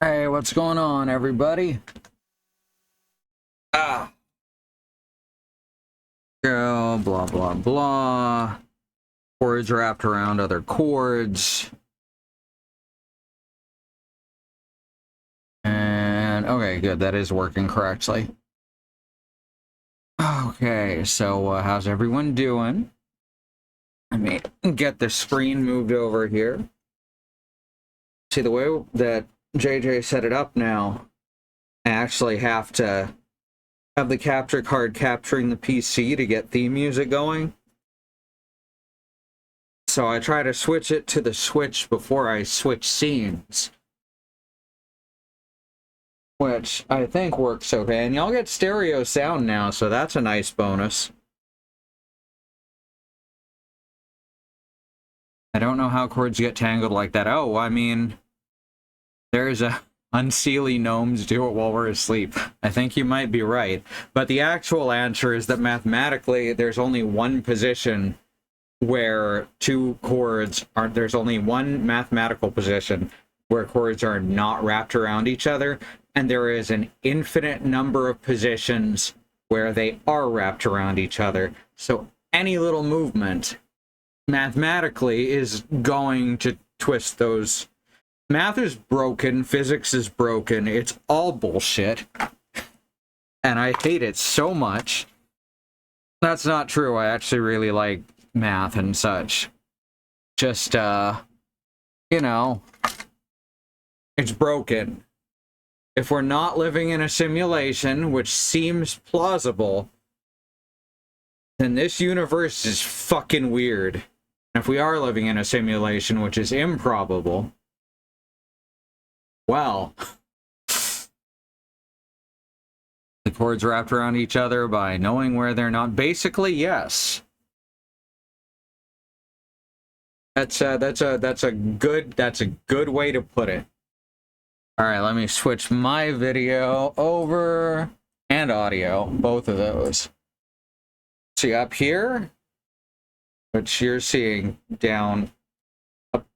Hey, what's going on, everybody? Girl, blah, blah, blah. Chords wrapped around other chords. And, okay, good. That is working correctly. Okay, so how's everyone doing? Let me get the screen moved over here. See, the way that JJ set it up now, I actually have to have the capture card capturing the PC to get theme music going. So I try to switch it to the Switch before I switch scenes, which I think works okay. And y'all get stereo sound now, so that's a nice bonus. I don't know how chords get tangled like that. Oh, I mean, there's a unseelie gnomes do it while we're asleep. I think you might be right. But the actual answer is that mathematically, there's only one position where two chords are, there's only one mathematical position where chords are not wrapped around each other, and there is an infinite number of positions where they are wrapped around each other. So any little movement mathematically is going to twist those. Math is broken, physics is broken, it's all bullshit, and I hate it so much. That's not true. I actually really like math and such. Just, you know, it's broken. If we're not living in a simulation, which seems plausible, then this universe is fucking weird. And if we are living in a simulation, which is improbable, well, the chords wrapped around each other by knowing where they're not. Basically, yes. That's a good way to put it. All right, let me switch my video over and audio, both of those. See up here, which you're seeing down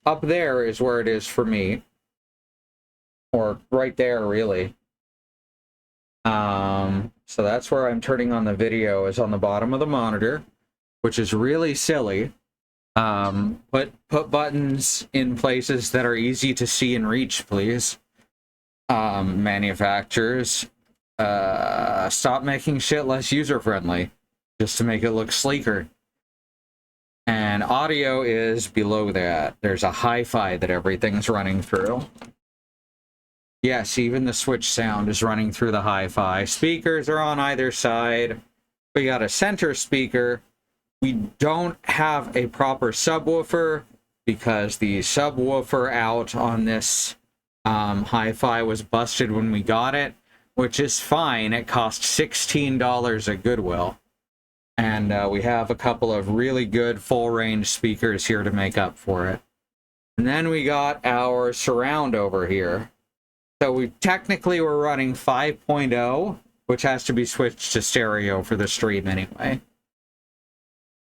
up there is where it is for me, or right there really. So that's where I'm turning on the video, is on the bottom of the monitor, which is really silly. Put buttons in places that are easy to see and reach, please. Manufacturers, stop making shit less user-friendly, just to make it look sleeker. And audio is below that. There's a hi-fi that everything's running through. Yes, even the switch sound is running through the hi-fi. Speakers are on either side. We got a center speaker. We don't have a proper subwoofer because the subwoofer out on this hi-fi was busted when we got it, which is fine. It cost $16 at Goodwill. And we have a couple of really good full-range speakers here to make up for it. And then we got our surround over here. So we technically were running 5.0, which has to be switched to stereo for the stream anyway.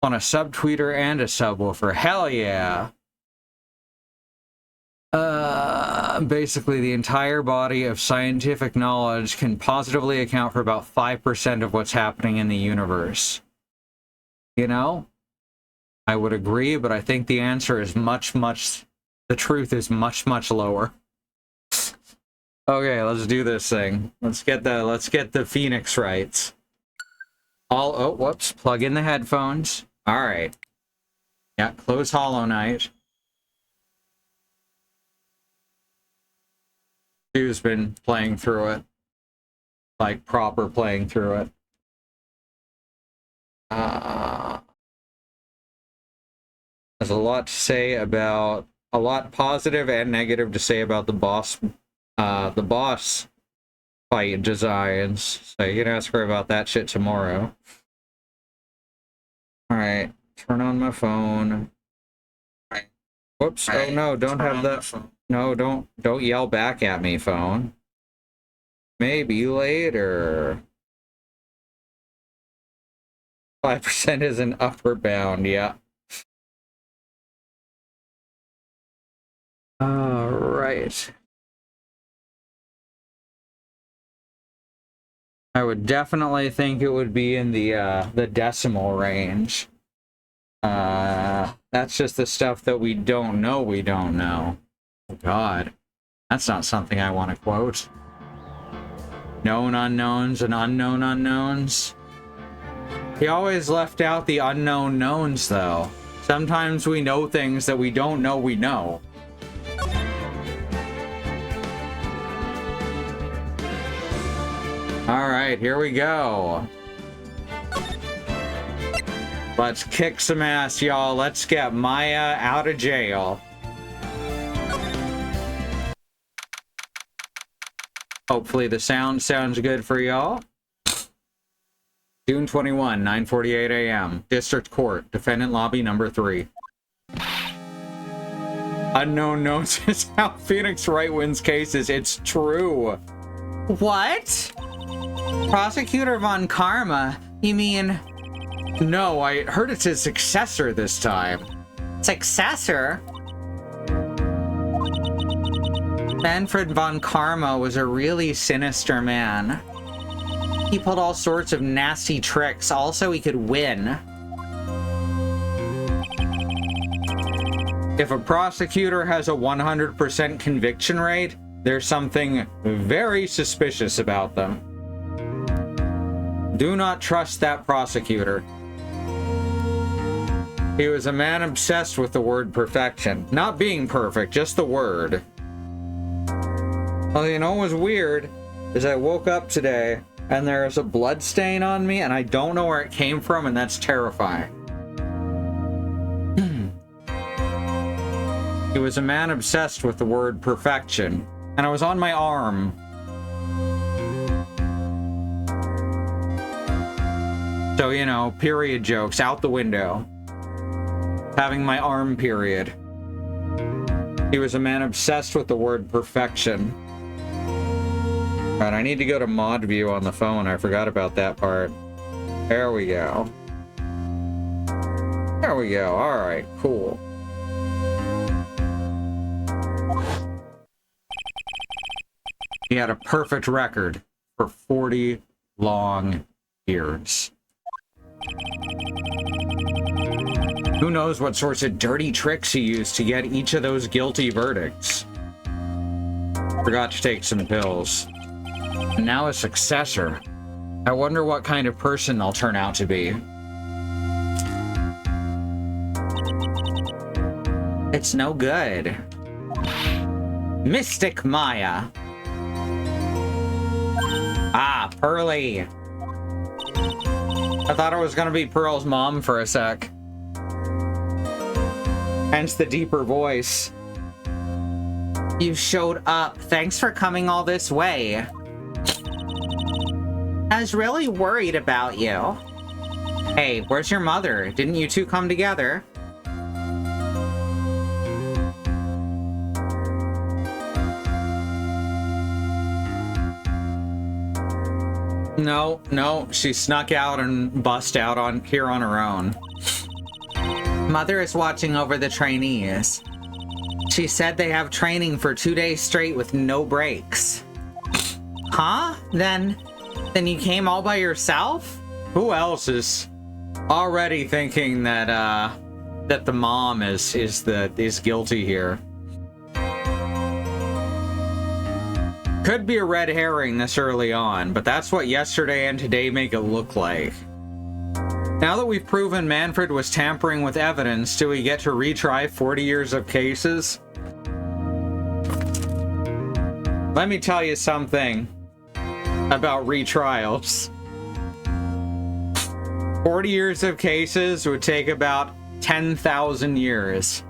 On a subtweeter and a subwoofer. Hell yeah! Basically, the entire body of scientific knowledge can positively account for about 5% of what's happening in the universe. You know? I would agree, but I think the answer is the truth is much lower. Okay, let's do this thing. Let's get the Phoenix rights. Oh, whoops. Plug in the headphones. All right. Yeah, close Hollow Knight. Who's been playing through it. Like, proper playing through it. There's a lot to say about... A lot positive and negative to say about the boss fight designs, so you can ask her about that shit tomorrow. Alright, turn on my phone. Whoops, oh no, don't have that. No, don't yell back at me, phone. Maybe later. 5% is an upper bound, yeah. Alright. I would definitely think it would be in the decimal range. That's just the stuff that we don't know we don't know. Oh God. That's not something I want to quote. Known unknowns and unknown unknowns. He always left out the unknown knowns, though. Sometimes we know things that we don't know we know. Alright, here we go. Let's kick some ass, y'all. Let's get Maya out of jail. Hopefully the sound sounds good for y'all. June 21, 9:48 a.m. District Court, Defendant Lobby number 3. Unknown knowns is how Phoenix Wright wins cases. It's true. What? Prosecutor Von Karma? You mean... No, I heard it's his successor this time. Successor? Manfred Von Karma was a really sinister man. He pulled all sorts of nasty tricks, also he could win. If a prosecutor has a 100% conviction rate, there's something very suspicious about them. Do not trust that prosecutor. He was a man obsessed with the word perfection. Not being perfect, just the word. Well, you know what was weird is I woke up today and there's a blood stain on me and I don't know where it came from, and that's terrifying. He was a man obsessed with the word perfection, and it was on my arm. So, you know, period jokes out the window. Having my arm period. He was a man obsessed with the word perfection. Alright, I need to go to mod view on the phone. I forgot about that part. There we go. There we go. All right, cool. He had a perfect record for 40 long years. Who knows what sorts of dirty tricks he used to get each of those guilty verdicts. Forgot to take some pills. And now a successor. I wonder what kind of person I'll turn out to be. It's no good. Mystic Maya. Ah, Pearly. I thought it was gonna be Pearl's mom for a sec. Hence the deeper voice. You showed up. Thanks for coming all this way. I was really worried about you. Hey, where's your mother? Didn't you two come together? No, she snuck out and bust out on here on her own. Mother is watching over the trainees. She said they have training for 2 days straight with no breaks. Huh? Then you came all by yourself? Who else is already thinking that that the mom is guilty here? Could be a red herring this early on, but that's what yesterday and today make it look like. Now that we've proven Manfred was tampering with evidence, do we get to retry 40 years of cases? Let me tell you something about retrials. 40 years of cases would take about 10,000 years.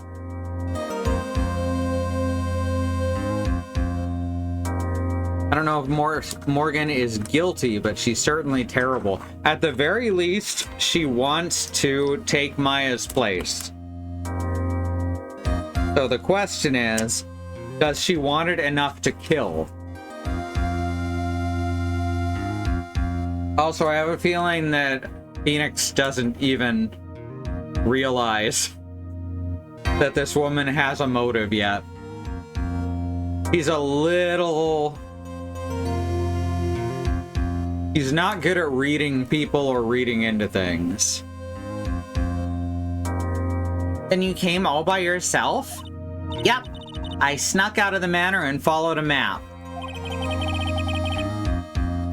I don't know if Morgan is guilty, but she's certainly terrible. At the very least, she wants to take Maya's place. So the question is, does she want it enough to kill? Also, I have a feeling that Phoenix doesn't even realize that this woman has a motive yet. He's a little... He's not good at reading people or reading into things. Then you came all by yourself? Yep. I snuck out of the manor and followed a map.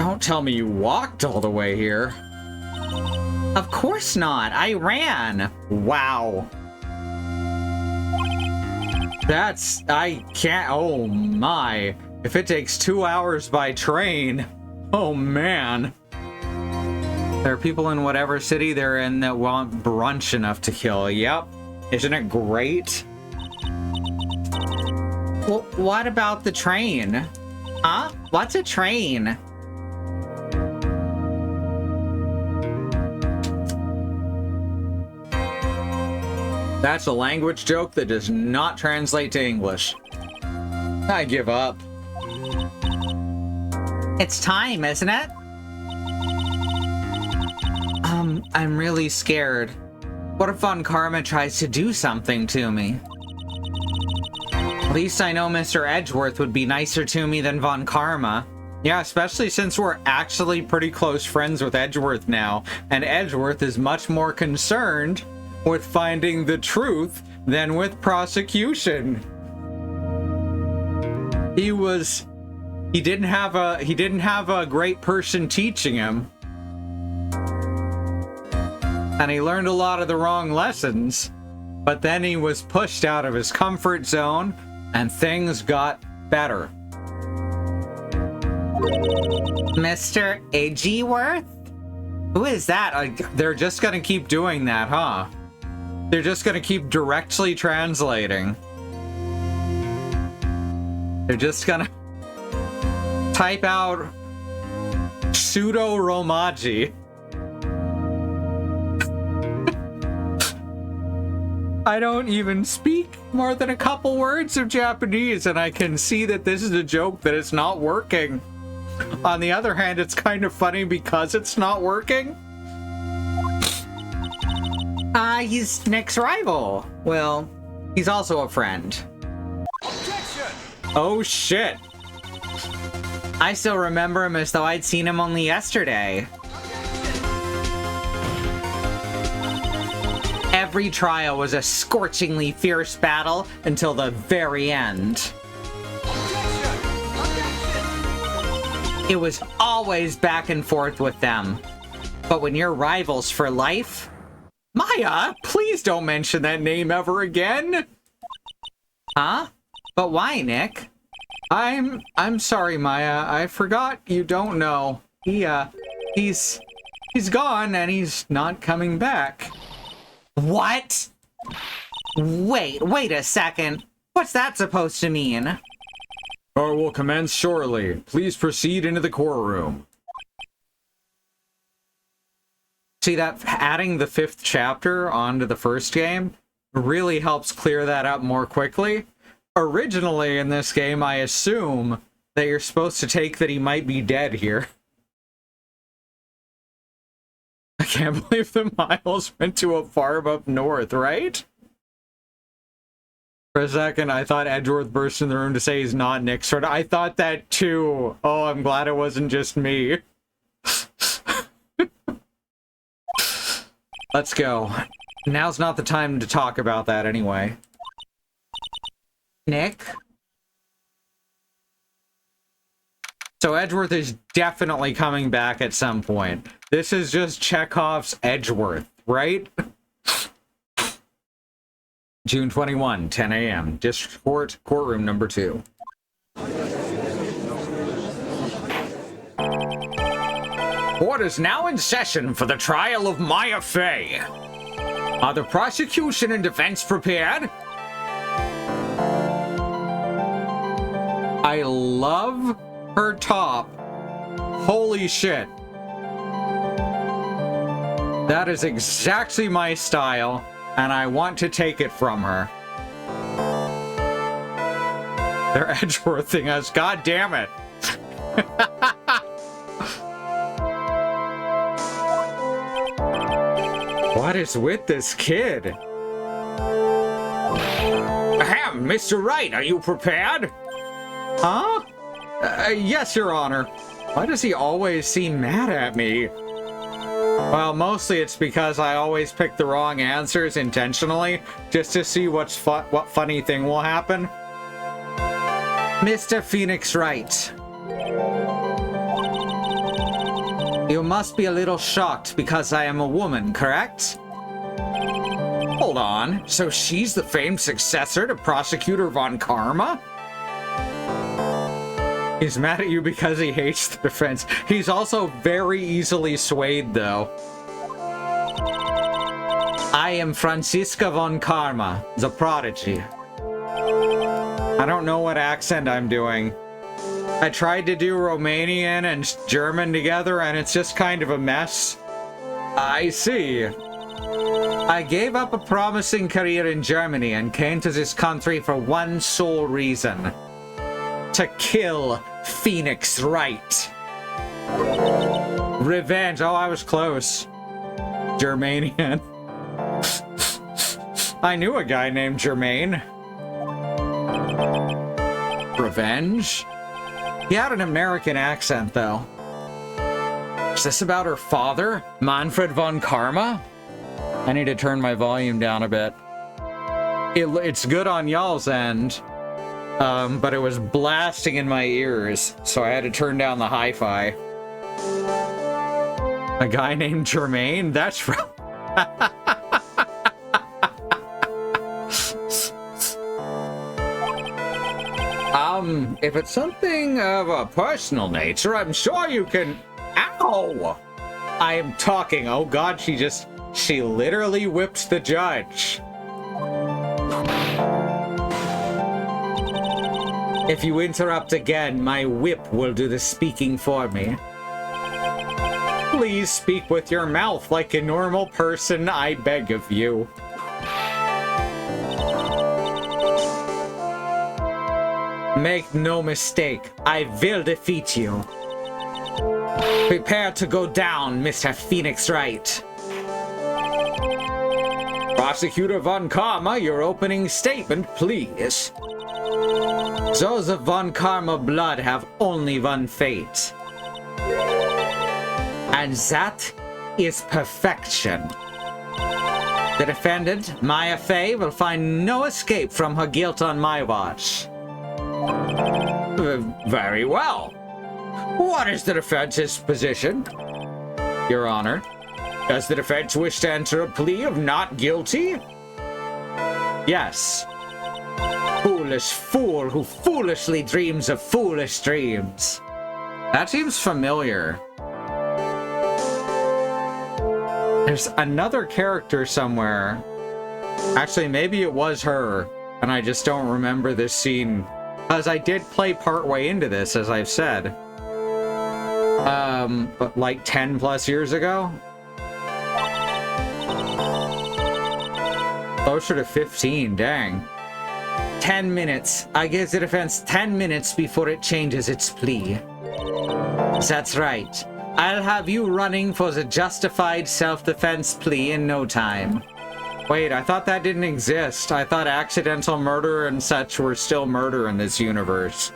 Don't tell me you walked all the way here. Of course not. I ran. Wow. I can't... Oh my. If it takes 2 hours by train... Oh man. There are people in whatever city they're in that want brunch enough to kill. Yep. Isn't it great? Well, what about the train? Huh? What's a train? That's a language joke that does not translate to English. I give up. It's time, isn't it? I'm really scared. What if Von Karma tries to do something to me? At least I know Mr. Edgeworth would be nicer to me than Von Karma. Yeah, especially since we're actually pretty close friends with Edgeworth now, and Edgeworth is much more concerned with finding the truth than with prosecution. He didn't have a great person teaching him. And he learned a lot of the wrong lessons, but then he was pushed out of his comfort zone and things got better. Mr. Edgeworth? Who is that? They're just gonna keep doing that, huh? They're just gonna keep directly translating. They're just gonna type out pseudo-Romaji. I don't even speak more than a couple words of Japanese, and I can see that this is a joke that it's not working. On the other hand, it's kind of funny because it's not working. He's Nick's rival. Well, he's also a friend. Objection! Oh shit. I still remember him as though I'd seen him only yesterday. Every trial was a scorchingly fierce battle until the very end. It was always back and forth with them. But when you're rivals for life... Maya, please don't mention that name ever again! Huh? But why, Nick? I'm sorry, Maya. I forgot you don't know. He's gone and he's not coming back. What? Wait a second. What's that supposed to mean? Or will commence shortly. Please proceed into the courtroom. See, that adding the 5th chapter onto the first game really helps clear that up more quickly. Originally in this game, I assume that you're supposed to take that he might be dead here. I can't believe the Miles went to a farm up north, right? For a second, I thought Edgeworth burst in the room to say he's not Nick's friend. I thought that too. Oh, I'm glad it wasn't just me. Let's go. Now's not the time to talk about that anyway. Nick? So Edgeworth is definitely coming back at some point. This is just Chekhov's Edgeworth, right? June 21, 10 a.m. District Court, courtroom number 2. Court is now in session for the trial of Maya Fey. Are the prosecution and defense prepared? I love her top. Holy shit. That is exactly my style, and I want to take it from her. They're Edgeworthing us. God damn it. What is with this kid? Ahem, Mr. Wright, are you prepared? Huh? Yes, Your Honor. Why does he always seem mad at me? Well, mostly it's because I always pick the wrong answers intentionally, just to see what funny thing will happen. Mr. Phoenix Wright. You must be a little shocked because I am a woman, correct? Hold on, so she's the famed successor to Prosecutor Von Karma? He's mad at you because he hates the defense. He's also very easily swayed, though. I am Franziska Von Karma, the prodigy. I don't know what accent I'm doing. I tried to do Romanian and German together, and it's just kind of a mess. I see. I gave up a promising career in Germany and came to this country for one sole reason. To kill Phoenix Wright. Revenge. Oh, I was close. Germanian. I knew a guy named Germain. Revenge? He had an American accent, though. Is this about her father? Manfred von Karma? I need to turn my volume down a bit. It's good on y'all's end. But it was blasting in my ears, so I had to turn down the hi-fi. A guy named Jermaine? That's right. If it's something of a personal nature, I'm sure you can... Ow! I am talking. Oh god, she literally whipped the judge. If you interrupt again, my whip will do the speaking for me. Please speak with your mouth like a normal person, I beg of you. Make no mistake, I will defeat you. Prepare to go down, Mr. Phoenix Wright. Prosecutor von Karma, your opening statement, please. Those of von Karma blood have only one fate. And that is perfection. The defendant, Maya Fey, will find no escape from her guilt on my watch. Very well. What is the defense's position? Your Honor, does the defense wish to enter a plea of not guilty? Yes. Foolish fool who foolishly dreams of foolish dreams. That seems familiar. There's another character somewhere. Actually, maybe it was her, and I just don't remember this scene. Because I did play partway into this, as I've said. But like 10 plus years ago? Closer to 15, dang. 10 minutes. I give the defense 10 minutes before it changes its plea. That's right. I'll have you running for the justified self-defense plea in no time. Wait, I thought that didn't exist. I thought accidental murder and such were still murder in this universe.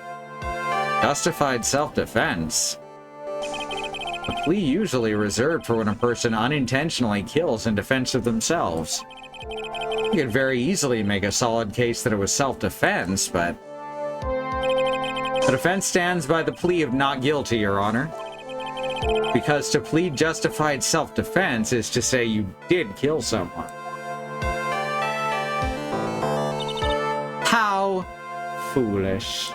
Justified self-defense? A plea usually reserved for when a person unintentionally kills in defense of themselves. You could very easily make a solid case that it was self-defense, but... The defense stands by the plea of not guilty, Your Honor. Because to plead justified self-defense is to say you did kill someone. How foolish.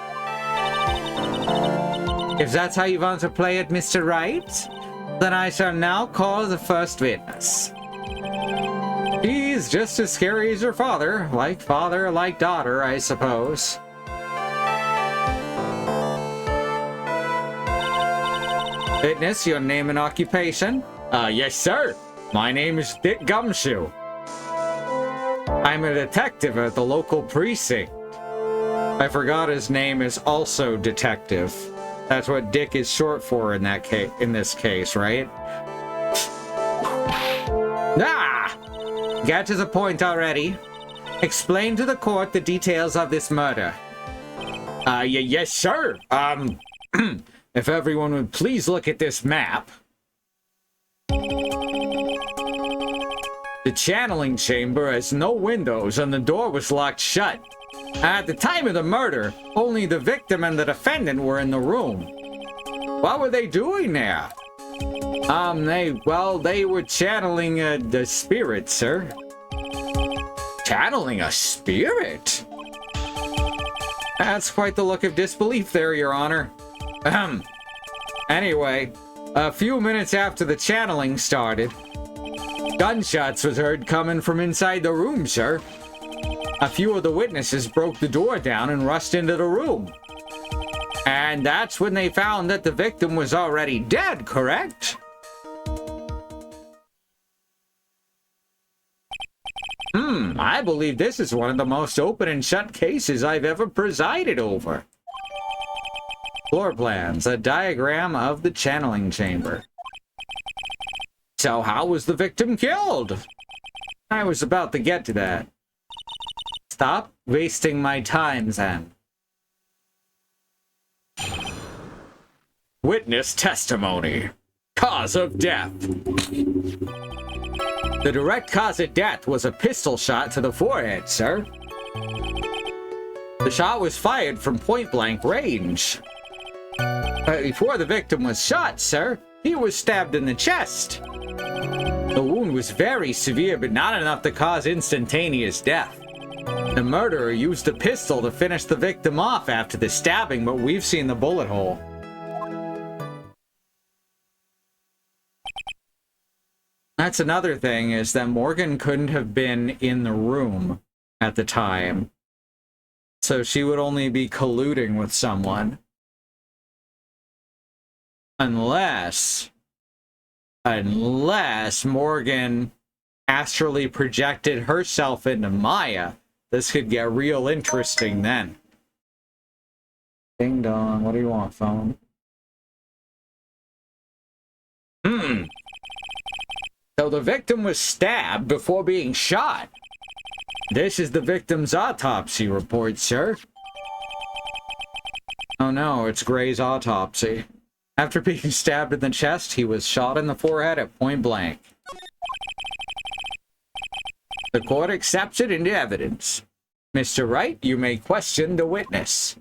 If that's how you want to play it, Mr. Wright, then I shall now call the first witness. He's just as scary as your father, like daughter, I suppose. Witness, your name and occupation? Yes, sir. My name is Dick Gumshoe. I'm a detective at the local precinct. I forgot his name is also detective. That's what Dick is short for in that case, in this case, right? Ah! Get to the point already. Explain to the court the details of this murder. Yes, sir. If everyone would please look at this map. The channeling chamber has no windows and the door was locked shut. At the time of the murder, only the victim and the defendant were in the room. What were they doing there? They were channeling the spirit, sir. Channeling a spirit? That's quite the look of disbelief there, Your Honor. Anyway, a few minutes after the channeling started, gunshots was heard coming from inside the room, sir. A few of the witnesses broke the door down and rushed into the room. And that's when they found that the victim was already dead, correct? I believe this is one of the most open and shut cases I've ever presided over. Floor plans, a diagram of the channeling chamber. So how was the victim killed? I was about to get to that. Stop wasting my time, then. Witness testimony. Cause of death. The direct cause of death was a pistol shot to the forehead, sir. The shot was fired from point-blank range. Before the victim was shot, sir, he was stabbed in the chest. The wound was very severe, but not enough to cause instantaneous death. The murderer used a pistol to finish the victim off after the stabbing, but we've seen the bullet hole. That's another thing, is that Morgan couldn't have been in the room at the time. So she would only be colluding with someone. Unless Morgan astrally projected herself into Maya. This could get real interesting then. Ding dong, what do you want, phone? So the victim was stabbed before being shot. This is the victim's autopsy report, sir. Oh no, it's Gray's autopsy. After being stabbed in the chest, he was shot in the forehead at point blank. The court accepts it into evidence. Mr. Wright, you may question the witness.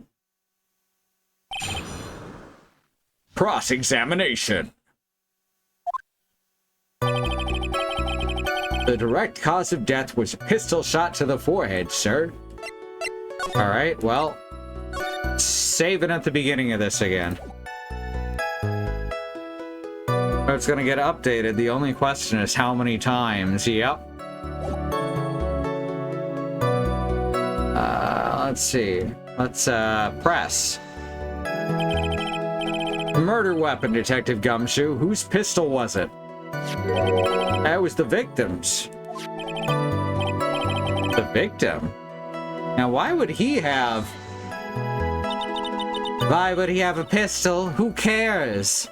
Cross-examination. The direct cause of death was a pistol shot to the forehead, sir. Alright, well, save it at the beginning of this again. It's gonna get updated. The only question is how many times. Yep. Let's see. Let's press. Murder weapon, Detective Gumshoe. Whose pistol was it? That was the victim's. The victim? Now, why would he have... Why would he have a pistol? Who cares?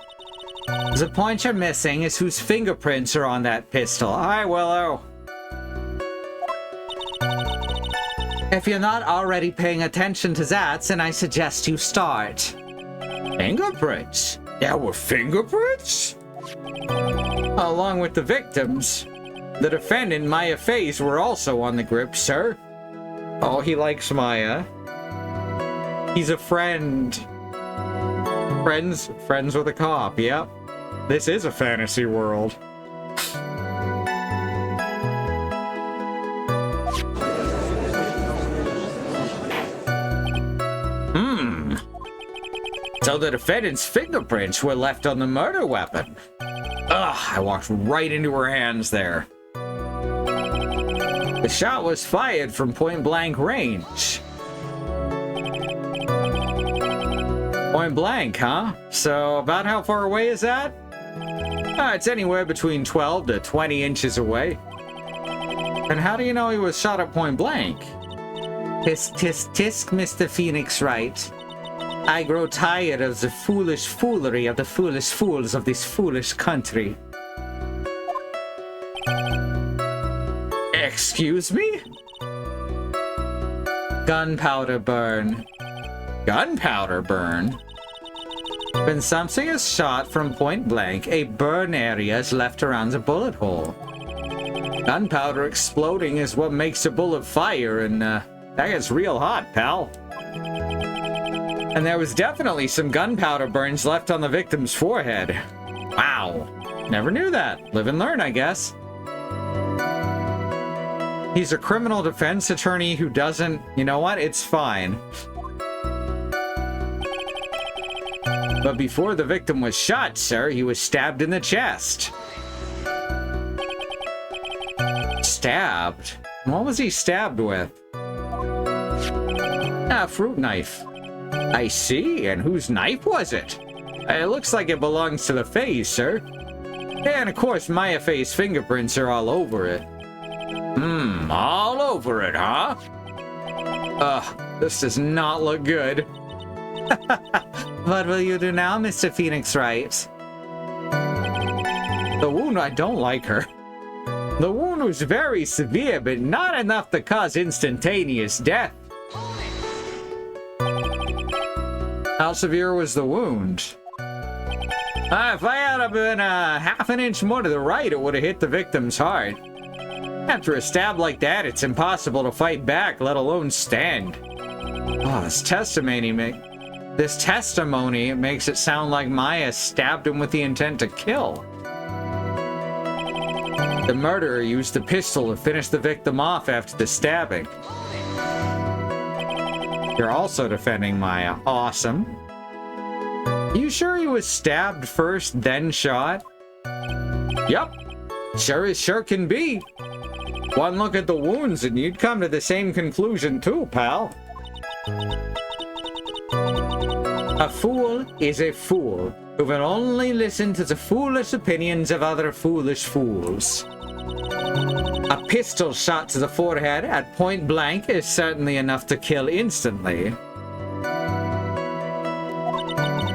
The point you're missing is whose fingerprints are on that pistol. Hi, Willow. If you're not already paying attention to that, then I suggest you start. Fingerprints? There were fingerprints? Along with the victims. The defendant, Maya Fey's, were also on the grip, sir. Oh, he likes Maya. He's a friend. Friends with a cop, yep. This is a fantasy world. So the defendant's fingerprints were left on the murder weapon. Ugh, I walked right into her hands there. The shot was fired from point-blank range. Point blank, huh? So about how far away is that? It's anywhere between 12 to 20 inches away. And how do you know he was shot at point blank? Tisk, tisk, tisk, Mr. Phoenix Wright. I grow tired of the foolish foolery of the foolish fools of this foolish country. Excuse me? Gunpowder burn. Gunpowder burn? When something is shot from point blank, a burn area is left around the bullet hole. Gunpowder exploding is what makes a bullet fire, and that gets real hot, pal. And there was definitely some gunpowder burns left on the victim's forehead. Wow. Never knew that. Live and learn, I guess. He's a criminal defense attorney who doesn't... You know what? It's fine. But before the victim was shot, sir, he was stabbed in the chest. Stabbed? What was he stabbed with? A fruit knife. I see, and whose knife was it? It looks like it belongs to the Fays, sir. And of course, Maya Fey's fingerprints are all over it. All over it, huh? Ugh, this does not look good. What will you do now, Mr. Phoenix Wright? The wound, I don't like her. The wound was very severe, but not enough to cause instantaneous death. How severe was the wound? If I had been half an inch more to the right, it would have hit the victim's heart. After a stab like that, it's impossible to fight back, let alone stand. Oh, this testimony makes it sound like Maya stabbed him with the intent to kill. The murderer used the pistol to finish the victim off after the stabbing. You're also defending Maya. Awesome. You sure he was stabbed first, then shot? Yup. Sure as sure can be. One look at the wounds and you'd come to the same conclusion too, pal. A fool is a fool who will only listen to the foolish opinions of other foolish fools. A pistol shot to the forehead at point blank is certainly enough to kill instantly.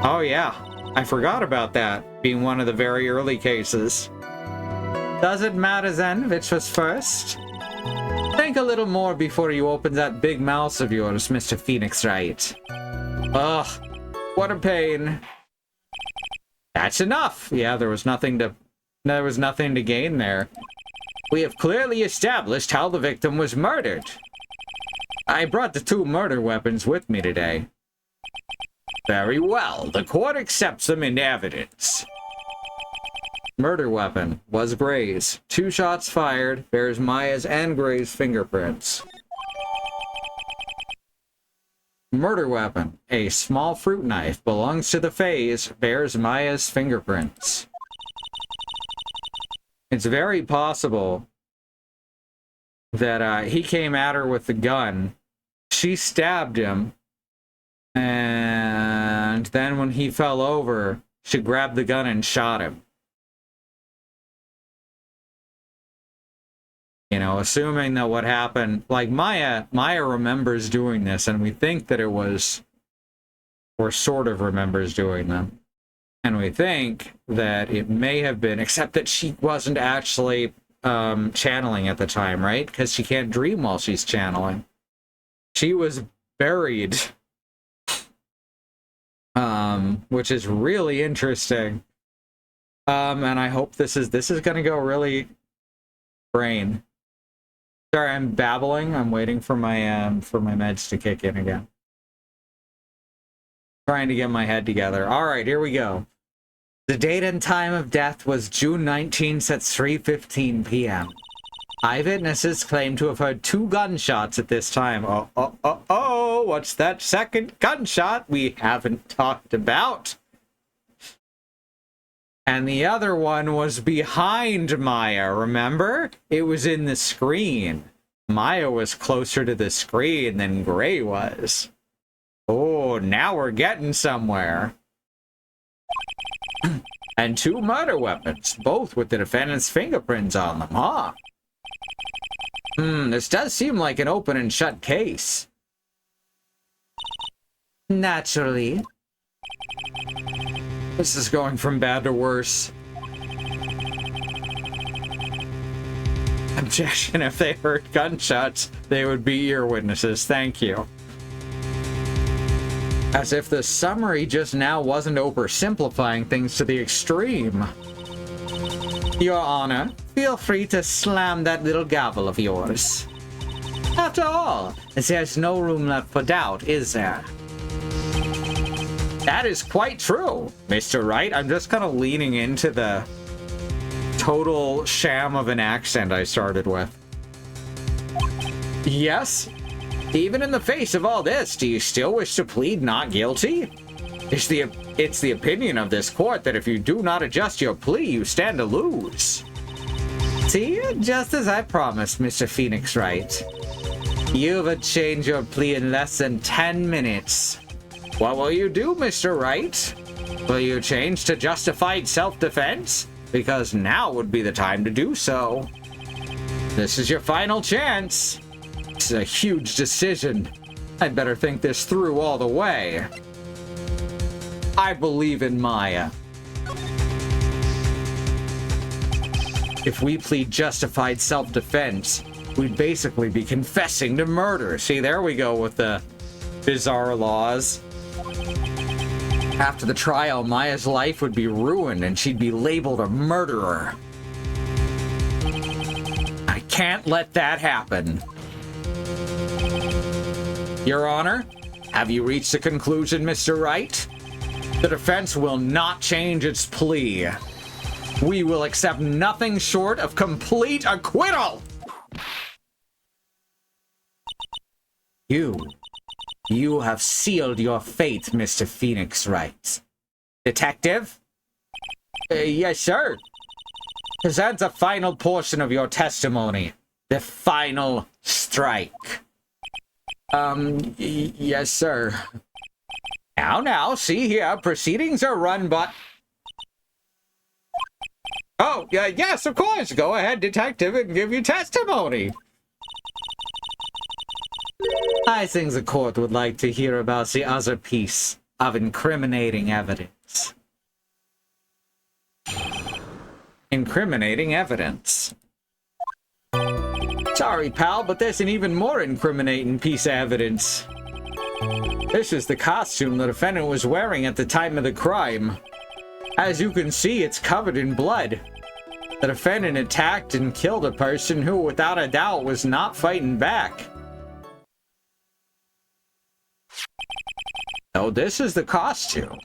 Oh yeah, I forgot about that, being one of the very early cases. Does it matter then which was first? Think a little more before you open that big mouth of yours, Mr. Phoenix Wright. Ugh, what a pain. That's enough. Yeah, there was nothing to gain there. We have clearly established how the victim was murdered. I brought the 2 murder weapons with me today. Very well. The court accepts them into evidence. Murder weapon was Gray's. 2 shots fired. Bears Maya's and Gray's fingerprints. Murder weapon. A small fruit knife. Belongs to the Fays. Bears Maya's fingerprints. It's very possible that he came at her with the gun. She stabbed him. And then when he fell over, she grabbed the gun and shot him. You know, assuming that what happened, like Maya remembers doing this, and we think that it was, or sort of remembers doing them. And we think that it may have been, except that she wasn't actually channeling at the time, right? Because she can't dream while she's channeling. She was buried. Which is really interesting. And I hope this is gonna go really brain. Sorry, I'm babbling. I'm waiting for my meds to kick in again. Trying to get my head together. All right, here we go. The date and time of death was June 19th at 3:15 p.m. Eyewitnesses claim to have heard 2 gunshots at this time. Oh, what's that second gunshot we haven't talked about? And the other one was behind Maya, remember? It was in the screen. Maya was closer to the screen than Gray was. Oh, now we're getting somewhere. And 2 murder weapons, both with the defendant's fingerprints on them, huh? This does seem like an open and shut case. Naturally. This is going from bad to worse. Objection, if they heard gunshots, they would be ear witnesses. Thank you. As if the summary just now wasn't oversimplifying things to the extreme. Your Honor, feel free to slam that little gavel of yours. After all, there's no room left for doubt, is there? That is quite true, Mr. Wright. I'm just kind of leaning into the total sham of an accent I started with. Yes? Even in the face of all this, do you still wish to plead not guilty? It's the opinion of this court that if you do not adjust your plea, you stand to lose. See? Just as I promised, Mr. Phoenix Wright. You've changed your plea in less than 10 minutes. What will you do, Mr. Wright? Will you change to justified self-defense? Because now would be the time to do so. This is your final chance. It's a huge decision. I'd better think this through all the way. I believe in Maya. If we plead justified self-defense, we'd basically be confessing to murder. See, there we go with the bizarre laws. After the trial, Maya's life would be ruined and she'd be labeled a murderer. I can't let that happen. Your Honor, have you reached a conclusion, Mr. Wright? The defense will not change its plea. We will accept nothing short of complete acquittal! You have sealed your fate, Mr. Phoenix Wright. Detective? Yes, sir. Present the final portion of your testimony. The final strike. Yes, sir. Now, see here, proceedings are run by... Oh, yes, of course. Go ahead, detective, and give your testimony. I think the court would like to hear about the other piece of incriminating evidence. Incriminating evidence. Sorry, pal, but there's an even more incriminating piece of evidence. This is the costume the defendant was wearing at the time of the crime. As you can see, it's covered in blood. The defendant attacked and killed a person who, without a doubt, was not fighting back. So this is the costume.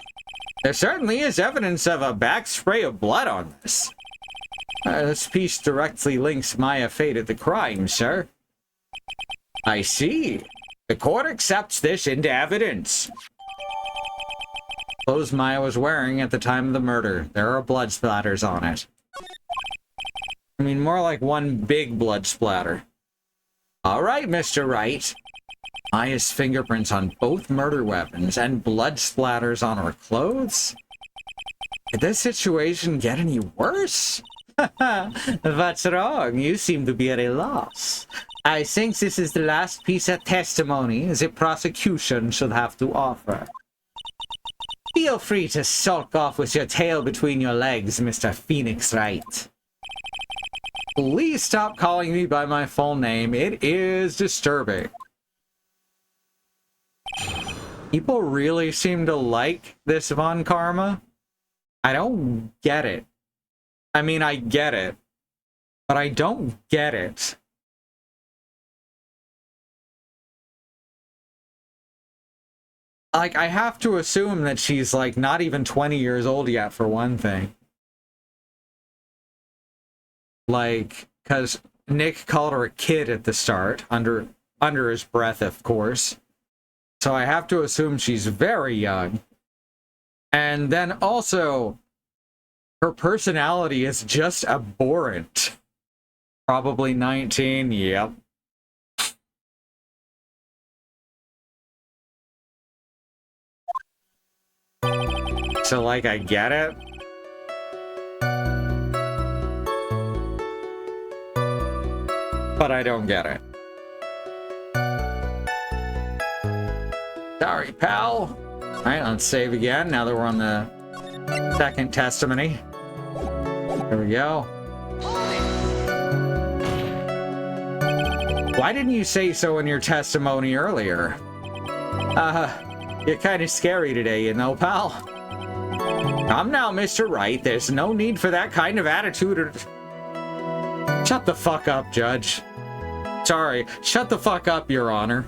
There certainly is evidence of a back spray of blood on this. This piece directly links Maya Fey to the crime, sir. I see. The court accepts this into evidence. Clothes Maya was wearing at the time of the murder. There are blood splatters on it. I mean, more like one big blood splatter. All right, Mr. Wright. Maya's fingerprints on both murder weapons and blood splatters on her clothes? Did this situation get any worse? What's wrong? You seem to be at a loss. I think this is the last piece of testimony the prosecution should have to offer. Feel free to sulk off with your tail between your legs, Mr. Phoenix Wright. Please stop calling me by my full name. It is disturbing. People really seem to like this Von Karma. I don't get it. I mean, I get it, but I don't get it. Like, I have to assume that she's, like, not even 20 years old yet, for one thing. Like, because Nick called her a kid at the start, under his breath, of course. So I have to assume she's very young. And then also, her personality is just abhorrent. Probably 19, yep. So, like, I get it. But I don't get it. Sorry, pal. Alright, let's save again now that we're on the second testimony. There we go. Why didn't you say so in your testimony earlier? You're kind of scary today, you know, pal. Come now, Mr. Wright. There's no need for that kind of attitude. Shut the fuck up, Judge. Sorry. Shut the fuck up, Your Honor.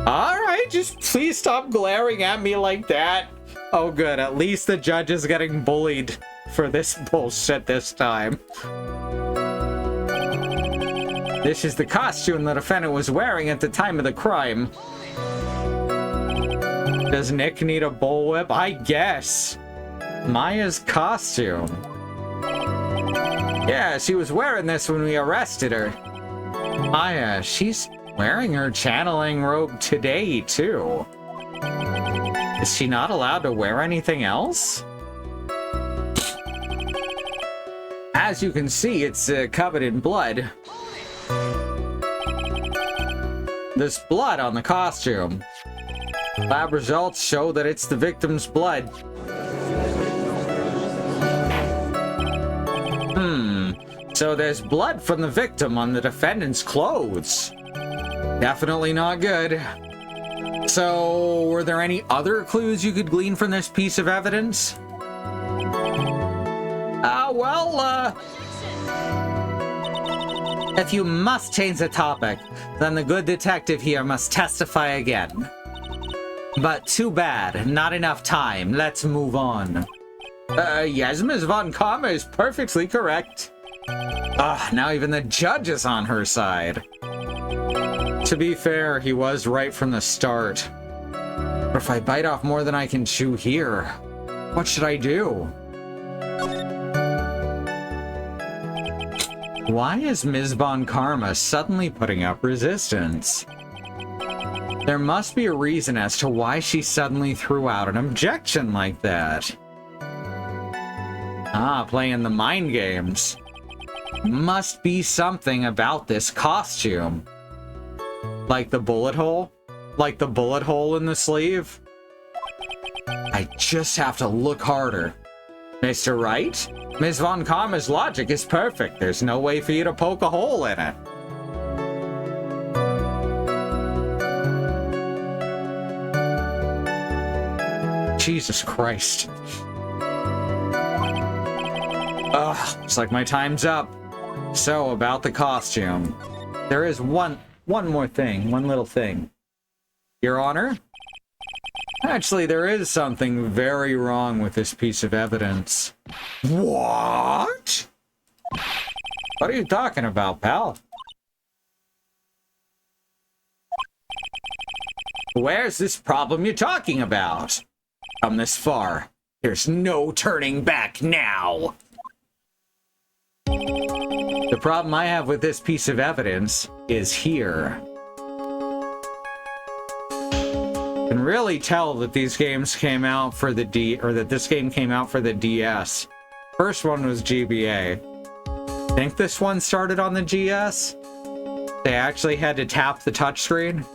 Alright, just please stop glaring at me like that. Oh, good. At least the judge is getting bullied for this bullshit this time. This is the costume the defendant was wearing at the time of the crime. Does Nick need a bullwhip? I guess. Maya's costume. Yeah, she was wearing this when we arrested her. Maya, she's wearing her channeling robe today, too. Is she not allowed to wear anything else? As you can see, it's covered in blood. There's blood on the costume. Lab results show that it's the victim's blood. So there's blood from the victim on the defendant's clothes. Definitely not good. So, were there any other clues you could glean from this piece of evidence? If you must change the topic, then the good detective here must testify again. But too bad, not enough time. Let's move on. Yes, Ms. Von Karma is perfectly correct. Now even the judge is on her side. To be fair, he was right from the start. But if I bite off more than I can chew here, what should I do? Why is Ms. Von Karma suddenly putting up resistance? There must be a reason as to why she suddenly threw out an objection like that. Playing the mind games. Must be something about this costume. Like the bullet hole? Like the bullet hole in the sleeve? I just have to look harder. Mr. Wright? Ms. Von Karma's logic is perfect. There's no way for you to poke a hole in it. Jesus Christ. Ugh, looks like my time's up. So, about the costume. There is one more thing, one little thing. Your Honor? Actually, there is something very wrong with this piece of evidence. What? What are you talking about, pal? Where's this problem you're talking about? Come this far. There's no turning back now. The problem I have with this piece of evidence is here. You can really tell that these games came out for the this game came out for the DS. First one was GBA. Think this one started on the GS? They actually had to tap the touchscreen?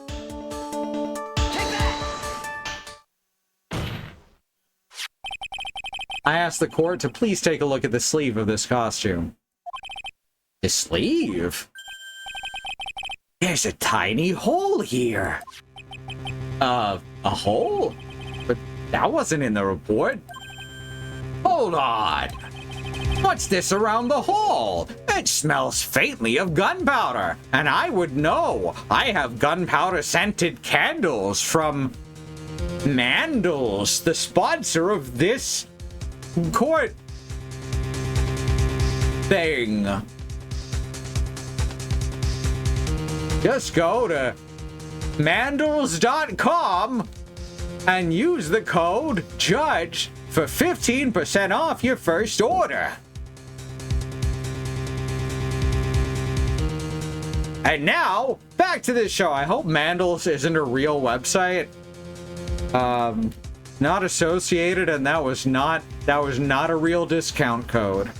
I asked the court to please take a look at the sleeve of this costume. The sleeve? There's a tiny hole here. A hole? But that wasn't in the report. Hold on. What's this around the hole? It smells faintly of gunpowder, and I would know. I have gunpowder-scented candles from Mandels, the sponsor of this court thing. Just go to mandels.com and use the code JUDGE for 15% off your first order. And now, back to this show. I hope Mandels isn't a real website. Not associated, and that was not a real discount code.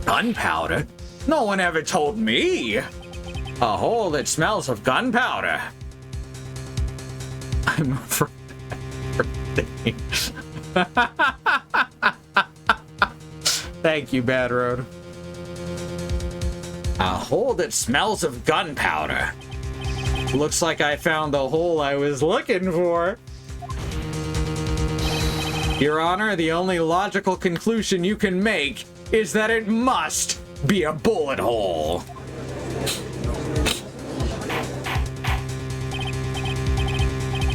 Gunpowder? No one ever told me. A hole that smells of gunpowder. I'm afraid. Thank you, Bad Road. A hole that smells of gunpowder. Looks like I found the hole I was looking for. Your Honor, the only logical conclusion you can make is that it must be a bullet hole.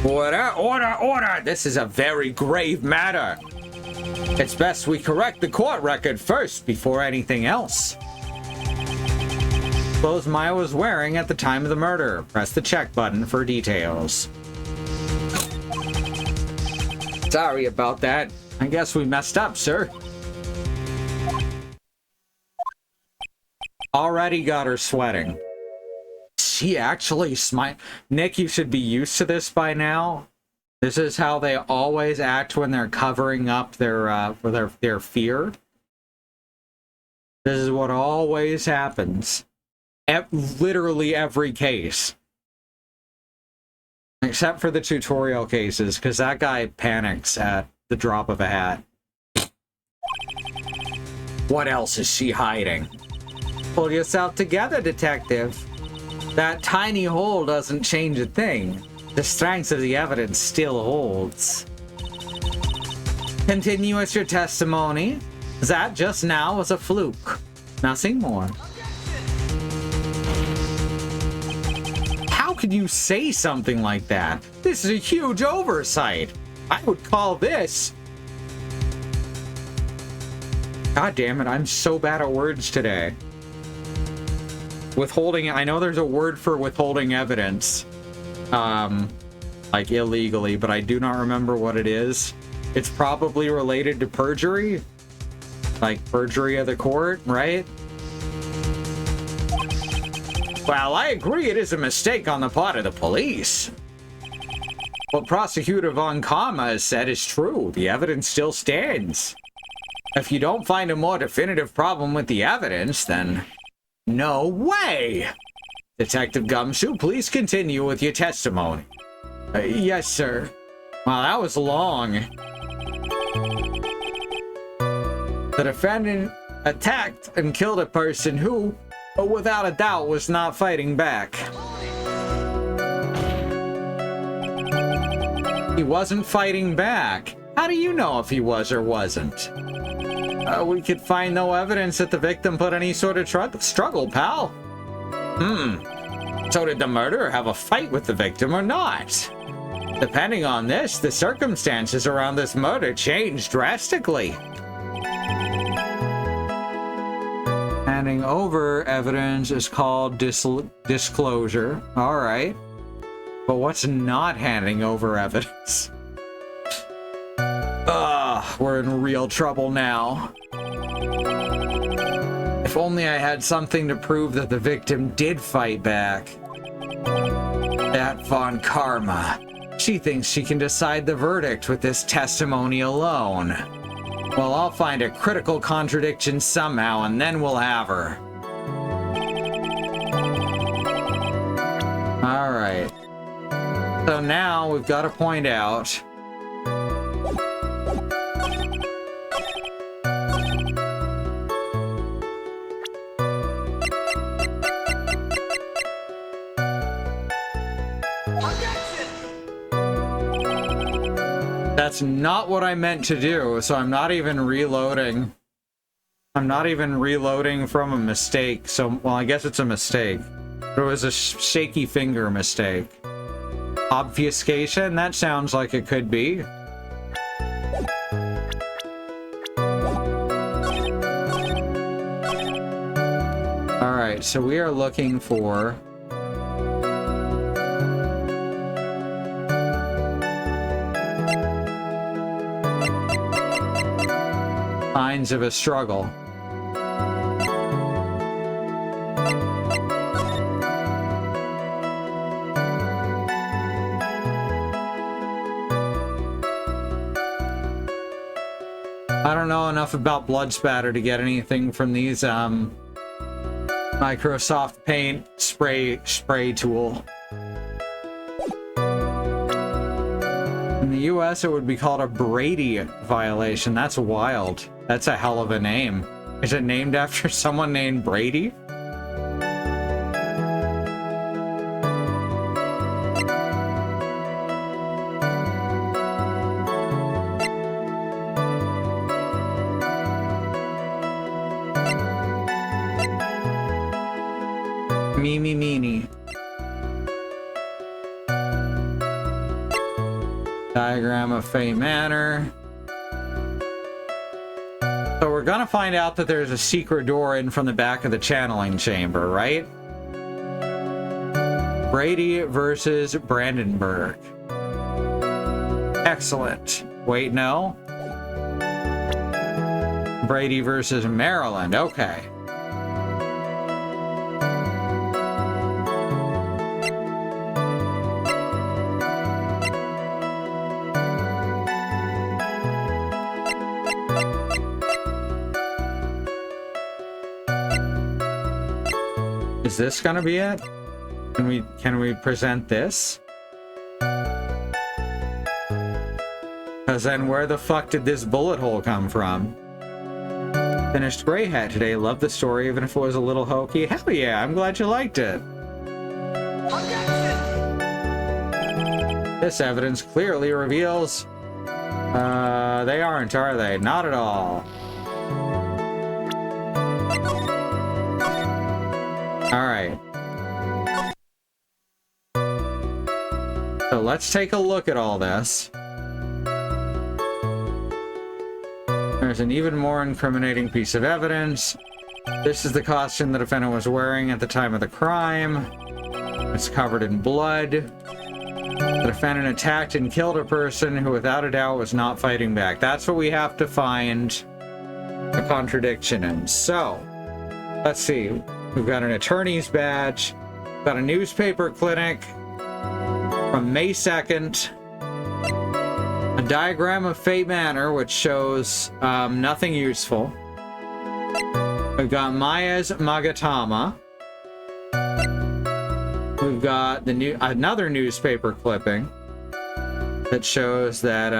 Order! This is a very grave matter. It's best we correct the court record first before anything else. Clothes Maya was wearing at the time of the murder. Press the check button for details. Sorry about that. I guess we messed up, sir. Already got her sweating. She actually smiled. Nick, you should be used to this by now. This is how they always act when they're covering up their fear. This is what always happens. Literally every case. Except for the tutorial cases, because that guy panics at the drop of a hat. What else is she hiding? Pull yourself together, detective. That tiny hole doesn't change a thing. The strength of the evidence still holds. Continue with your testimony. That just now was a fluke. Nothing more. How could you say something like that? This is a huge oversight. I would call this... God damn it, I'm so bad at words today. Withholding... I know there's a word for withholding evidence. Like illegally, but I do not remember what it is. It's probably related to perjury. Like perjury of the court, right? Well, I agree it is a mistake on the part of the police. What Prosecutor Von Karma has said is true. The evidence still stands. If you don't find a more definitive problem with the evidence, then no way! Detective Gumshoe, please continue with your testimony. Yes, sir. Wow, that was long. The defendant attacked and killed a person who, without a doubt, was not fighting back. He wasn't fighting back. How do you know if he was or wasn't? We could find no evidence that the victim put any sort of struggle, pal. So did the murderer have a fight with the victim or not? Depending on this, the circumstances around this murder changed drastically. Handing over evidence is called disclosure. All right. But what's not handing over evidence? We're in real trouble now. If only I had something to prove that the victim did fight back. That Von Karma. She thinks she can decide the verdict with this testimony alone. Well, I'll find a critical contradiction somehow, and then we'll have her. All right. So now we've got to point out... That's not what I meant to do, so I'm not even reloading. I'm not even reloading from a mistake, so, well, I guess it's a mistake. But it was a shaky finger mistake. Obfuscation? That sounds like it could be. Alright, so we are looking for... signs of a struggle. I don't know enough about blood spatter to get anything from these Microsoft Paint spray tool. In the US, it would be called a Brady violation. That's wild. That's a hell of a name. Is it named after someone named Brady? Meanie. Diagram of Fey Manor. So we're gonna find out that there's a secret door in from the back of the channeling chamber, right? Brady versus Brandenburg. Excellent. Wait, no. Brady versus Maryland. Okay. Is this gonna be it? Can we present this? Cause then where the fuck did this bullet hole come from? Finished Grey Hat today. Love the story even if it was a little hokey. Hell yeah, I'm glad you liked it. This evidence clearly reveals they aren't, are they? Not at all. Alright. So let's take a look at all this. There's an even more incriminating piece of evidence. This is the costume the defendant was wearing at the time of the crime. It's covered in blood. The defendant attacked and killed a person who without a doubt was not fighting back. That's what we have to find a contradiction in. So, let's see. We've got an attorney's badge, got a newspaper clinic from May 2nd, a diagram of Fey Manor, which shows nothing useful. We've got Maya's Magatama. We've got another newspaper clipping. that shows that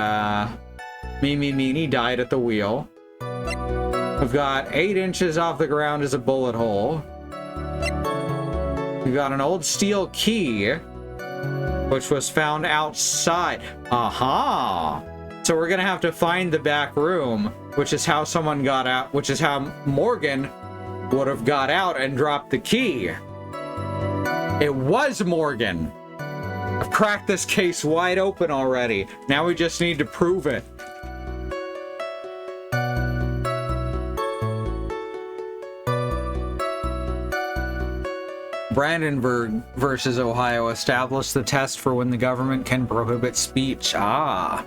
Mimi Meanie died at the wheel. We've got 8 inches off the ground as a bullet hole. We've got an old steel key, which was found outside. Aha! So we're gonna have to find the back room, which is how someone got out, which is how Morgan would have got out and dropped the key. It was Morgan. I've cracked this case wide open already. Now we just need to prove it. Brandenburg versus Ohio established the test for when the government can prohibit speech. Ah.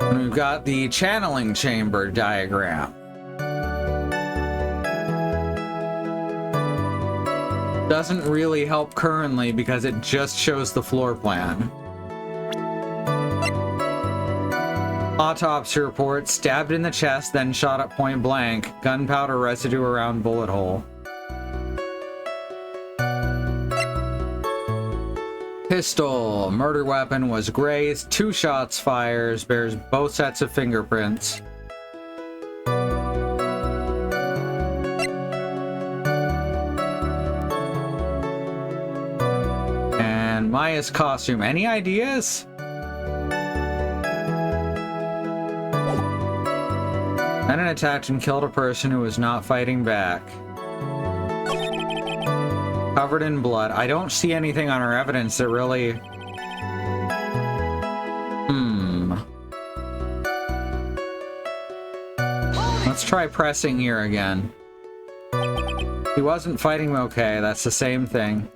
And we've got the channeling chamber diagram. Doesn't really help currently because it just shows the floor plan. Autopsy report, stabbed in the chest, then shot at point blank. Gunpowder residue around bullet hole. Pistol, murder weapon was grazed, 2 shots fires, bears both sets of fingerprints. And Maya's costume, any ideas? Then an attacked and killed a person who was not fighting back. Covered in blood. I don't see anything on our evidence that really... Let's try pressing here again. He wasn't fighting okay, that's the same thing.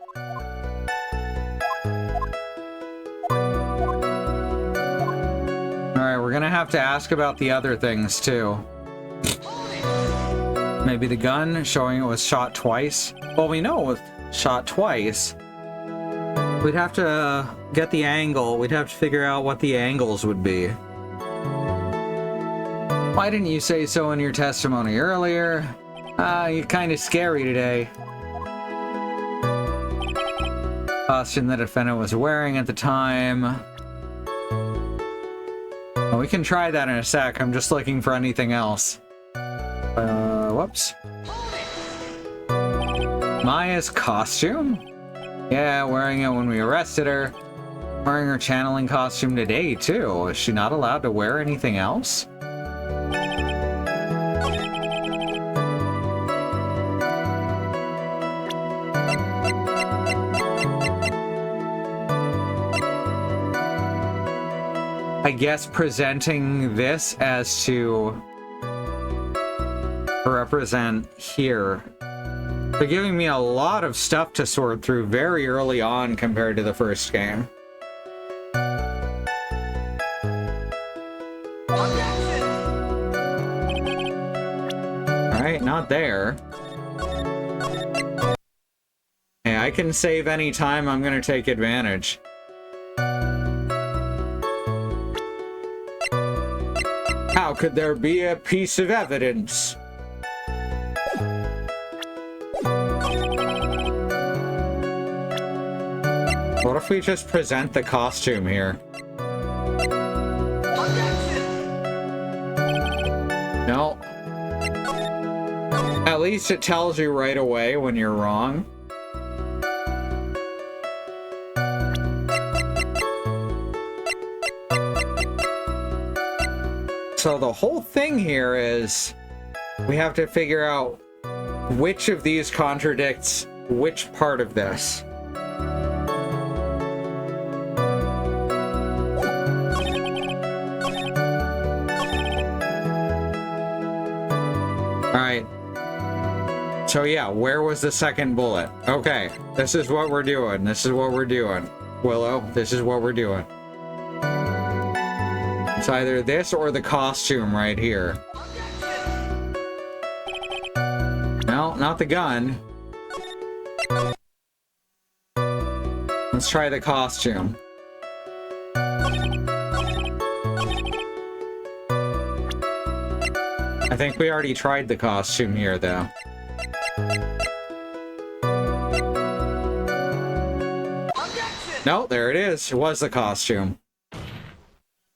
Alright, we're gonna have to ask about the other things too. Maybe the gun, showing it was shot twice. Well, we know it was shot twice. We'd have to get the angle. We'd have to figure out what the angles would be. Why didn't you say so in your testimony earlier? You're kind of scary today. Costume the defendant was wearing at the time. Well, we can try that in a sec. I'm just looking for anything else. Whoops. Maya's costume? Yeah, wearing it when we arrested her. Wearing her channeling costume today, too. Is she not allowed to wear anything else? I guess presenting this as to represent here. They're giving me a lot of stuff to sort through very early on compared to the first game. Alright, not there. Hey, I can save any time. I'm gonna take advantage. How could there be a piece of evidence? What if we just present the costume here? No. At least it tells you right away when you're wrong. So the whole thing here is we have to figure out which of these contradicts which part of this. Alright. So yeah, where was the second bullet? Okay, this is what we're doing. This is what we're doing. Willow, this is what we're doing. It's either this or the costume right here. No, not the gun. Let's try the costume. I think we already tried the costume here, though. No, there it is. It was the costume.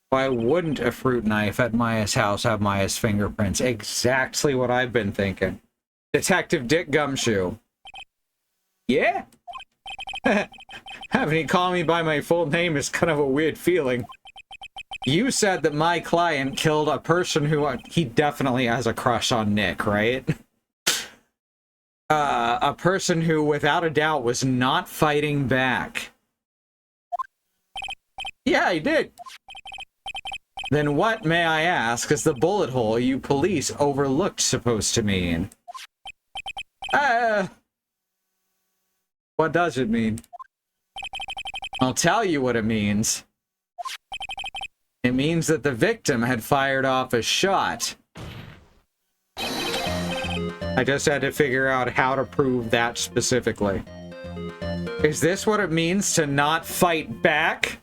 Why wouldn't a fruit knife at Maya's house have Maya's fingerprints? Exactly what I've been thinking. Detective Dick Gumshoe. Yeah? Having you call me by my full name is kind of a weird feeling. You said that my client killed a person who... he definitely has a crush on Nick, right? A person who, without a doubt, was not fighting back. Yeah, he did. Then what, may I ask, is the bullet hole you police overlooked supposed to mean? What does it mean? I'll tell you what it means. It means that the victim had fired off a shot. I just had to figure out how to prove that specifically. Is this what it means to not fight back?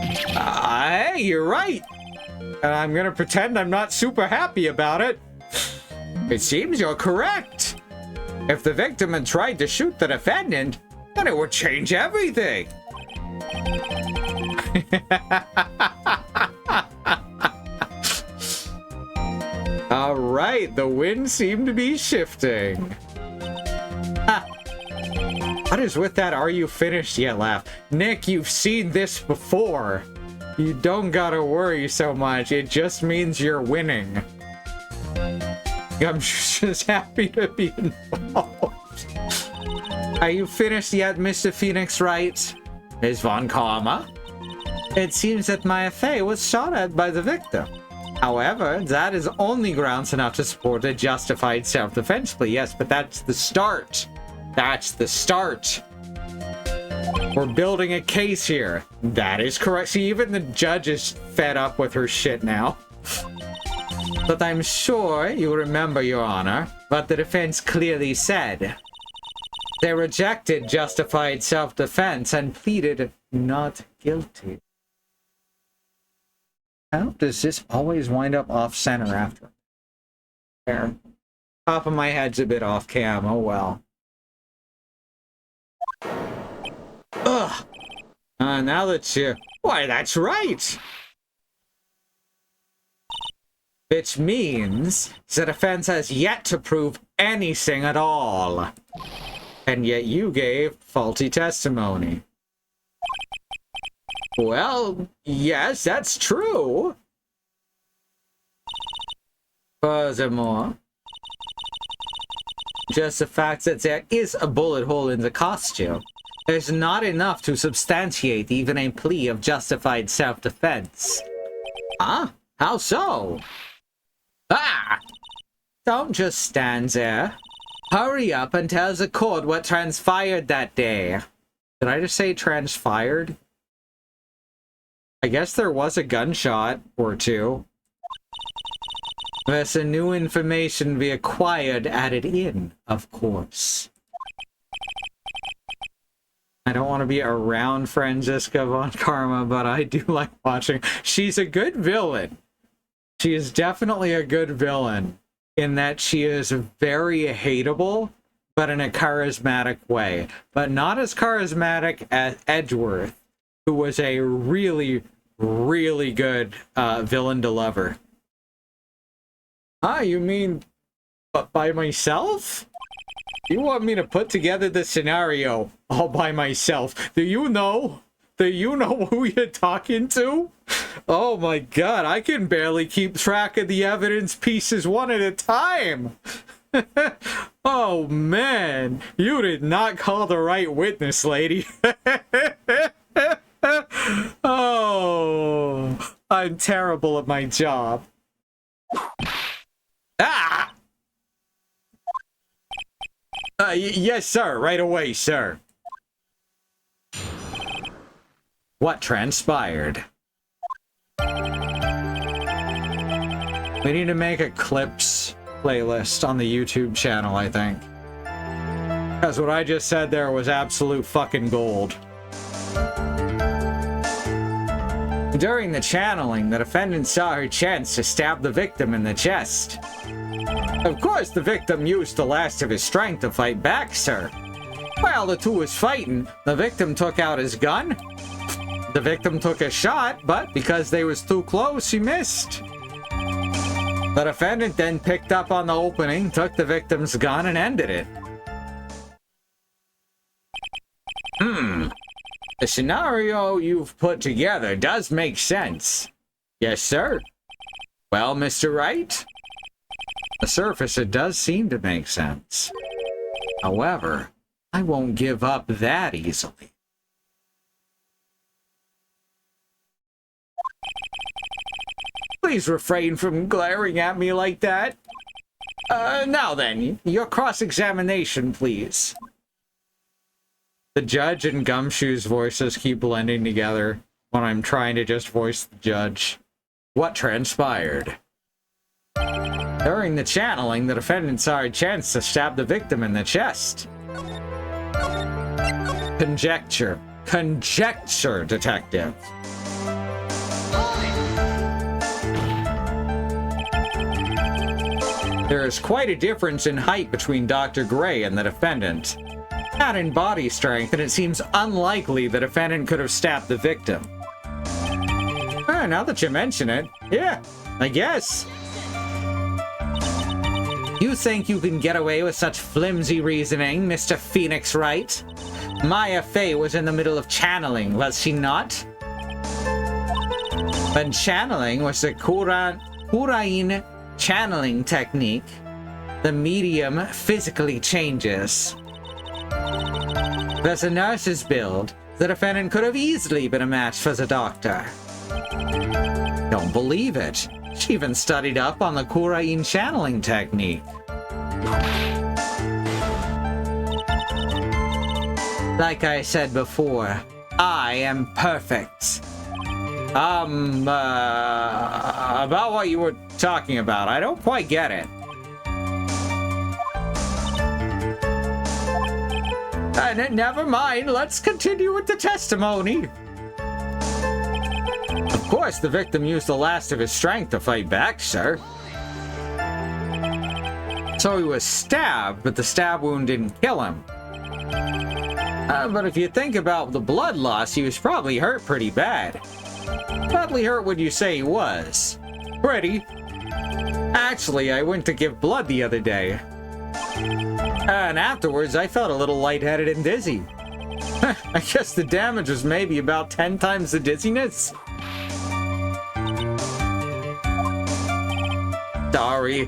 Hey, you're right. And I'm gonna pretend I'm not super happy about it. It seems you're correct. If the victim had tried to shoot the defendant, then it would change everything. All right, the wind seemed to be shifting. What is with that "are you finished yet" laugh? Nick, you've seen this before. You don't gotta worry so much. It just means you're winning. I'm just happy to be involved. Are you finished yet, Mr. Phoenix Wright? Ms. Von Karma? It seems that Maya Fey was shot at by the victim. However, that is only grounds enough to support a justified self-defense plea. Yes, but that's the start. That's the start. We're building a case here. That is correct. See, even the judge is fed up with her shit now. But I'm sure you remember, Your Honor, what the defense clearly said. They rejected justified self-defense and pleaded not guilty. How does this always wind up off-center after? There. Top of my head's a bit off-cam. Oh, well. Ugh. Now that you... Why, that's right! Which means the defense has yet to prove anything at all. And yet you gave faulty testimony. Well, yes, that's true. Furthermore, just the fact that there is a bullet hole in the costume is not enough to substantiate even a plea of justified self-defense. Huh? How so? Ah! Don't just stand there. Hurry up and tell the court what transpired that day. Did I just say transpired? I guess there was a gunshot or two. There's a new information we acquired added in, of course. I don't want to be around Franziska Von Karma, but I do like watching. She's a good villain. She is definitely a good villain in that she is very hateable, but in a charismatic way. But not as charismatic as Edgeworth, who was a really, really good villain to lover. Ah, you mean by myself? You want me to put together the scenario all by myself? Do you know? Do you know who you're talking to? Oh my god, I can barely keep track of the evidence pieces one at a time. Oh man, you did not call the right witness, lady. Oh, I'm terrible at my job. Ah! Yes, sir. Right away, sir. What transpired? We need to make a clips playlist on the YouTube channel, I think. Because what I just said there was absolute fucking gold. During the channeling, the defendant saw her chance to stab the victim in the chest. Of course, the victim used the last of his strength to fight back, sir. While the two was fighting, the victim took out his gun. The victim took a shot, but because they was too close, he missed. The defendant then picked up on the opening, took the victim's gun, and ended it. The scenario you've put together does make sense. Yes, sir. Well, Mr. Wright? On the surface, it does seem to make sense. However, I won't give up that easily. Please refrain from glaring at me like that. Now then, your cross-examination, please. The judge and Gumshoe's voices keep blending together when I'm trying to just voice the judge. What transpired? During the channeling, the defendant saw a chance to stab the victim in the chest. Conjecture. Conjecture, detective. There is quite a difference in height between Dr. Gray and the defendant. Not in body strength, and it seems unlikely the defendant could have stabbed the victim. Now that you mention it, yeah, I guess. You think you can get away with such flimsy reasoning, Mr. Phoenix Wright? Maya Fey was in the middle of channeling, was she not? When channeling was the Kurain channeling technique, the medium physically changes. As a nurse's build, the defendant could have easily been a match for the doctor. Don't believe it. She even studied up on the Kurain channeling technique. Like I said before, I am perfect. About what you were talking about, I don't quite get it. Never mind, let's continue with the testimony. Of course, the victim used the last of his strength to fight back, sir. So he was stabbed, but the stab wound didn't kill him. But if you think about the blood loss, he was probably hurt pretty bad. Badly hurt would you say he was? Pretty. Actually, I went to give blood the other day. And afterwards, I felt a little lightheaded and dizzy. I guess the damage was maybe about 10 times the dizziness. Sorry.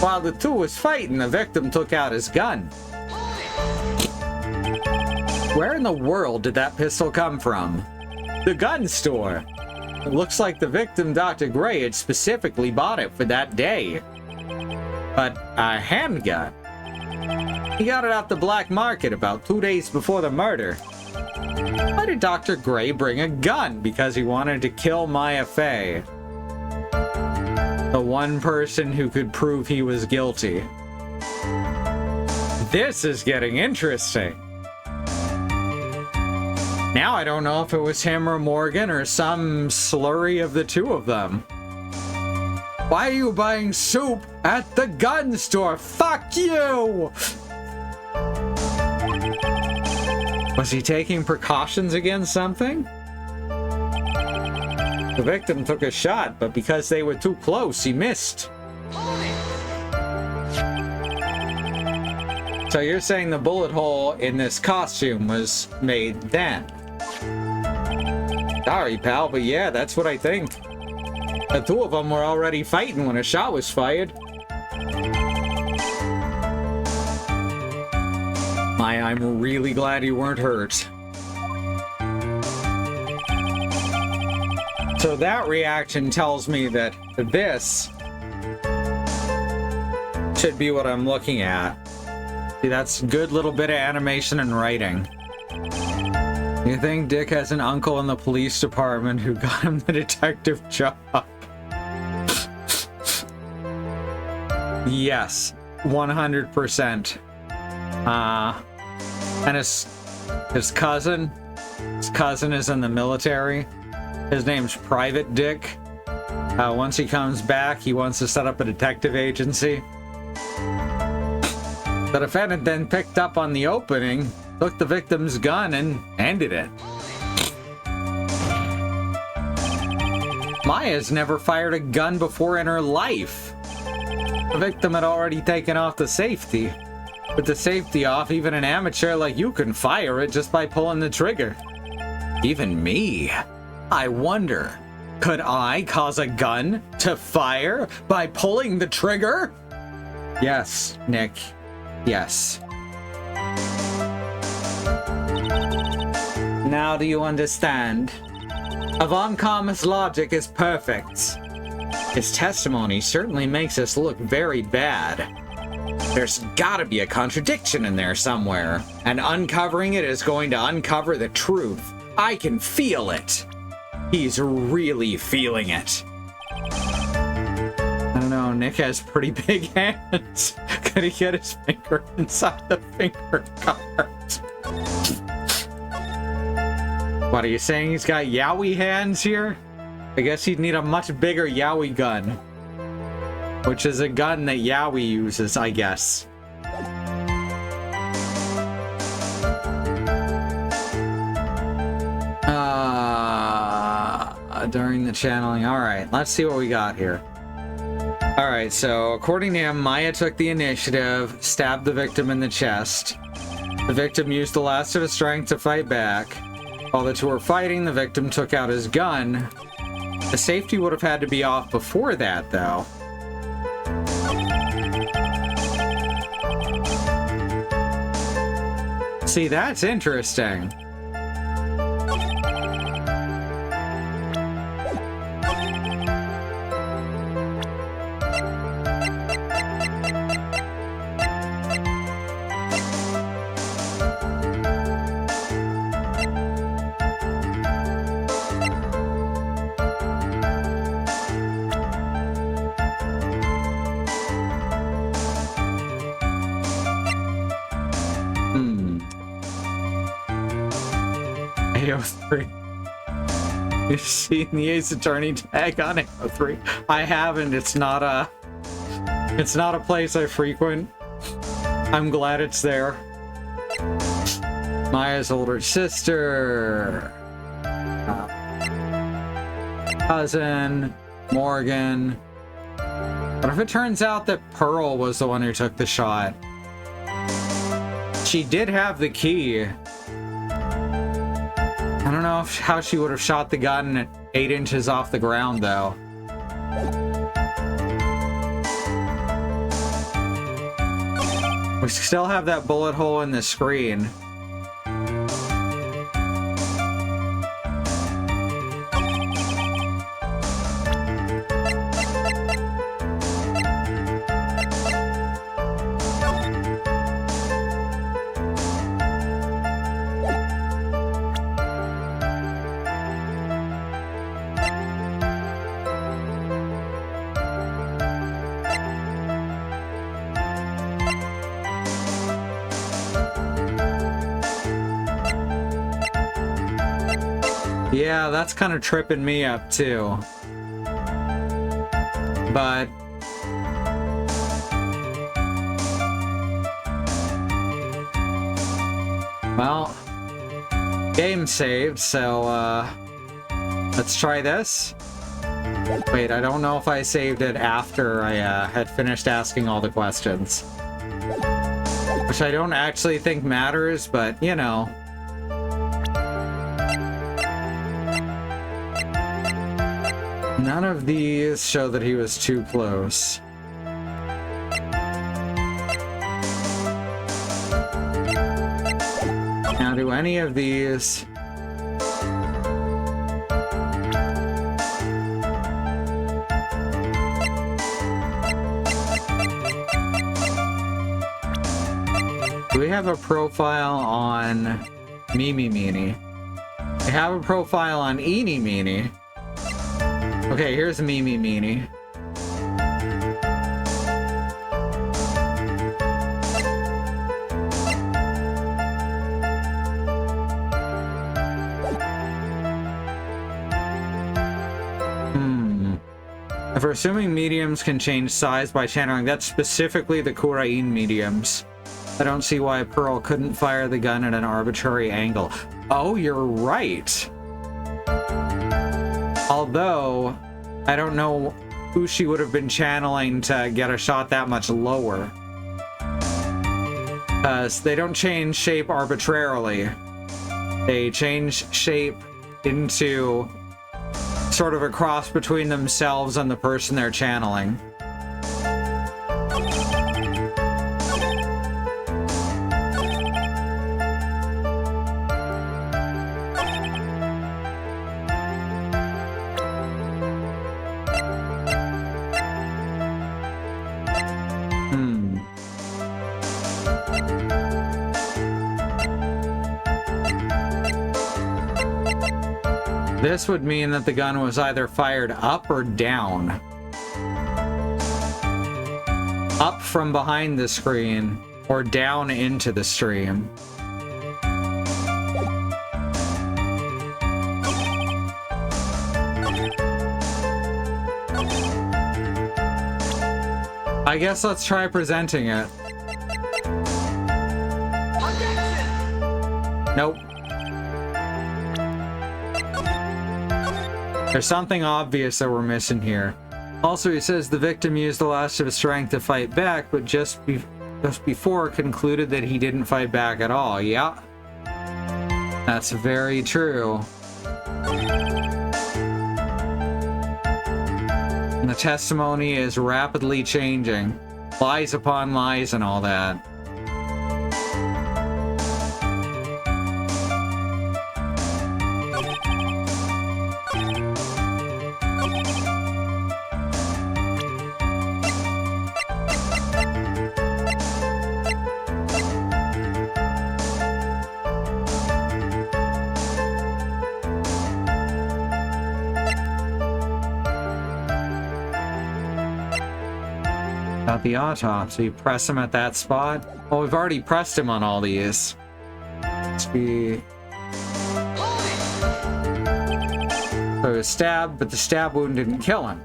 While the two was fighting, the victim took out his gun. Where in the world did that pistol come from? The gun store. It looks like the victim, Dr. Gray, had specifically bought it for that day. But a handgun? He got it off the black market about 2 days before the murder. Why did Dr. Gray bring a gun? Because he wanted to kill Maya Fey. The one person who could prove he was guilty. This is getting interesting. Now I don't know if it was him or Morgan or some slurry of the two of them. Why are you buying soup at the gun store? Fuck you! Was he taking precautions against something? The victim took a shot, but because they were too close, he missed. So you're saying the bullet hole in this costume was made then? Sorry, pal, but yeah, that's what I think. The two of them were already fighting when a shot was fired. I'm really glad you weren't hurt. So that reaction tells me that this should be what I'm looking at. See, that's a good little bit of animation and writing. You think Dick has an uncle in the police department who got him the detective job? Yes, 100%. And his cousin is in the military. His name's Private Dick. Once he comes back, he wants to set up a detective agency. The defendant then picked up on the opening, took the victim's gun, and ended it. Maya's never fired a gun before in her life. The victim had already taken off the safety. With the safety off, even an amateur like you can fire it just by pulling the trigger. Even me. I wonder, could I cause a gun to fire by pulling the trigger? Yes, Nick. Yes. Now do you understand? Avon-Kama's logic is perfect. His testimony certainly makes us look very bad. There's gotta be a contradiction in there somewhere, and uncovering it is going to uncover the truth. I can feel it. He's really feeling it. I don't know, Nick has pretty big hands. Could he get his finger inside the finger guard? What, are you saying he's got Yowie hands here? I guess he'd need a much bigger Yowie gun. Which is a gun that Yowie uses, I guess. During the channeling. Alright, let's see what we got here. Alright, so according to him, Maya took the initiative, stabbed the victim in the chest. The victim used the last of his strength to fight back. While the two were fighting, the victim took out his gun. The safety would have had to be off before that, though. See, that's interesting. AO3. You've seen the Ace Attorney tag on AO3? I haven't. It's not a place I frequent. I'm glad it's there. Maya's older sister. Cousin. Morgan. What if it turns out that Pearl was the one who took the shot? She did have the key. I don't know how she would have shot the gun at 8 inches off the ground, though. We still have that bullet hole in the screen. Yeah, that's kind of tripping me up too. But well, game saved, so let's try this. Wait, I don't know if I saved it after I had finished asking all the questions. Which I don't actually think matters, but you know. None of these show that he was too close. Now, do any of these... Do we have a profile on Mimi Meanie? We have a profile on Eenie Meanie. Okay, here's Mimi Meanie. If we're assuming mediums can change size by channeling, that's specifically the Kurain mediums. I don't see why Pearl couldn't fire the gun at an arbitrary angle. Oh, you're right. Although, I don't know who she would have been channeling to get a shot that much lower. Because they don't change shape arbitrarily. They change shape into sort of a cross between themselves and the person they're channeling. This would mean that the gun was either fired up or down. Up from behind the screen, or down into the stream. I guess let's try presenting it. Nope. There's something obvious that we're missing here. Also, he says the victim used the last of his strength to fight back, but just before concluded that he didn't fight back at all. Yeah. That's very true. And the testimony is rapidly changing. Lies upon lies and all that. About the autopsy, press him at that spot. Well, we've already pressed him on all these. Let's be... So he was stabbed, but the stab wound didn't kill him.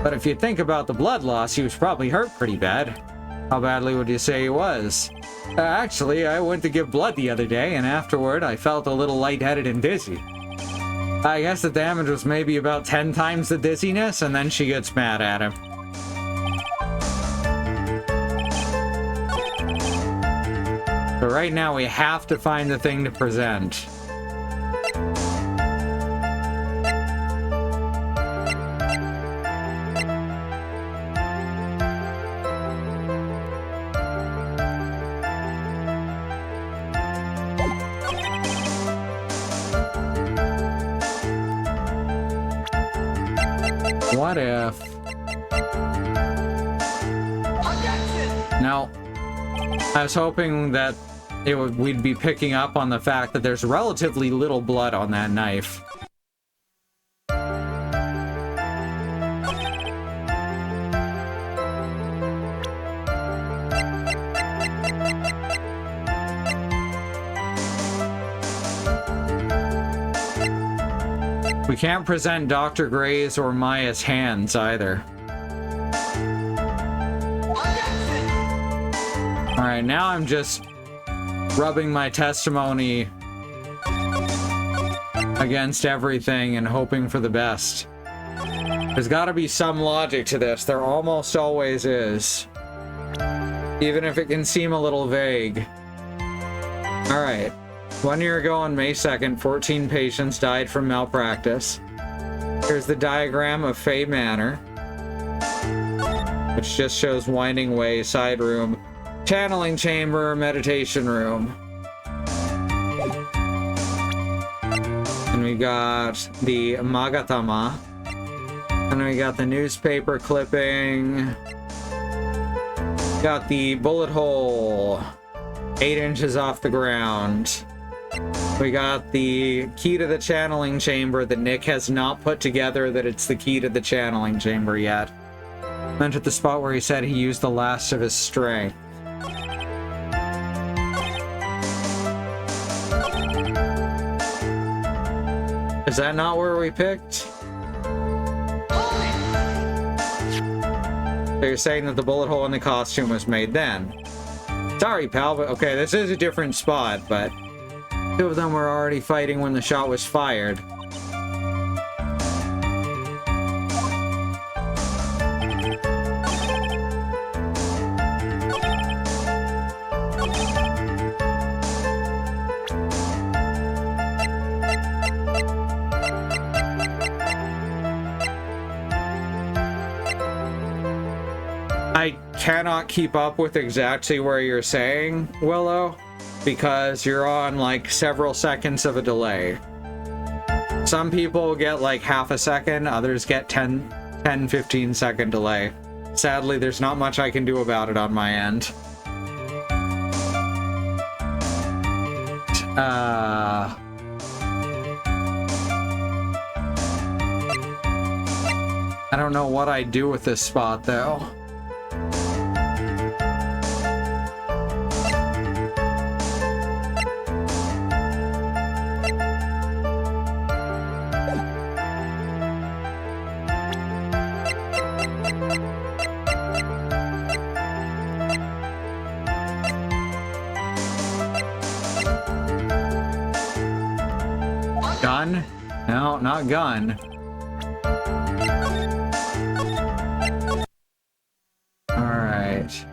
But if you think about the blood loss, he was probably hurt pretty bad. How badly would you say he was? Actually, I went to give blood the other day, and afterward I felt a little lightheaded and dizzy. I guess the damage was maybe about 10 times the dizziness, and then she gets mad at him. But right now we have to find the thing to present. What if... No. I was hoping that we'd be picking up on the fact that there's relatively little blood on that knife. We can't present Dr. Gray's or Maya's hands either. Alright, now I'm just rubbing my testimony against everything and hoping for the best. There's gotta be some logic to this. There almost always is. Even if it can seem a little vague. Alright. 1 year ago on May 2nd, 14 patients died from malpractice. Here's the diagram of Fey Manor, which just shows winding way, side room, channeling chamber, meditation room. And we got the Magatama. And we got the newspaper clipping. Got the bullet hole 8 inches off the ground. We got the key to the channeling chamber that Nick has not put together that it's the key to the channeling chamber yet. Meant at the spot where he said he used the last of his strength. Is that not where we picked? So you're saying that the bullet hole in the costume was made then? Sorry, pal, but okay, this is a different spot, but two of them were already fighting when the shot was fired. I cannot keep up with exactly where you're saying, Willow, because you're on like several seconds of a delay. Some people get like half a second, others get 10-15 second delay. Sadly, there's not much I can do about it on my end. I don't know what I'd do with this spot though. Gun? No, not gun. Alright.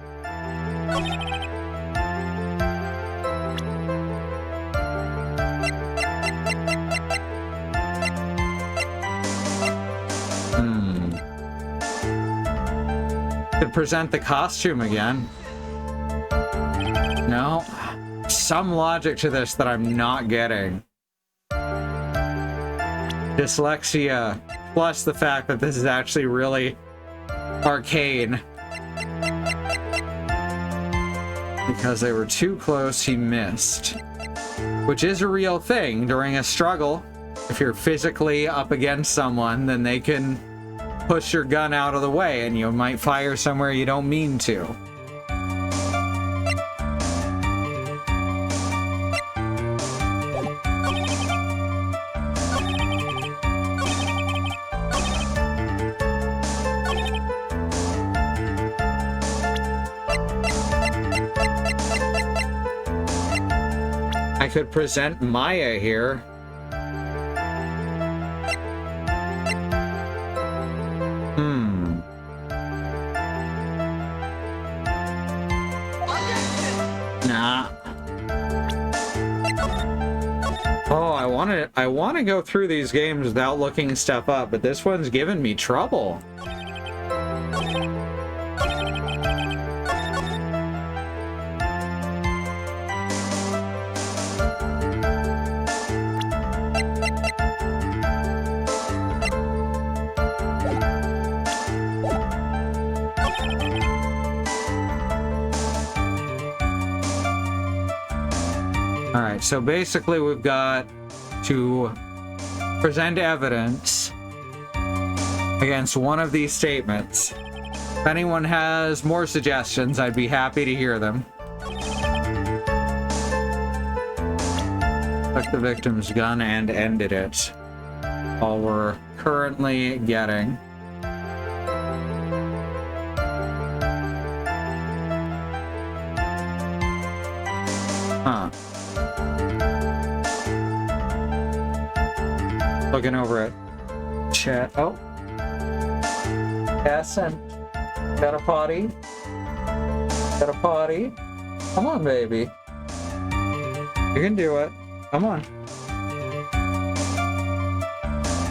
Could present the costume again. No. Some logic to this that I'm not getting. Dyslexia, plus the fact that this is actually really arcane. Because they were too close, he missed. Which is a real thing during a struggle. If you're physically up against someone, then they can push your gun out of the way and you might fire somewhere you don't mean to. I could present Maya here. Nah. Oh, I want to go through these games without looking stuff up, but this one's giving me trouble. Alright, so basically we've got to present evidence against one of these statements. If anyone has more suggestions, I'd be happy to hear them. Took the victim's gun and ended it. All we're currently getting. Huh. Looking over at chat. Oh. Yes, and got a potty. Got a potty. Come on, baby. You can do it. Come on.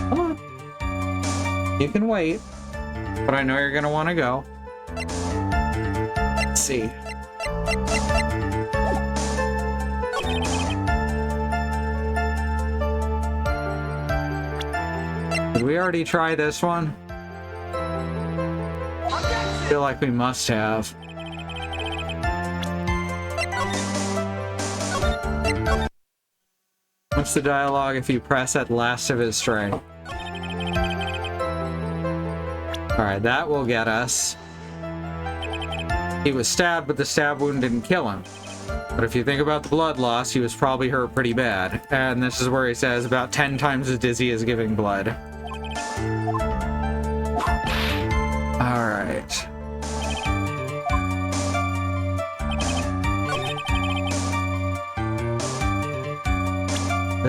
Come on. You can wait. But I know you're gonna want to go. Let's see. Did we already try this one? I feel like we must have. What's the dialogue if you press at last of his strength? Alright, that will get us. He was stabbed, but the stab wound didn't kill him. But if you think about the blood loss, he was probably hurt pretty bad. And this is where he says about 10 times as dizzy as giving blood. Alright.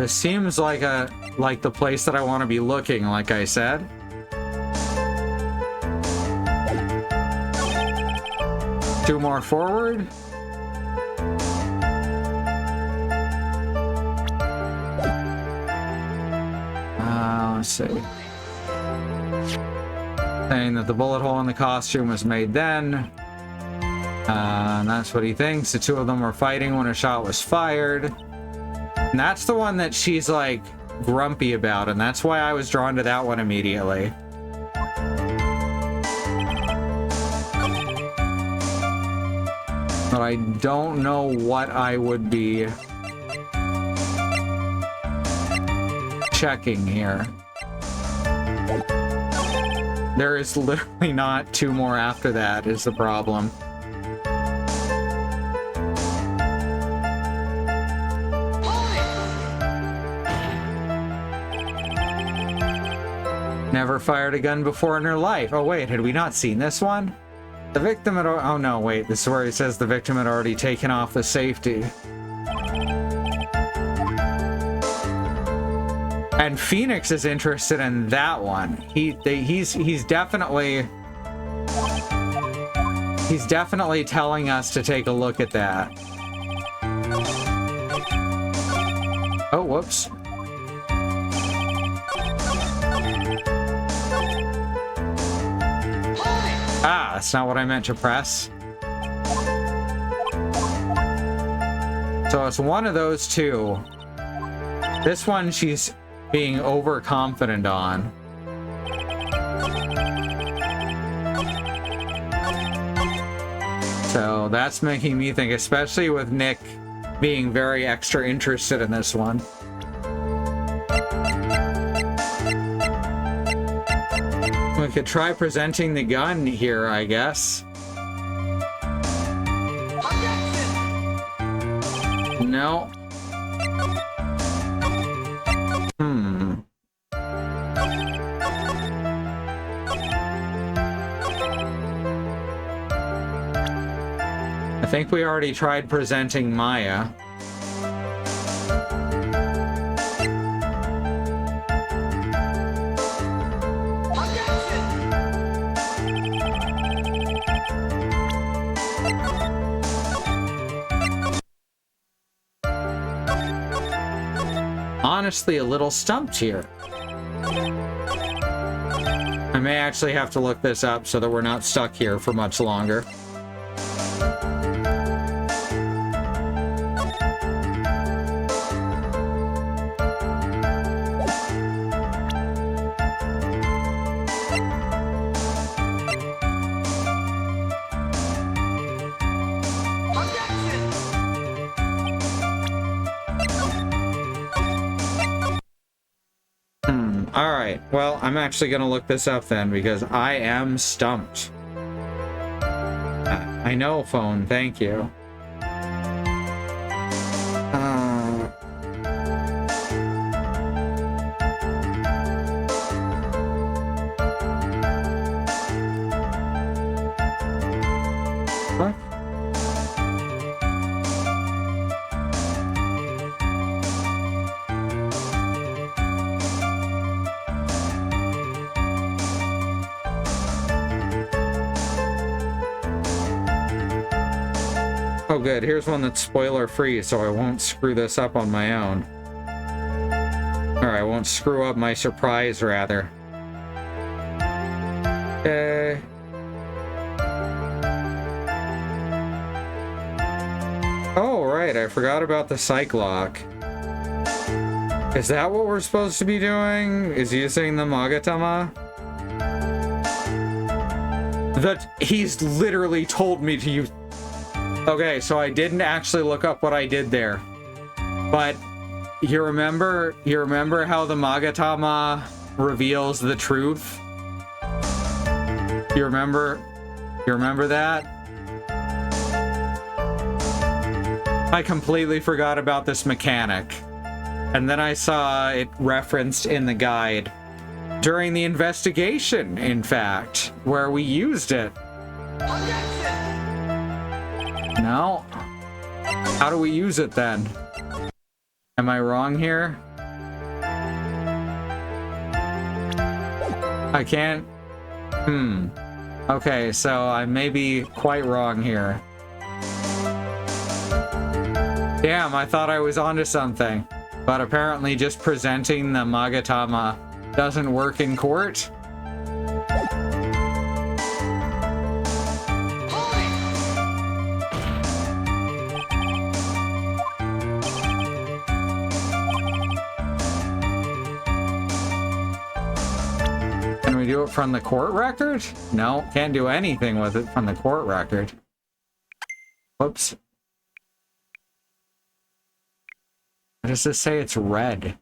This seems like the place that I want to be looking, like I said. Two more forward. Let's see. Saying that the bullet hole in the costume was made then. And that's what he thinks. The two of them were fighting when a shot was fired. And that's the one that she's like grumpy about, and that's why I was drawn to that one immediately. But I don't know what I would be checking here. There is literally not two more after that, is the problem. Never fired a gun before in her life. Oh wait, had we not seen this one? The victim had... Oh no, wait, this is where it says the victim had already taken off the safety. And Phoenix is interested in that one. He's definitely telling us to take a look at that. Oh, whoops. Ah, that's not what I meant to press. So it's one of those two. This one she's being overconfident on. So that's making me think, especially with Nick being very extra interested in this one. We could try presenting the gun here, I guess. No. I think we already tried presenting Maya. Honestly, a little stumped here. I may actually have to look this up so that we're not stuck here for much longer. Alright, well, I'm actually gonna look this up then, because I am stumped. I know, phone, thank you. What? Oh good, here's one that's spoiler free, so I won't screw this up on my own. Or I won't screw up my surprise, rather. Okay. Oh, right, I forgot about the psych lock. Is that what we're supposed to be doing? Is using the Magatama? That he's literally told me to use... Okay, so I didn't actually look up what I did there. But you remember how the Magatama reveals the truth? You remember that? I completely forgot about this mechanic. And then I saw it referenced in the guide during the investigation, in fact, where we used it. No? How do we use it then? Am I wrong here? I can't... Okay, so I may be quite wrong here. Damn, I thought I was onto something. But apparently just presenting the Magatama doesn't work in court. Can we do it from the court record? No, can't do anything with it from the court record. Whoops. Why does this say it's red?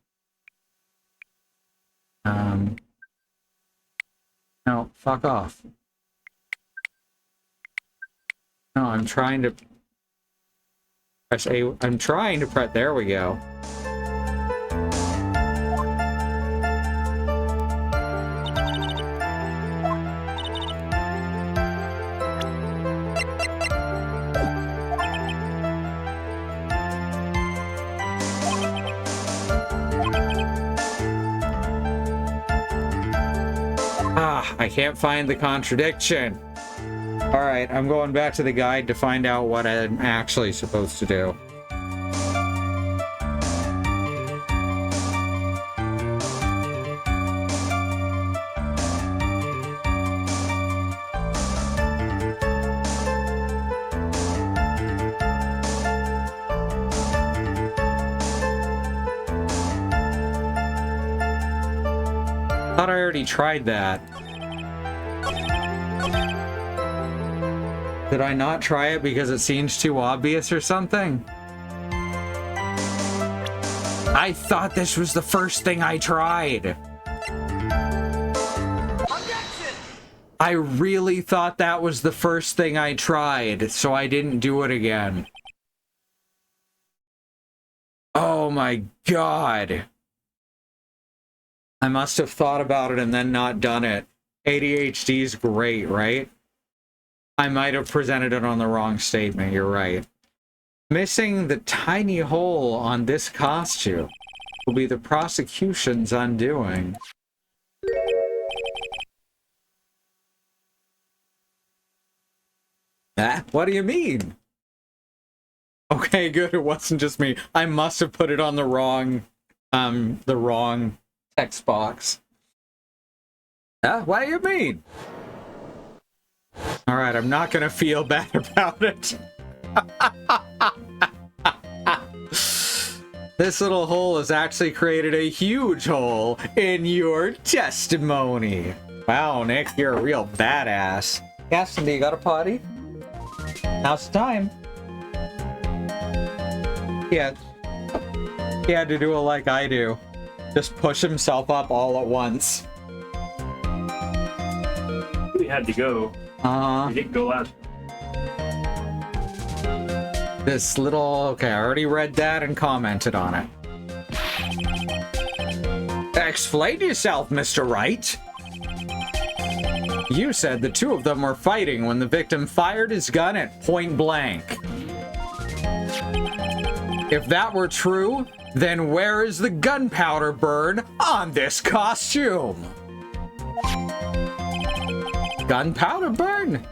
No, fuck off. No, I'm trying to press A. I'm trying to press. There we go. I can't find the contradiction. Alright, I'm going back to the guide to find out what I'm actually supposed to do. I thought I already tried that. Did I not try it because it seems too obvious or something? I thought this was the first thing I tried. Objection! I really thought that was the first thing I tried, so I didn't do it again. Oh my god. I must have thought about it and then not done it. ADHD's great, right? I might have presented it on the wrong statement, you're right. Missing the tiny hole on this costume will be the prosecution's undoing. Ah, what do you mean? Okay, good, it wasn't just me. I must have put it on the wrong text box. Ah, what do you mean? Alright, I'm not gonna feel bad about it. This little hole has actually created a huge hole in your testimony. Wow, Nick, you're a real badass. Gaston, you got a potty? Now's the time. Yeah. He had to do it like I do. Just push himself up all at once. We had to go. We didn't go last. This little... Okay, I already read that and commented on it. Explain yourself, Mr. Wright. You said the two of them were fighting when the victim fired his gun at point blank. If that were true, then where is the gunpowder burn on this costume? Gunpowder burn?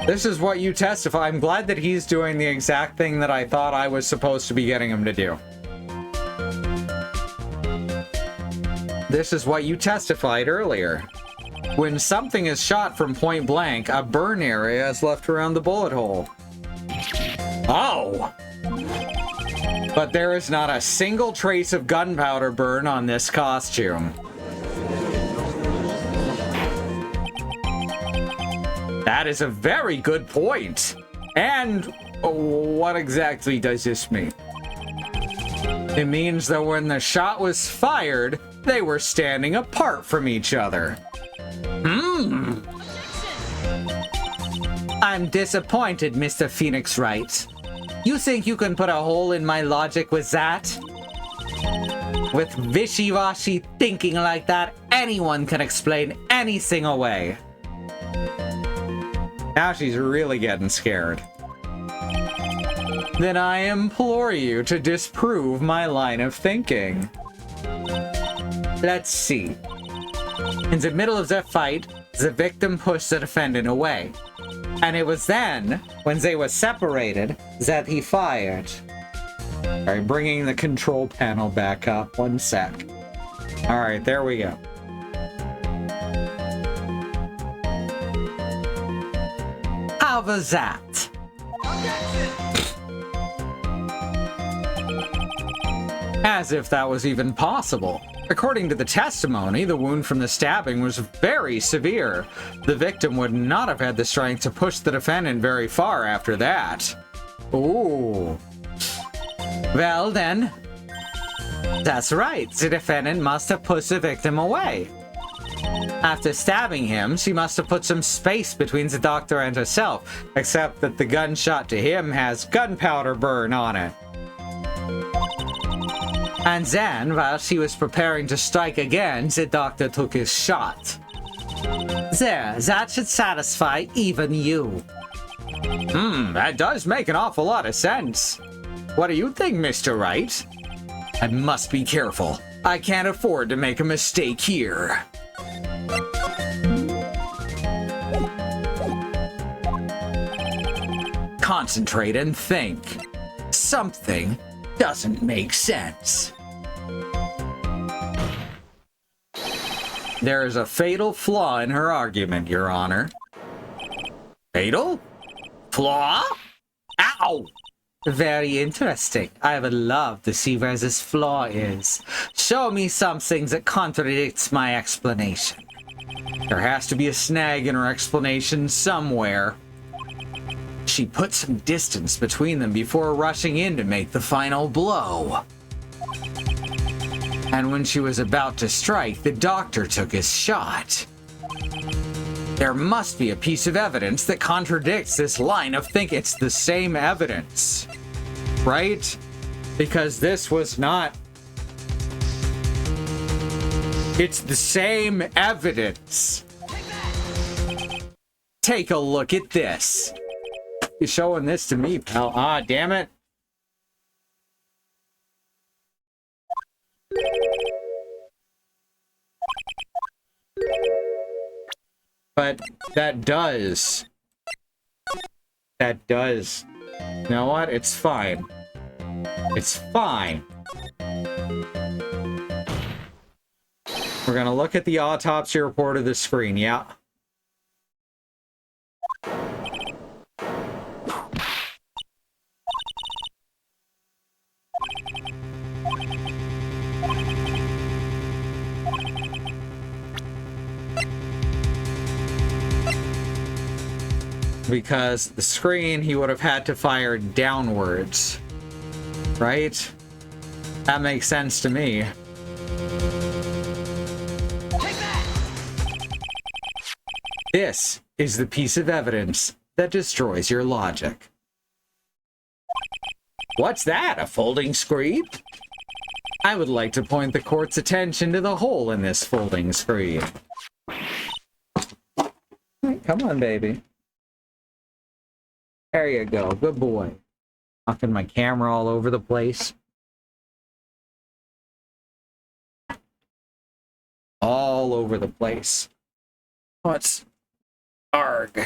This is what you testify. I'm glad that he's doing the exact thing that I thought I was supposed to be getting him to do. This is what you testified earlier. When something is shot from point blank, a burn area is left around the bullet hole. Oh! But there is not a single trace of gunpowder burn on this costume. That is a very good point. And what exactly does this mean? It means that when the shot was fired, they were standing apart from each other. I'm disappointed, Mr. Phoenix Wright. You think you can put a hole in my logic with that? With wishy-washy thinking like that, anyone can explain anything away. Now she's really getting scared. Then I implore you to disprove my line of thinking. Let's see. In the middle of the fight, the victim pushed the defendant away. And it was then, when they were separated, that he fired. Alright, bringing the control panel back up. 1 sec. Alright, there we go. How was that? As if that was even possible. According to the testimony, the wound from the stabbing was very severe. The victim would not have had the strength to push the defendant very far after that. Ooh. Well then, that's right. The defendant must have pushed the victim away. After stabbing him, she must have put some space between the doctor and herself, except that the gunshot to him has gunpowder burn on it. And then, while she was preparing to strike again, the doctor took his shot. There, that should satisfy even you. That does make an awful lot of sense. What do you think, Mr. Wright? I must be careful. I can't afford to make a mistake here. Concentrate and think. Something doesn't make sense. There is a fatal flaw in her argument, Your Honor. Fatal? Flaw? Ow! Very interesting. I would love to see where this flaw is. Show me something that contradicts my explanation. There has to be a snag in her explanation somewhere. She put some distance between them before rushing in to make the final blow. And when she was about to strike, the doctor took his shot. There must be a piece of evidence that contradicts this line of thinking. It's the same evidence, right? Because this was not... It's the same evidence. Take a look at this. You're showing this to me, pal. Ah, damn it. But that does. You know what? It's fine. It's fine. We're gonna look at the autopsy report of the screen, yeah. Because the screen, he would have had to fire downwards, right? That makes sense to me. This is the piece of evidence that destroys your logic. What's that, a folding screen? I would like to point the court's attention to the hole in this folding screen. Come on, baby. There you go. Good boy. Knocking my camera all over the place. All over the place. What's... Arg.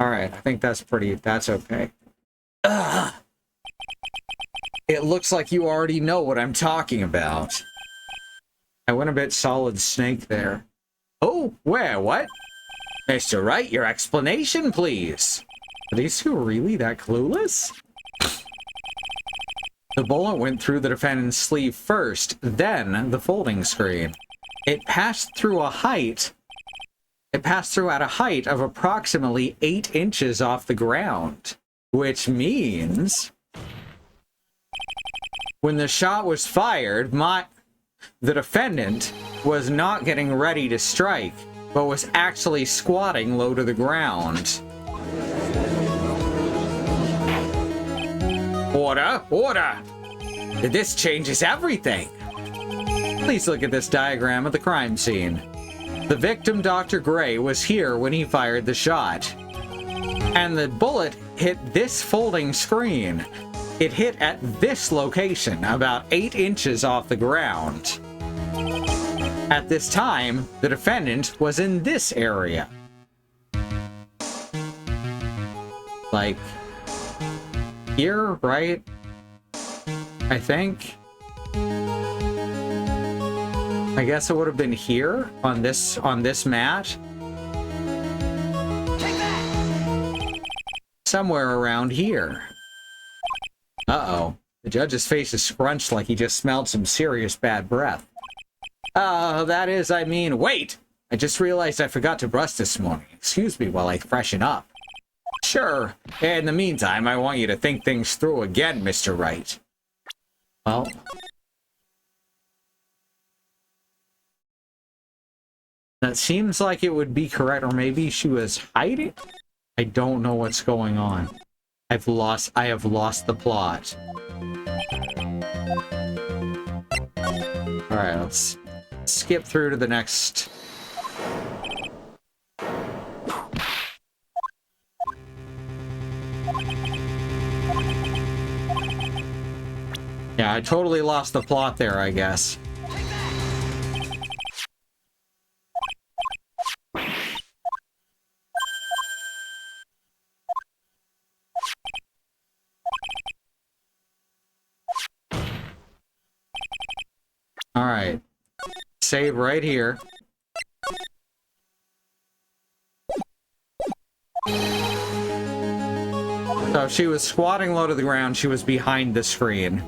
Alright, I think that's okay. Ugh. It looks like you already know what I'm talking about. I went a bit Solid Snake there. Oh, where? What? Mr. Wright, your explanation, please. Are these two really that clueless? The bullet went through the defendant's sleeve first, then the folding screen. It passed through at a height of approximately 8 inches off the ground, which means when the shot was fired, the defendant was not getting ready to strike, but was actually squatting low to the ground. Order! Order! This changes everything! Please look at this diagram of the crime scene. The victim, Dr. Gray, was here when he fired the shot. And the bullet hit this folding screen. It hit at this location, about 8 inches off the ground. At this time, the defendant was in this area. Like, here, right? I think. I guess it would have been here on this mat. Somewhere around here. Uh-oh. The judge's face is scrunched like he just smelled some serious bad breath. Wait! I just realized I forgot to brush this morning. Excuse me while I freshen up. Sure. In the meantime, I want you to think things through again, Mr. Wright. Well... that seems like it would be correct, or maybe she was hiding? I don't know what's going on. I have lost the plot. Alright, let's skip through to the next... Yeah, I totally lost the plot there, I guess. Alright. Save right here. So she was squatting low to the ground, she was behind the screen.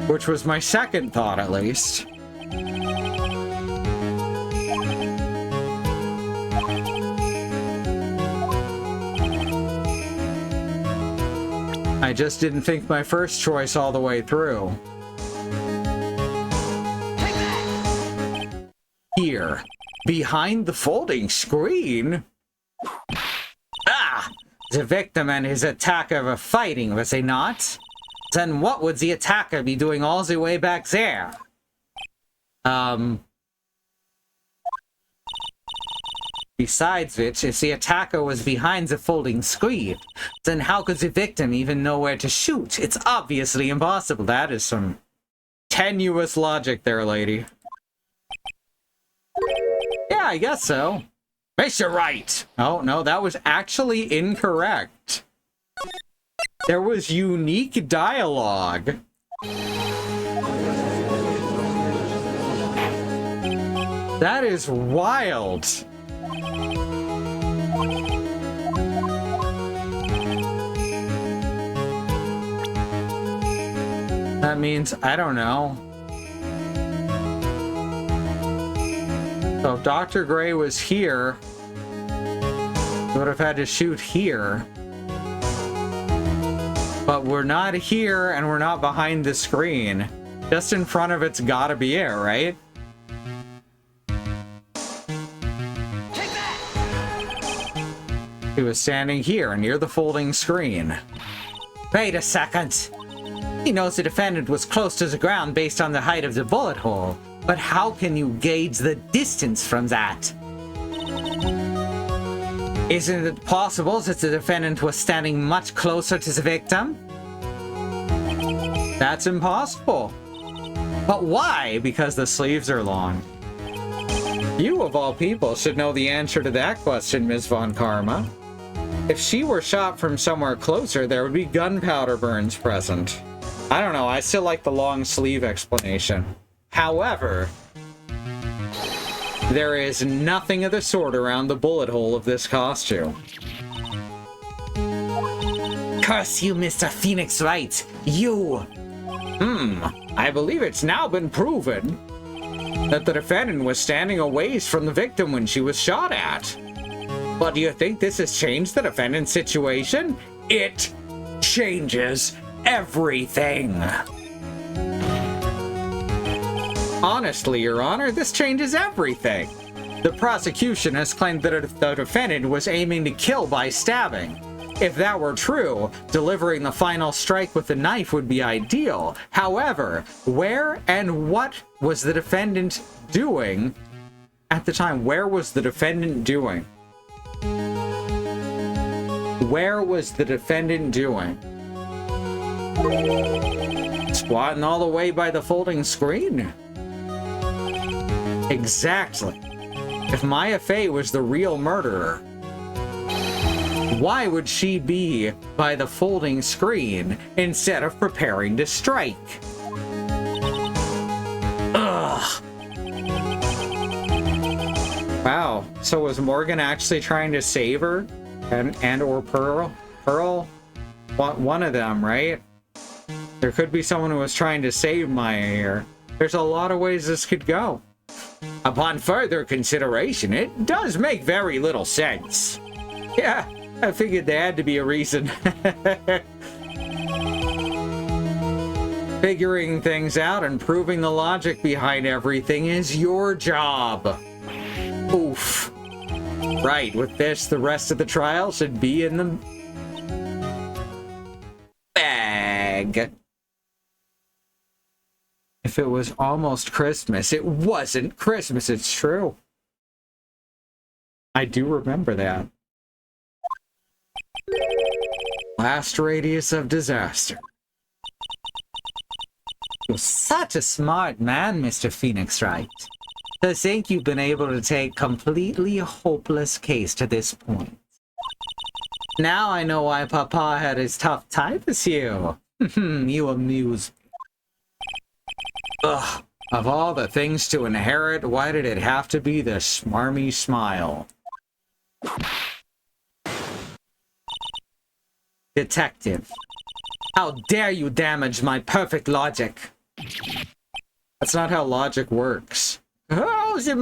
Which was my second thought, at least. I just didn't think my first choice all the way through. Here, behind the folding screen? Ah! The victim and his attacker were fighting, was they not? Then what would the attacker be doing all the way back there? Besides which, if the attacker was behind the folding screen, then how could the victim even know where to shoot? It's obviously impossible. That is some tenuous logic there, lady. Yeah, I guess so. Mr. Wright! Oh, no, that was actually incorrect. There was unique dialogue. That is wild. That means, I don't know. So if Dr. Gray was here, he would have had to shoot here. But we're not here, and we're not behind the screen. Just in front of it's gotta be it, right? He was standing here, near the folding screen. Wait a second. He knows the defendant was close to the ground based on the height of the bullet hole. But how can you gauge the distance from that? Isn't it possible that the defendant was standing much closer to the victim? That's impossible. But why? Because the sleeves are long. You, of all people, should know the answer to that question, Ms. Von Karma. If she were shot from somewhere closer, there would be gunpowder burns present. I don't know, I still like the long sleeve explanation. However, there is nothing of the sort around the bullet hole of this costume. Curse you, Mr. Phoenix Wright! You! I believe it's now been proven that the defendant was standing a ways from the victim when she was shot at. But do you think this has changed the defendant's situation? It changes everything! Honestly, Your Honor, this changes everything. The prosecution has claimed that the defendant was aiming to kill by stabbing. If that were true, delivering the final strike with the knife would be ideal. However, where and what was the defendant doing at the time? Where was the defendant doing? Where was the defendant doing? Squatting all the way by the folding screen? Exactly. If Maya Fey was the real murderer, why would she be by the folding screen instead of preparing to strike? Ugh. Wow. So was Morgan actually trying to save her? And or Pearl? Pearl? One of them, right? There could be someone who was trying to save Maya here. There's a lot of ways this could go. Upon further consideration, it does make very little sense. Yeah, I figured there had to be a reason. Figuring things out and proving the logic behind everything is your job. Oof. Right, with this, the rest of the trial should be in the bag. If it was almost Christmas, it wasn't Christmas, it's true. I do remember that. Last radius of disaster. You're such a smart man, Mr. Phoenix Wright. To think you've been able to take completely hopeless case to this point. Now I know why Papa had his tough time with you. You amuse me. Ugh, of all the things to inherit, why did it have to be the smarmy smile? Detective, how dare you damage my perfect logic? That's not how logic works. How's it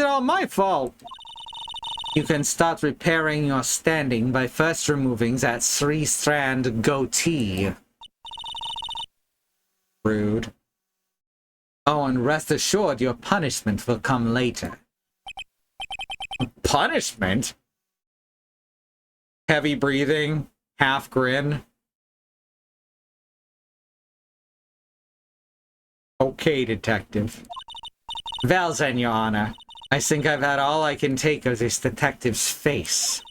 all my fault? You can start repairing your standing by first removing that 3-strand goatee. Rude. Oh, and rest assured your punishment will come later. Punishment? Heavy breathing, half grin. Okay, detective. Well then, Your Honor, I think I've had all I can take of this detective's face.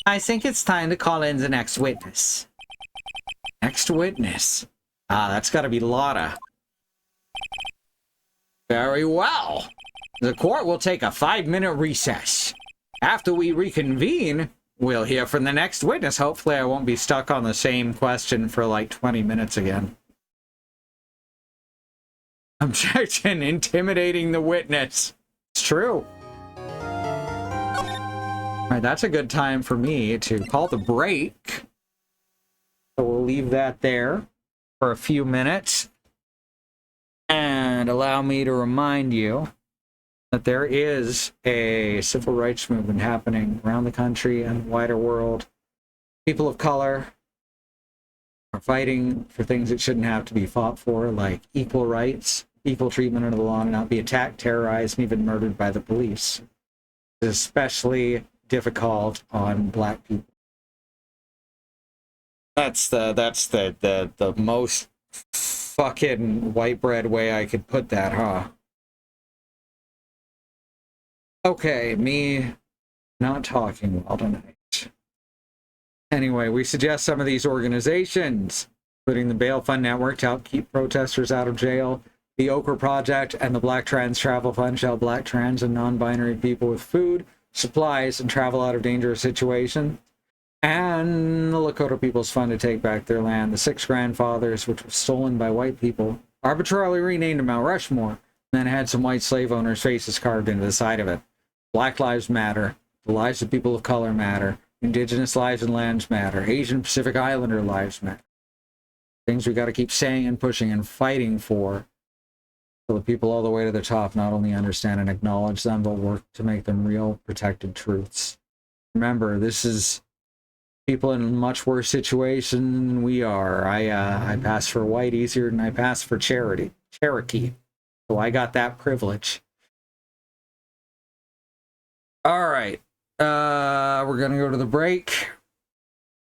I think it's time to call in the next witness. Next witness? Ah, that's gotta be Lotta. Very well. The court will take a 5-minute recess. After we reconvene, we'll hear from the next witness. Hopefully I won't be stuck on the same question for like 20 minutes again. Objection, intimidating the witness. It's true. Alright, that's a good time for me to call the break. So we'll leave that there for a few minutes. And allow me to remind you that there is a civil rights movement happening around the country and the wider world. People of color are fighting for things that shouldn't have to be fought for, like equal rights, equal treatment under the law, and not be attacked, terrorized, and even murdered by the police. It's especially difficult on Black people. That's the most fucking white bread way I could put that, huh? Okay, me not talking well tonight. Anyway, we suggest some of these organizations, including the Bail Fund Network, to help keep protesters out of jail, the Okra Project, and the Black Trans Travel Fund to help Black trans and non-binary people with food, supplies, and travel out of dangerous situations. And the Lakota People's Fund to take back their land. The 6 grandfathers, which was stolen by white people, arbitrarily renamed to Mount Rushmore, and then had some white slave owners' faces carved into the side of it. Black lives matter. The lives of people of color matter. Indigenous lives and lands matter. Asian Pacific Islander lives matter. Things we got to keep saying and pushing and fighting for, so the people all the way to the top not only understand and acknowledge them, but work to make them real protected truths. Remember, this is people in a much worse situation than we are. I pass for white easier than I pass for Cherokee. So I got that privilege. All right. We're going to go to the break.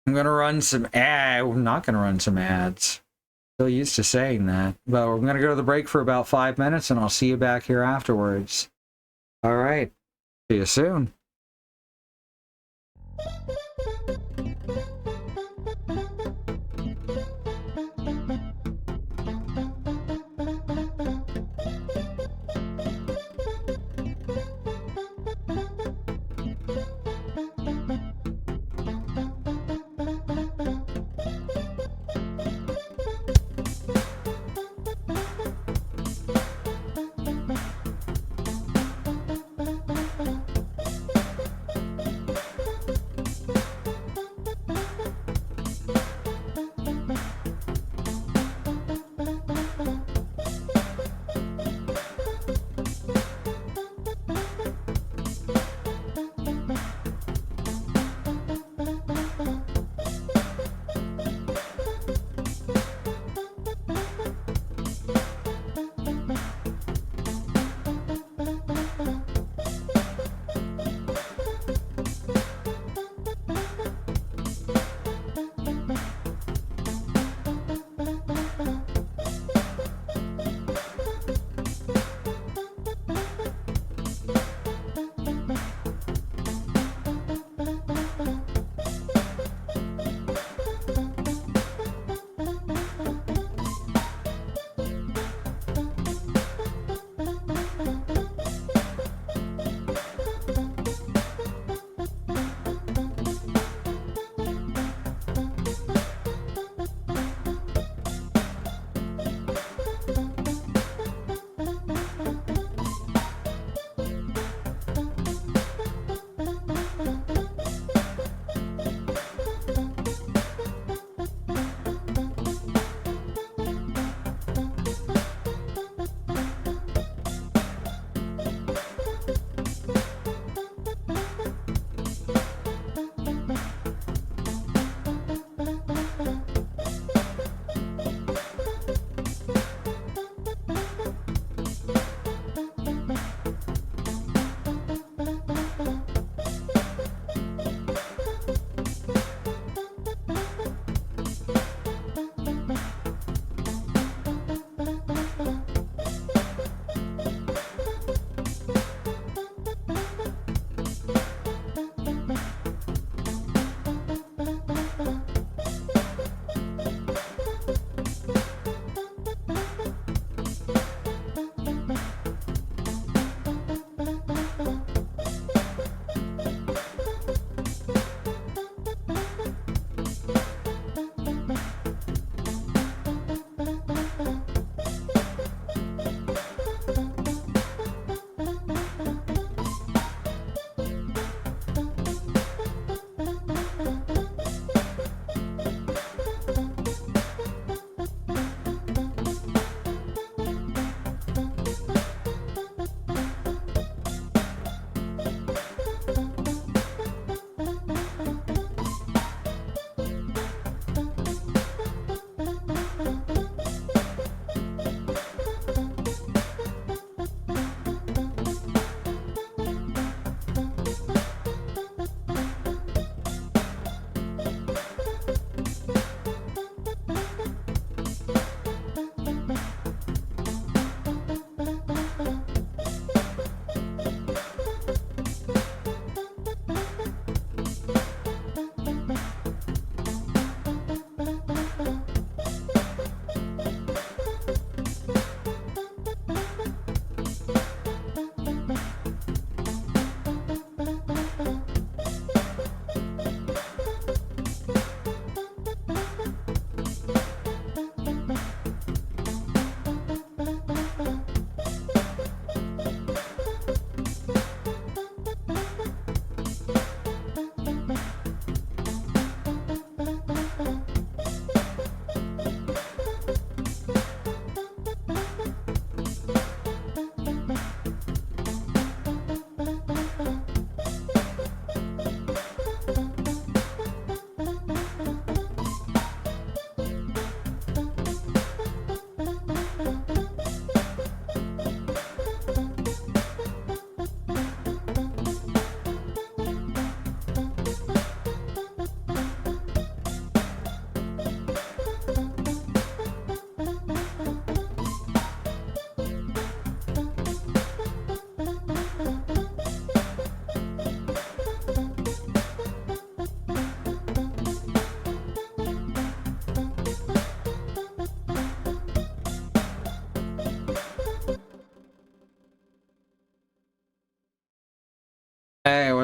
I'm going to run some ads. I'm not going to run some ads. Still used to saying that. But we're going to go to the break for about 5 minutes, and I'll see you back here afterwards. All right. See you soon.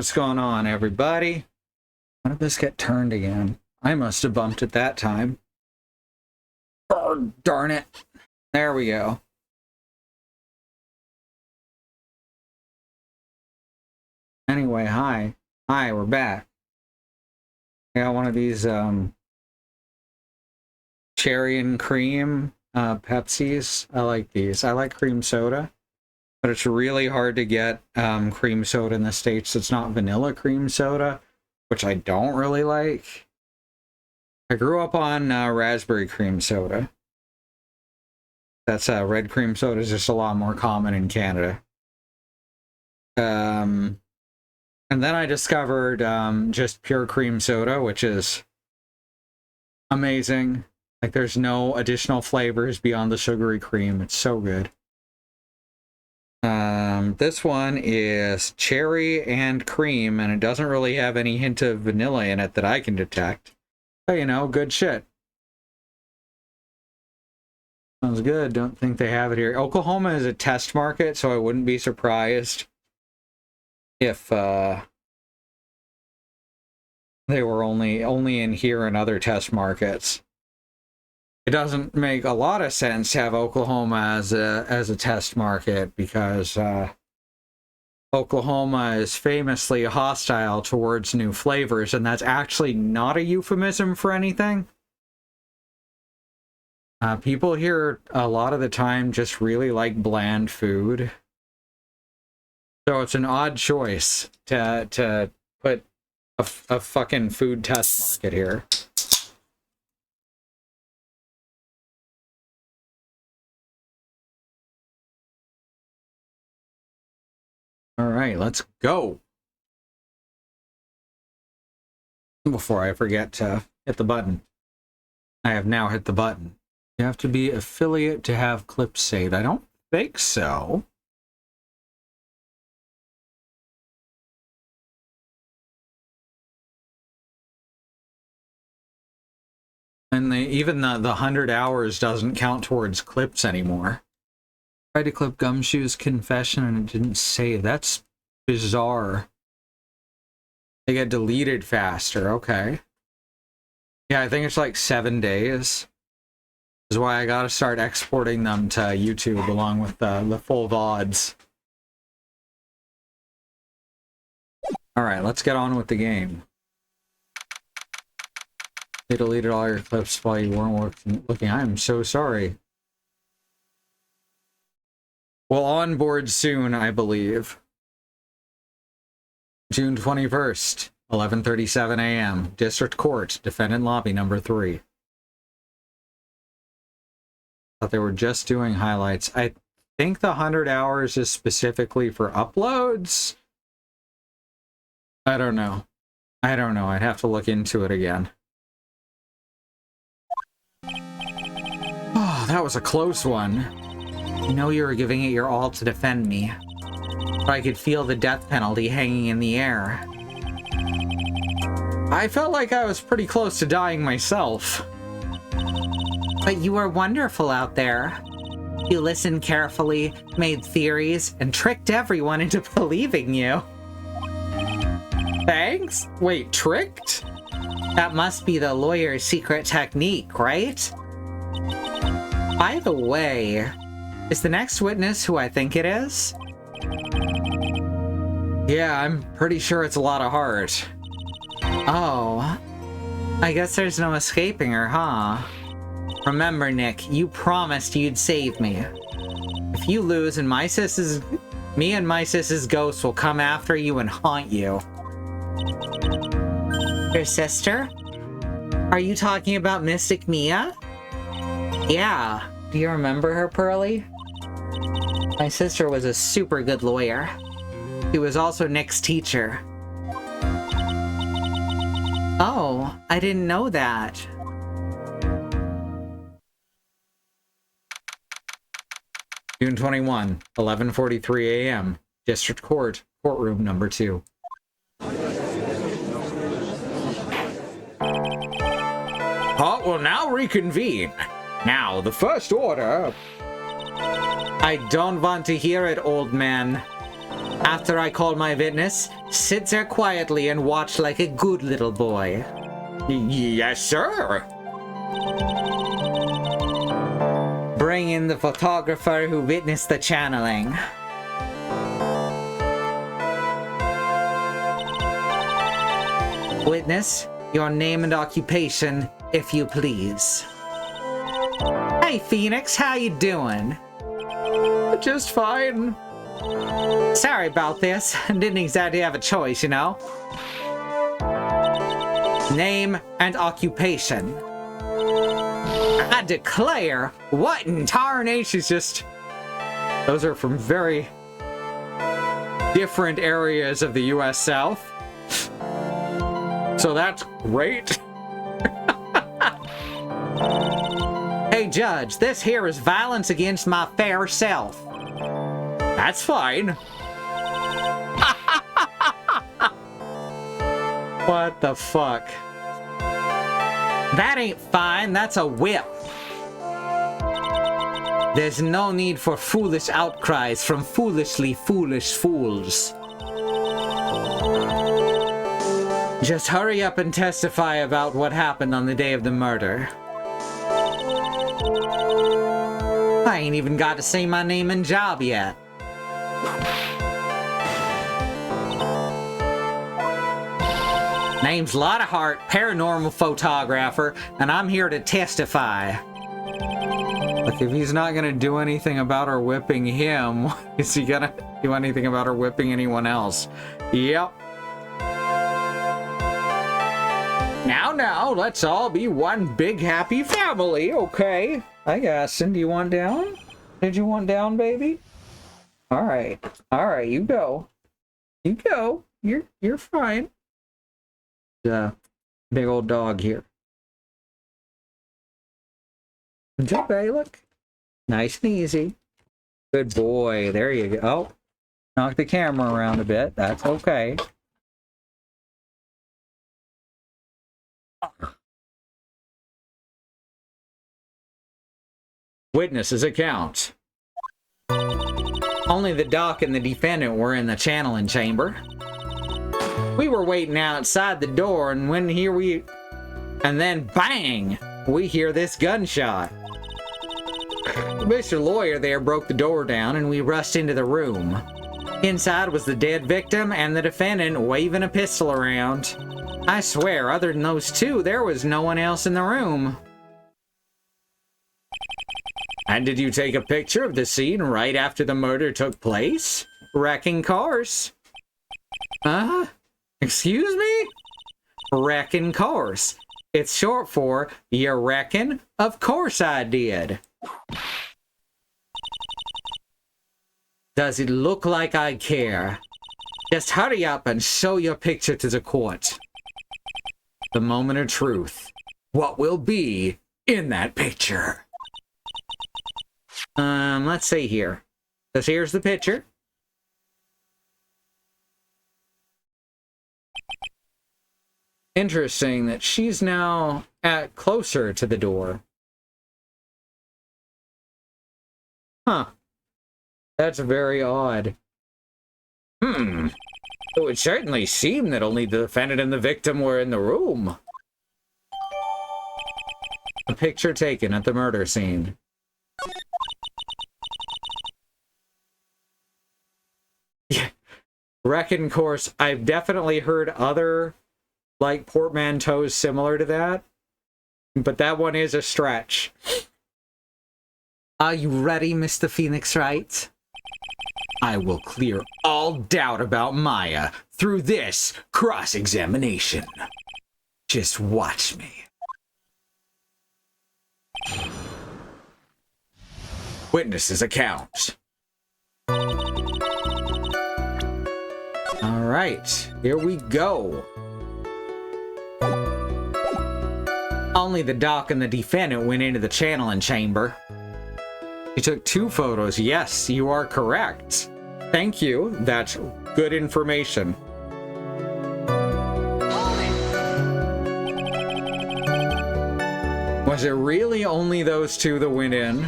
What's going on, everybody? When did this get turned again? I must have bumped it that time. Oh, darn it. There we go. Anyway, hi. Hi, we're back. I got one of these cherry and cream Pepsis. I like these. I like cream soda, but it's really hard to get cream soda in the States. It's not vanilla cream soda, which I don't really like. I grew up on raspberry cream soda. That's red cream soda is just a lot more common in Canada. And then I discovered just pure cream soda, which is amazing. Like, there's no additional flavors beyond the sugary cream. It's so good. This one is cherry and cream, and it doesn't really have any hint of vanilla in it that I can detect. But, you know, good shit. Sounds good. Don't think they have it here. Oklahoma is a test market, so I wouldn't be surprised if they were only in here and other test markets. It doesn't make a lot of sense to have Oklahoma as a test market because Oklahoma is famously hostile towards new flavors, and that's actually not a euphemism for anything. People here a lot of the time just really like bland food. So it's an odd choice to put a fucking food test market here. All right, let's go. Before I forget to hit the button. I have now hit the button. You have to be affiliate to have clips saved. I don't think so. And even the 100 hours doesn't count towards clips anymore. Tried to clip Gumshoe's confession and it didn't save. That's bizarre. They get deleted faster. Okay. Yeah, I think it's like 7 days. This is why I gotta start exporting them to YouTube along with the full VODs. Alright, let's get on with the game. They deleted all your clips while you weren't looking. I am so sorry. Well, on board soon, I believe. June 21st, 11:37 a.m. District Court, Defendant Lobby number 3. Thought they were just doing highlights. I think the 100 hours is specifically for uploads. I don't know. I'd have to look into it again. Oh, that was a close one. I know you were giving it your all to defend me, but I could feel the death penalty hanging in the air. I felt like I was pretty close to dying myself. But you were wonderful out there. You listened carefully, made theories, and tricked everyone into believing you. Thanks? Wait, tricked? That must be the lawyer's secret technique, right? By the way, is the next witness who I think it is? Yeah, I'm pretty sure it's a lot of heart. Oh, I guess there's no escaping her, huh? Remember, Nick, you promised you'd save me. If you lose and me and my sis's ghost will come after you and haunt you. Your sister? Are you talking about Mystic Mia? Yeah. Do you remember her, Pearly? My sister was a super good lawyer. She was also Nick's teacher. Oh, I didn't know that. June 21, 11:43 a.m. District Court, courtroom number 2. Court will now reconvene. Now, the first order... I don't want to hear it, old man. After I call my witness, sit there quietly and watch like a good little boy. Yes, sir. Bring in the photographer who witnessed the channeling. Witness, your name and occupation, if you please. Hey, Phoenix, how you doing? Just fine. Sorry about this. Didn't exactly have a choice, you know? Name and occupation. I declare, what in tarnation's just... Those are from very different areas of the U.S. South. So that's great. Hey, Judge, this here is violence against my fair self. That's fine. What the fuck? That ain't fine, that's a whip. There's no need for foolish outcries from foolishly foolish fools. Just hurry up and testify about what happened on the day of the murder. I ain't even got to say my name and job yet. Name's Lotta Hart, paranormal photographer, and I'm here to testify. Look, if he's not gonna do anything about her whipping him, is he gonna do anything about her whipping anyone else? Yep. Now, let's all be one big happy family, okay? I guess. And do you want down? Did you want down, baby? Alright, you go. You go. You're fine. Big old dog here. It's okay, look. Nice and easy. Good boy. There you go. Oh, knock the camera around a bit. That's okay. Witnesses account. Only the doc and the defendant were in the channeling chamber. We were waiting outside the door, and and then bang, we hear this gunshot. Mr. Lawyer there broke the door down, and we rushed into the room. Inside was the dead victim and the defendant waving a pistol around. I swear, other than those two, there was no one else in the room. And did you take a picture of the scene right after the murder took place? Wrecking cars. Excuse me? Wrecking cars. It's short for, you reckon? Of course I did. Does it look like I care? Just hurry up and show your picture to the court. The moment of truth. What will be in that picture? Let's see here. So here's the picture. Interesting that she's now closer to the door. Huh. That's very odd. It would certainly seem that only the defendant and the victim were in the room. A picture taken at the murder scene. Reckon course, I've definitely heard other, like, portmanteaus similar to that. But that one is a stretch. Are you ready, Mr. Phoenix Wright? I will clear all doubt about Maya through this cross-examination. Just watch me. Witnesses' account. All right, here we go. Only the doc and the defendant went into the channeling chamber. You took 2 photos. Yes, you are correct. Thank you. That's good information. Was it really only those 2 that went in?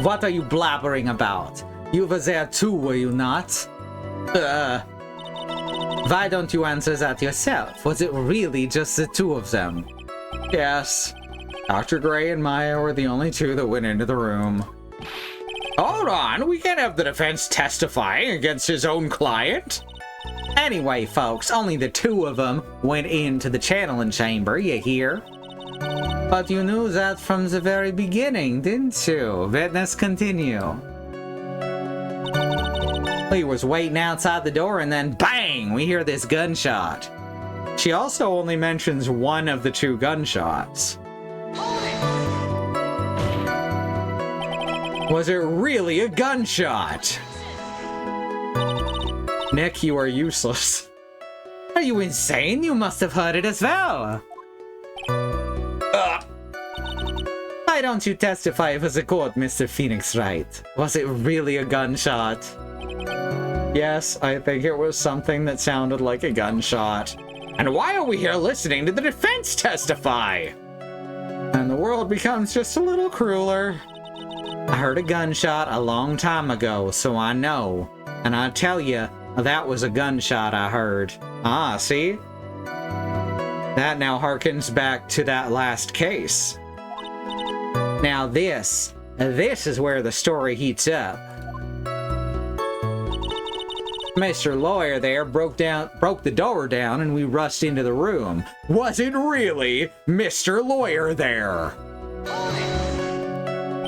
What are you blabbering about? You were there too, were you not? Why don't you answer that yourself? Was it really just the two of them? Yes. Dr. Gray and Maya were the only two that went into the room. Hold on, we can't have the defense testifying against his own client. Anyway, folks, only the two of them went into the channeling chamber, you hear? But you knew that from the very beginning, didn't you? Witness continue. He was waiting outside the door and then bang, we hear this gunshot. She also only mentions one of the two gunshots. Was it really a gunshot? Nick, you are useless. Are you insane? You must have heard it as well. Why don't you testify for the court, Mr. Phoenix Wright? Was it really a gunshot? Yes, I think it was something that sounded like a gunshot. And why are we here listening to the defense testify? And the world becomes just a little crueler. I heard a gunshot a long time ago, so I know. And I tell you, that was a gunshot I heard. Ah, see? That now harkens back to that last case. Now this is where the story heats up. Mr. Lawyer there broke the door down and we rushed into the room. Was it really Mr. Lawyer there?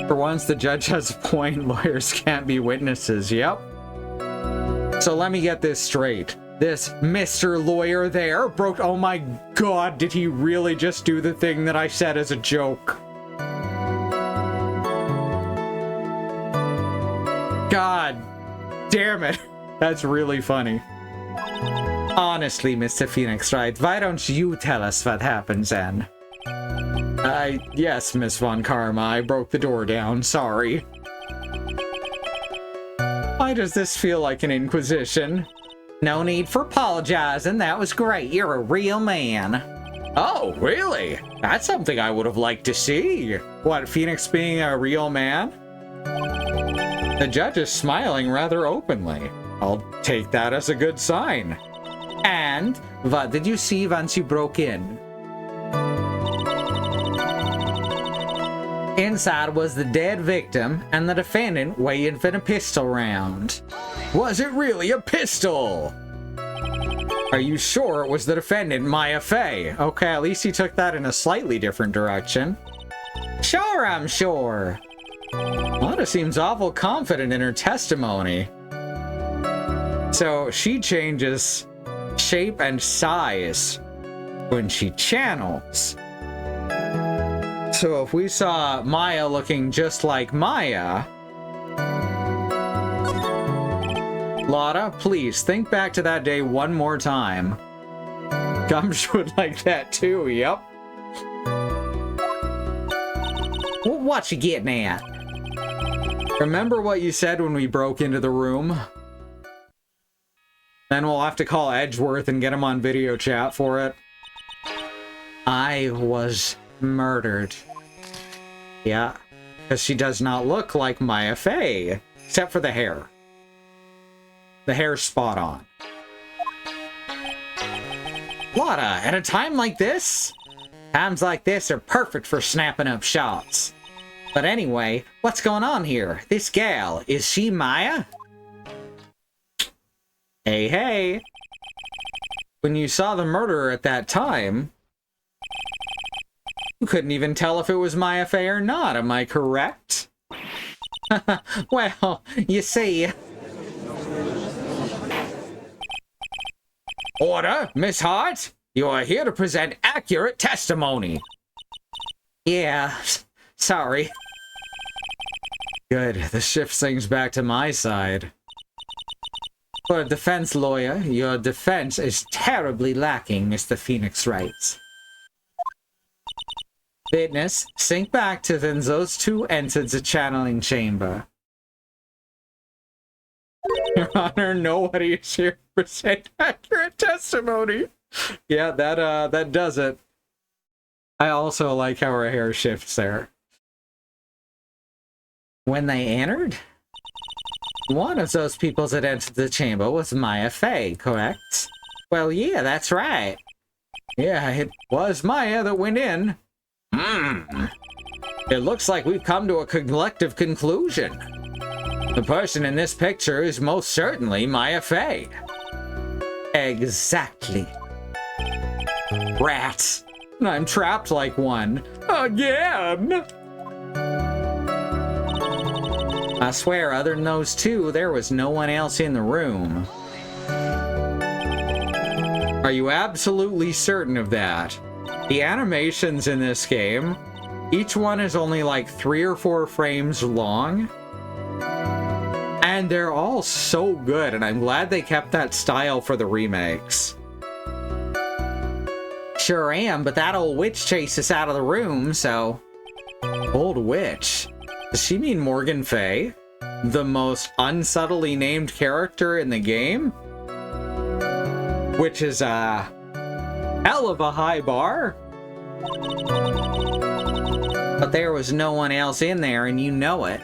For once, the judge has a point. Lawyers can't be witnesses. Yep. So let me get this straight. This Mr. Lawyer there broke... Oh my god, did he really just do the thing that I said as a joke? God damn it. That's really funny. Honestly, Mr. Phoenix Wright, why don't you tell us what happens then? Yes, Miss Von Karma, I broke the door down, sorry. Why does this feel like an inquisition? No need for apologizing, that was great, you're a real man. Oh, really? That's something I would have liked to see. What, Phoenix being a real man? The judge is smiling rather openly. I'll take that as a good sign. And what did you see once you broke in? Inside was the dead victim and the defendant waiting for the pistol round. Was it really a pistol? Are you sure it was the defendant, Maya Fey? Okay, at least he took that in a slightly different direction. Sure, I'm sure. Lana seems awful confident in her testimony. So she changes shape and size when she channels. So if we saw Maya looking just like Maya... Lotta, please think back to that day one more time. Gumsh would like that too, yep. What you getting at? Remember what you said when we broke into the room? Then we'll have to call Edgeworth and get him on video chat for it. I was murdered. Yeah, because she does not look like Maya Fey, except for the hair. The hair's spot on. Lotta, at a time like this? Times like this are perfect for snapping up shots. But anyway, what's going on here? This gal, is she Maya? Hey, hey. When you saw the murderer at that time, you couldn't even tell if it was Maya Fey or not, am I correct? Well, you see... Order, Miss Hart! You are here to present accurate testimony. Yeah, sorry. Good, the shift things back to my side. For a defense lawyer, your defense is terribly lacking, Mr. Phoenix writes. Witness, sink back to when those two entered the channeling chamber. Your Honor, nobody is here to present accurate testimony. Yeah, that does it. I also like how her hair shifts there. When they entered? One of those people that entered the chamber was Maya Fey, correct? Well, yeah, that's right. Yeah, it was Maya that went in. It looks like we've come to a collective conclusion. The person in this picture is most certainly Maya Fey. Exactly. Rats. I'm trapped like one. Again! I swear, other than those two, there was no one else in the room. Are you absolutely certain of that? The animations in this game, each one is only like 3 or 4 frames long. And they're all so good, and I'm glad they kept that style for the remakes. Sure am, but that old witch chased us out of the room, so... Old witch? Does she mean Morgan Fey? The most unsubtly named character in the game? Which is a hell of a high bar. But there was no one else in there, and you know it.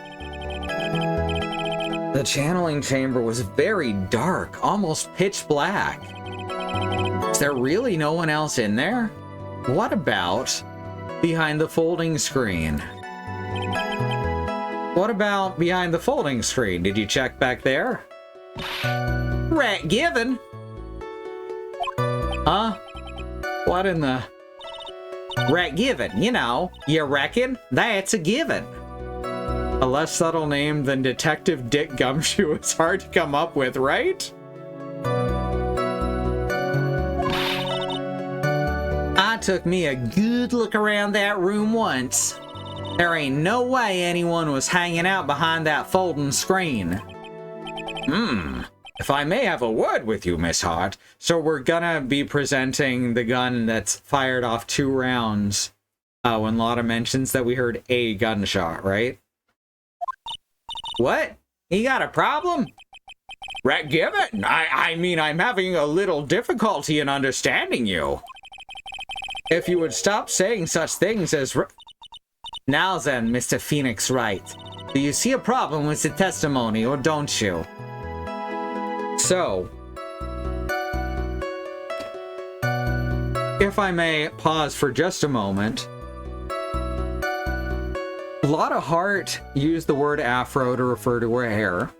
The channeling chamber was very dark, almost pitch black. Is there really no one else in there? What about behind the folding screen? What about behind the folding screen? Did you check back there? Rat given. Huh? What in the... Rat given, you know. You reckon? That's a given. A less subtle name than Detective Dick Gumshoe is hard to come up with, right? I took me a good look around that room once. There ain't no way anyone was hanging out behind that folding screen. If I may have a word with you, Miss Hart. So we're gonna be presenting the gun that's fired off 2 rounds. When Lotta mentions that we heard a gunshot, right? What? You got a problem? Rat given? I mean, I'm having a little difficulty in understanding you. If you would stop saying such things as... Now then, Mr. Phoenix Wright. Do you see a problem with the testimony, or don't you? So... if I may pause for just a moment... Lotta Hart used the word afro to refer to her hair,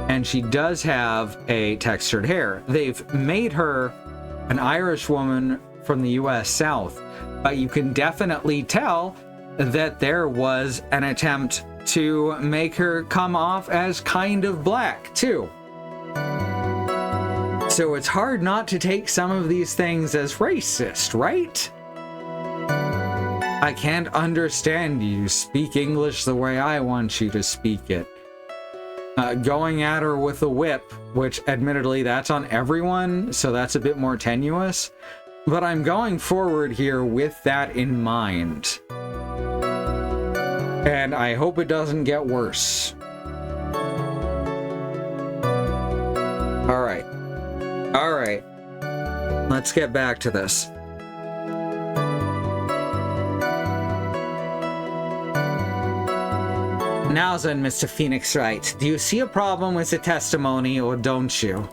and she does have a textured hair. They've made her an Irish woman from the US South, but you can definitely tell that there was an attempt to make her come off as kind of black, too. So it's hard not to take some of these things as racist, right? I can't understand you speak English the way I want you to speak it. Going at her with a whip, which admittedly that's on everyone, so that's a bit more tenuous. But I'm going forward here with that in mind. And I hope it doesn't get worse. Alright. Alright. Let's get back to this. Now then, Mr. Phoenix Wright, do you see a problem with the testimony, or don't you?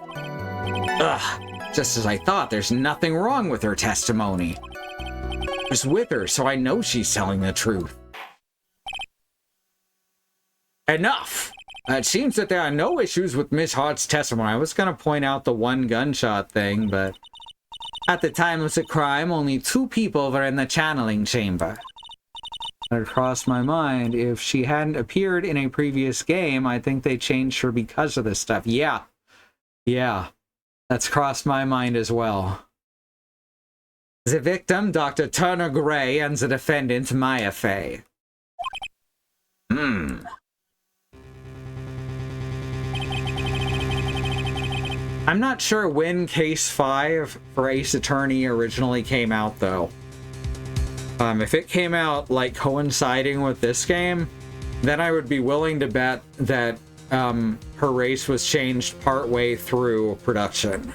Ugh, just as I thought, there's nothing wrong with her testimony. I was with her, so I know she's telling the truth. Enough! It seems that there are no issues with Miss Hart's testimony. I was going to point out the 1 gunshot thing, but... at the time of the crime, only 2 people were in the channeling chamber. It crossed my mind, if she hadn't appeared in a previous game, I think they changed her because of this stuff. Yeah. Yeah. That's crossed my mind as well. The victim, Dr. Turner Gray, and the defendant, Maya Fey. I'm not sure when Case 5 for Ace Attorney originally came out, though. If it came out, like, coinciding with this game, then I would be willing to bet that her race was changed partway through production.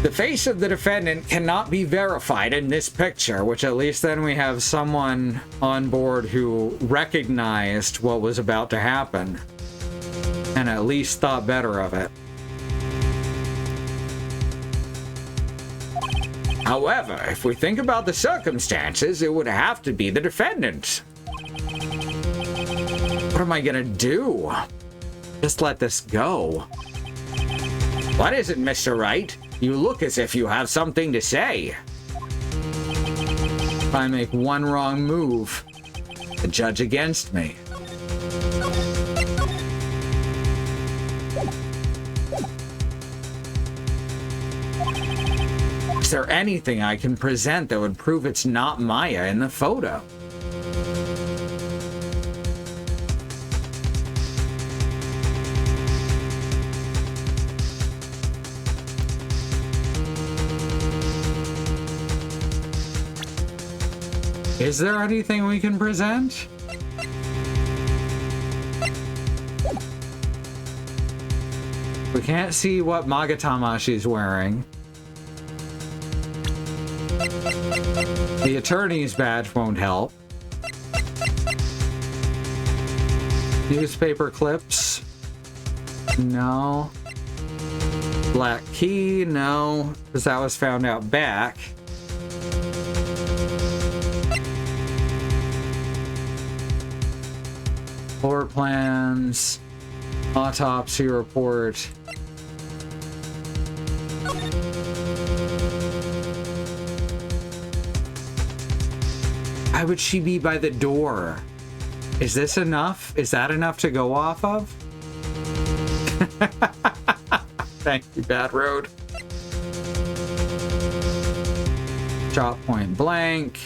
The face of the defendant cannot be verified in this picture, which at least then we have someone on board who recognized what was about to happen and at least thought better of it. However, if we think about the circumstances, it would have to be the defendant. What am I gonna do? Just let this go. What is it, Mr. Wright? You look as if you have something to say. If I make one wrong move, the judge against me. Is there anything I can present that would prove it's not Maya in the photo? Is there anything we can present? We can't see what Magatamachi's wearing. The attorney's badge won't help. Newspaper clips? No. Black key? No, because that was found out back. Floor plans, autopsy report. Why would she be by the door? Is this enough? Is that enough to go off of? Thank you, Bad Road. Shot point blank.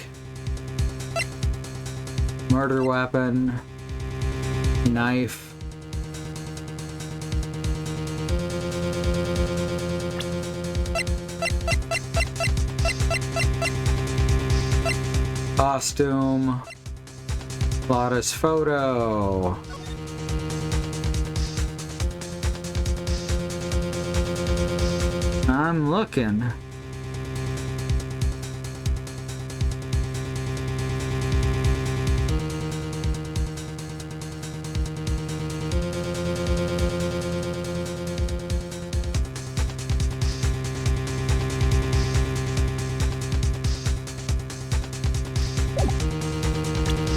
Murder weapon. Knife. Costume. Lotta's photo. I'm looking.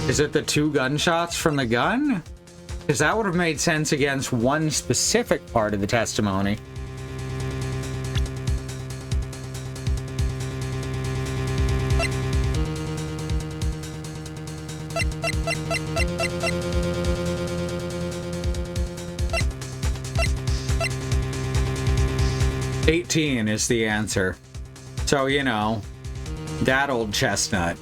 Is it the 2 gunshots from the gun? Because that would have made sense against one specific part of the testimony. $18 is the answer. So, you know, that old chestnut.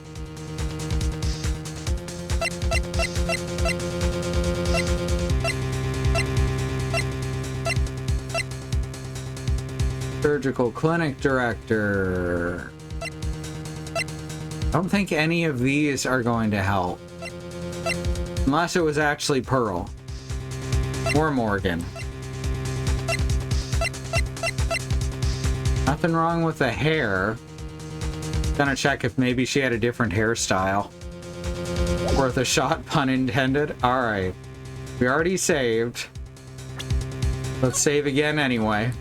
Surgical clinic director. I don't think any of these are going to help. Unless it was actually Pearl. Or Morgan. Nothing wrong with the hair. Gonna check if maybe she had a different hairstyle. Worth a shot, pun intended. Alright. We already saved. Let's save again anyway.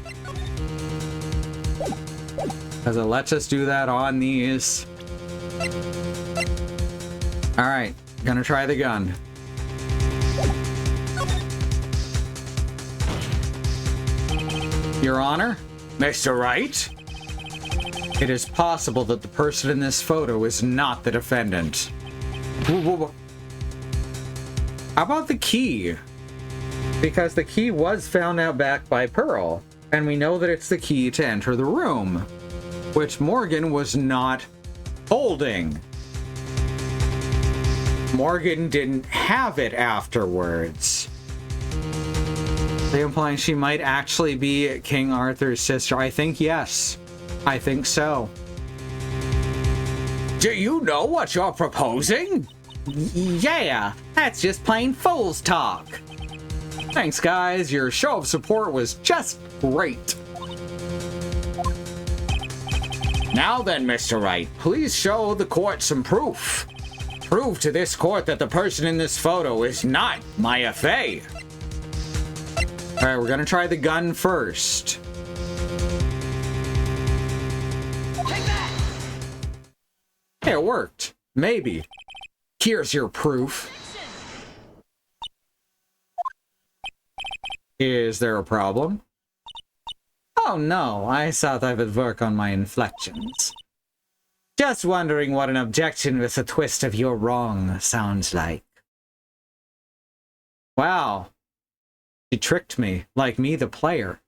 Because it lets us do that on these. Alright. Gonna try the gun. Your Honor? Mr. Wright? It is possible that the person in this photo is not the defendant. How about the key? Because the key was found out back by Pearl, and we know that it's the key to enter the room, which Morgan was not holding. Morgan didn't have it afterwards. They implying she might actually be King Arthur's sister. I think yes. I think so. Do you know what you're proposing? Yeah, that's just plain fool's talk. Thanks, guys. Your show of support was just great. Now then, Mr. Wright, please show the court some proof. Prove to this court that the person in this photo is not Maya Fey. Alright, we're gonna try the gun first. Hey, it worked. Maybe. Here's your proof. Is there a problem? Oh no, I thought I would work on my inflections. Just wondering what an objection with a twist of "you're wrong" sounds like. Wow. She tricked me, like me the player.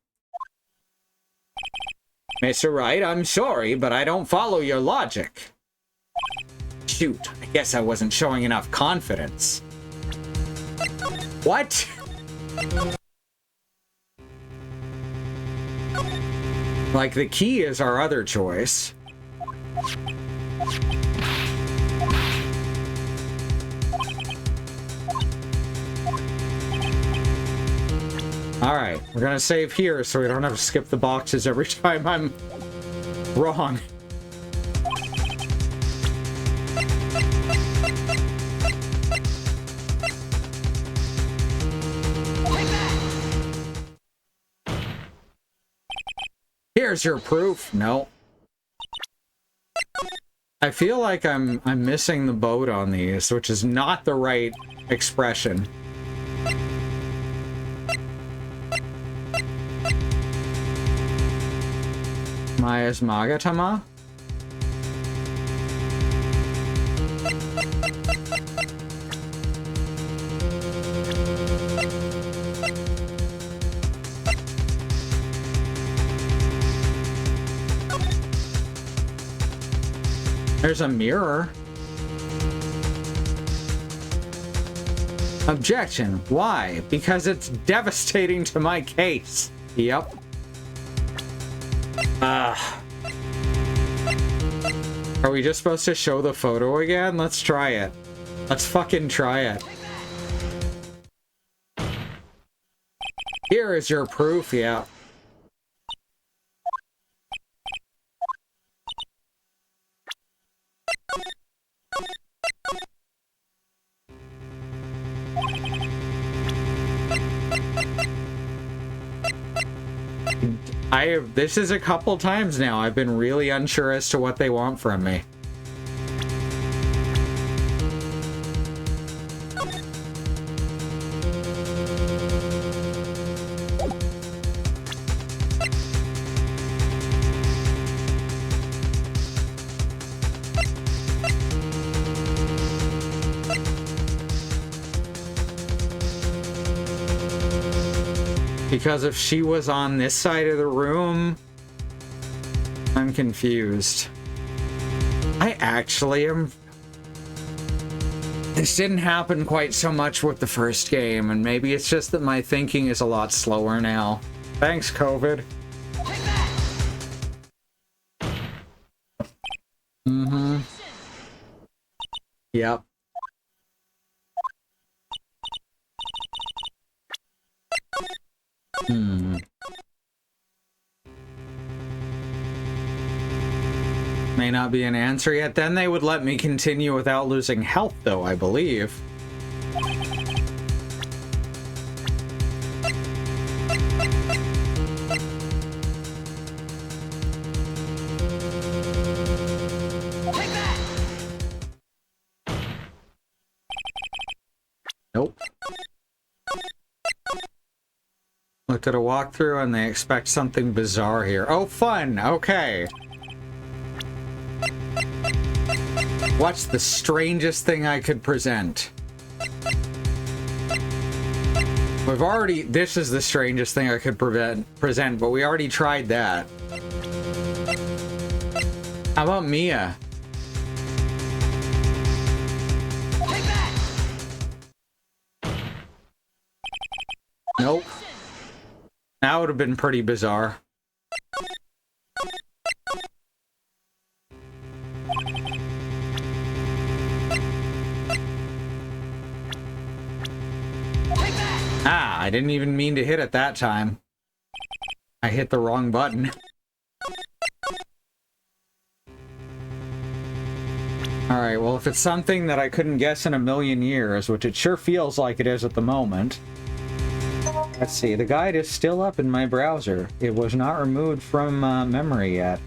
Mr. Wright, I'm sorry, but I don't follow your logic. Shoot, I guess I wasn't showing enough confidence. What? Like, the key is our other choice. Alright, we're gonna save here so we don't have to skip the boxes every time I'm wrong. Here's your proof. No. I feel like I'm missing the boat on these, which is not the right expression. Maya's Magatama? There's a mirror. Objection. Why? Because it's devastating to my case. Yep. Are we just supposed to show the photo again? Let's try it. Let's fucking try it. Here is your proof, yeah. This is a couple times now. I've been really unsure as to what they want from me. Because if she was on this side of the room, I'm confused. I actually am... This didn't happen quite so much with the first game, and maybe it's just that my thinking is a lot slower now. Thanks, COVID. Mm-hmm. Yep. May not be an answer yet. Then they would let me continue without losing health, though, I believe. Nope. Looked at a walkthrough and they expect something bizarre here. Oh, fun! Okay. What's the strangest thing I could present? We've already... This is the strangest thing I could present, but we already tried that. How about Mia? Nope. That would have been pretty bizarre. Ah, I didn't even mean to hit it that time. I hit the wrong button. Alright, well, if it's something that I couldn't guess in a million years, which it sure feels like it is at the moment. Let's see, the guide is still up in my browser. It was not removed from memory yet.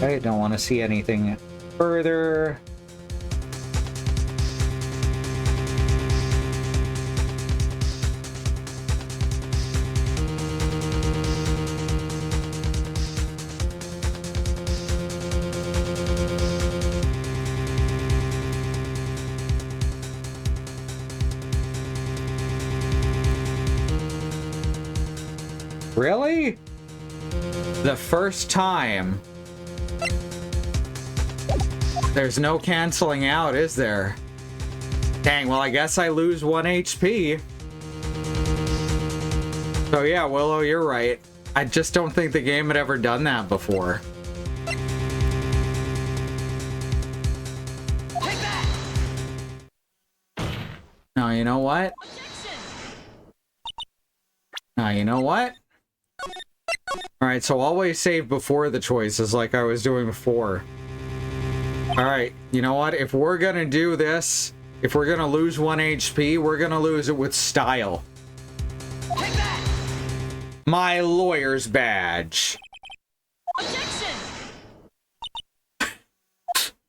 I don't want to see anything further. Really? The first time. There's no canceling out, is there? Dang, well, I guess I lose 1 HP. So yeah, Willow, you're right. I just don't think the game had ever done that before. Take that! Now, you know what? Now, you know what? Alright, so always save before the choices like I was doing before. Alright, you know what? If we're gonna do this, if we're gonna lose 1 HP, we're gonna lose it with style. Take that! My lawyer's badge. Objection!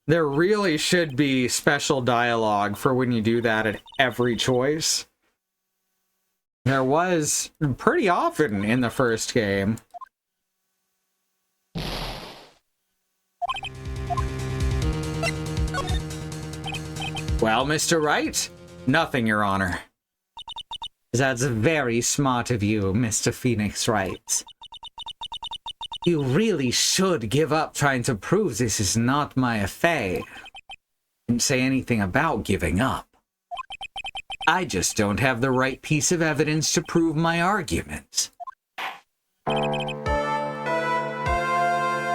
There really should be special dialogue for when you do that at every choice. There was pretty often in the first game. Well, Mr. Wright? Nothing, Your Honor. That's very smart of you, Mr. Phoenix Wright. You really should give up trying to prove this is not Maya Fey. Didn't say anything about giving up. I just don't have the right piece of evidence to prove my argument.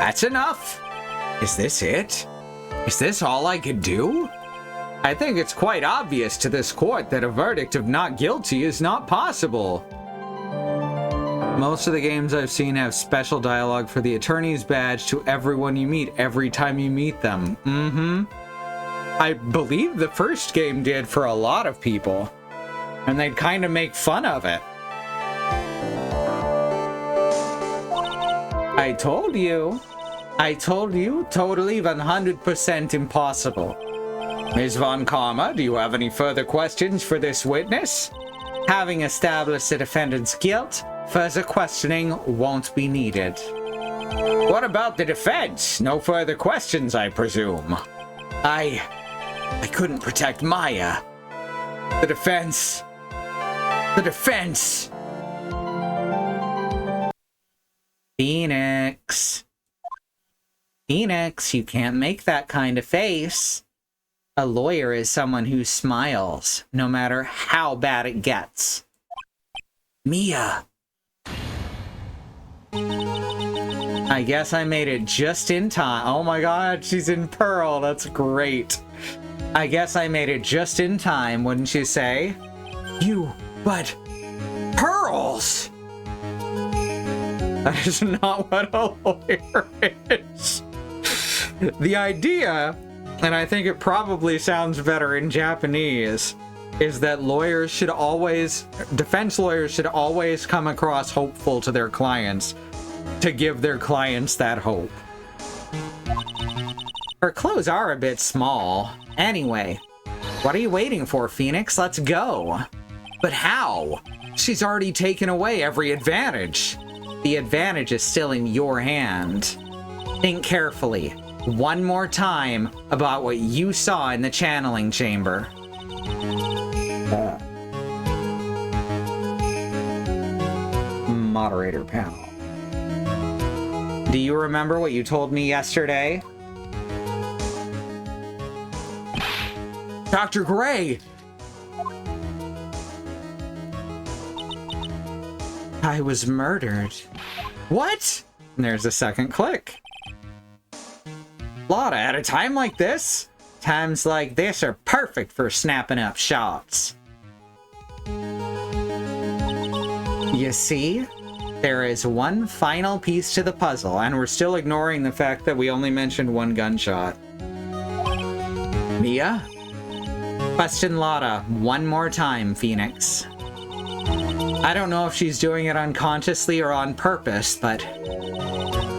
That's enough. Is this it? Is this all I could do? I think it's quite obvious to this court that a verdict of not guilty is not possible. Most of the games I've seen have special dialogue for the attorney's badge to everyone you meet every time you meet them. I believe the first game did for a lot of people, and they'd kind of make fun of it. I told you, totally 100% impossible. Ms. Von Karma, do you have any further questions for this witness? Having established the defendant's guilt, further questioning won't be needed. What about the defense? No further questions, I presume. I couldn't protect Maya. The defense. Phoenix, you can't make that kind of face. A lawyer is someone who smiles, no matter how bad it gets. Mia. I guess I made it just in time. Oh my god, she's in Pearl. That's great. I guess I made it just in time, wouldn't you say? But pearls! That is not what a lawyer is. The idea, and I think it probably sounds better in Japanese, is that defense lawyers should always come across hopeful to their clients, to give their clients that hope. Her clothes are a bit small. Anyway, what are you waiting for, Phoenix? Let's go. But how? She's already taken away every advantage. The advantage is still in your hand. Think carefully, one more time, about what you saw in the channeling chamber. Moderator panel. Do you remember what you told me yesterday? Dr. Gray! I was murdered. What? And there's a second click. Lotta, at a time like this? Times like this are perfect for snapping up shots. You see? There is one final piece to the puzzle, and we're still ignoring the fact that we only mentioned one gunshot. Mia? Question Lotta one more time, Phoenix. I don't know if she's doing it unconsciously or on purpose, but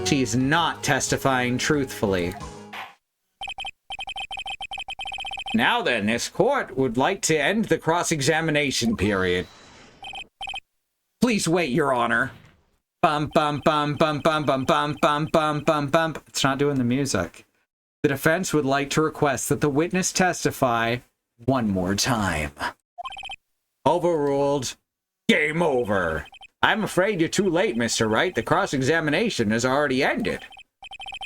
she's not testifying truthfully. Now then, this court would like to end the cross-examination period. Please wait, Your Honor. Bum bum bum bum bum bum bum bum bum bum bum. It's not doing the music. The defense would like to request that the witness testify one more time. Overruled. Game over. I'm afraid you're too late, Mr. Wright. The cross-examination has already ended.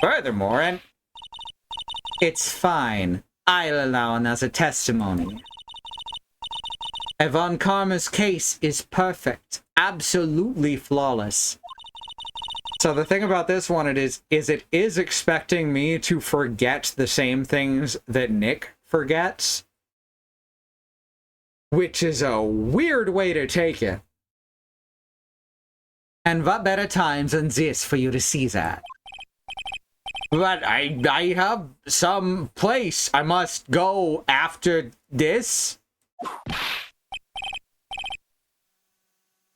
Furthermore, and... It's fine. I'll allow another testimony. Von Karma's case is perfect. Absolutely flawless. So the thing about this one is it is expecting me to forget the same things that Nick forgets. Which is a weird way to take it. And what better times than this for you to see that? But I have some place I must go after this.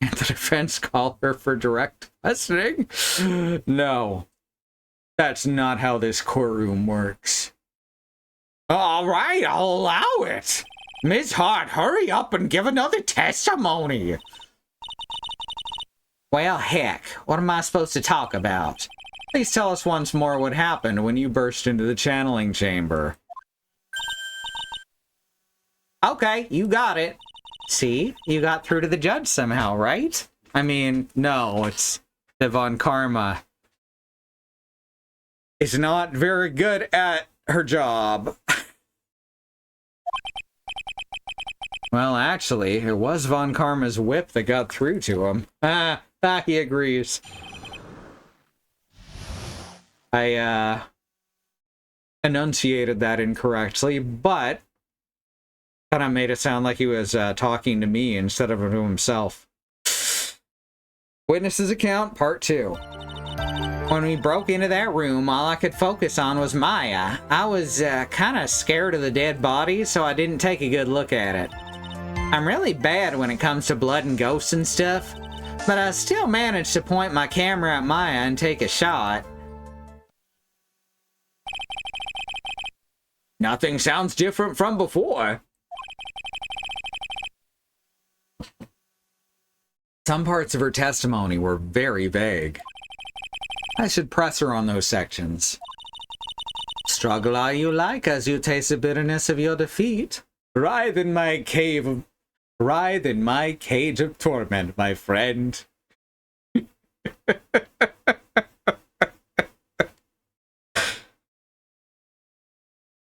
And the defense call her for direct questioning? No. That's not how this courtroom works. All right, I'll allow it. Ms. Hart, hurry up and give another testimony. Well, heck, what am I supposed to talk about? Please tell us once more what happened when you burst into the channeling chamber. Okay, you got it. See, you got through to the judge somehow, right? I mean, no, it's Von Karma is not very good at her job. Well, actually, it was Von Karma's whip that got through to him. He agrees. I, enunciated that incorrectly, but kind of made it sound like he was talking to me instead of to himself. Witness's account, part 2. When we broke into that room, all I could focus on was Maya. I was kind of scared of the dead body, so I didn't take a good look at it. I'm really bad when it comes to blood and ghosts and stuff, but I still managed to point my camera at Maya and take a shot. Nothing sounds different from before. Some parts of her testimony were very vague. I should press her on those sections. Struggle all you like as you taste the bitterness of your defeat. Writhe in my cage of torment, my friend.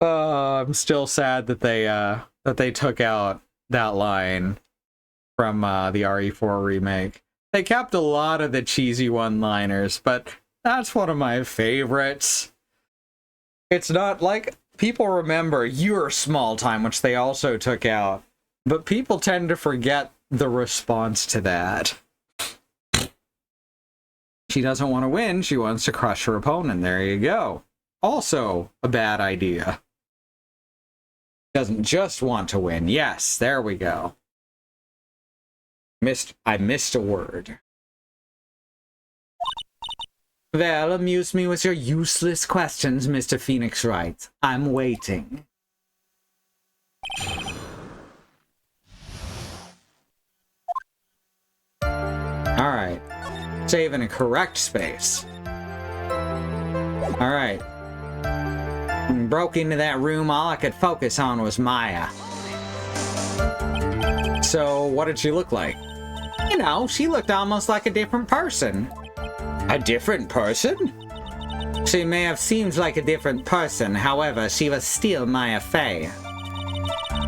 I'm still sad that they took out that line from the RE4 remake. They kept a lot of the cheesy one-liners, but that's one of my favorites. It's not like people remember Your Small Time, which they also took out, but people tend to forget the response to that. She doesn't want to win, she wants to crush her opponent. There you go. Also a bad idea. Doesn't just want to win. Yes, there we go. I missed a word. Well, amuse me with your useless questions, Mr. Phoenix Wright. I'm waiting. Alright. Save in a correct space. Alright. Broke into that room, all I could focus on was Maya. So, what did she look like? You know, she looked almost like a different person. A different person? She may have seemed like a different person, however, she was still Maya Fey.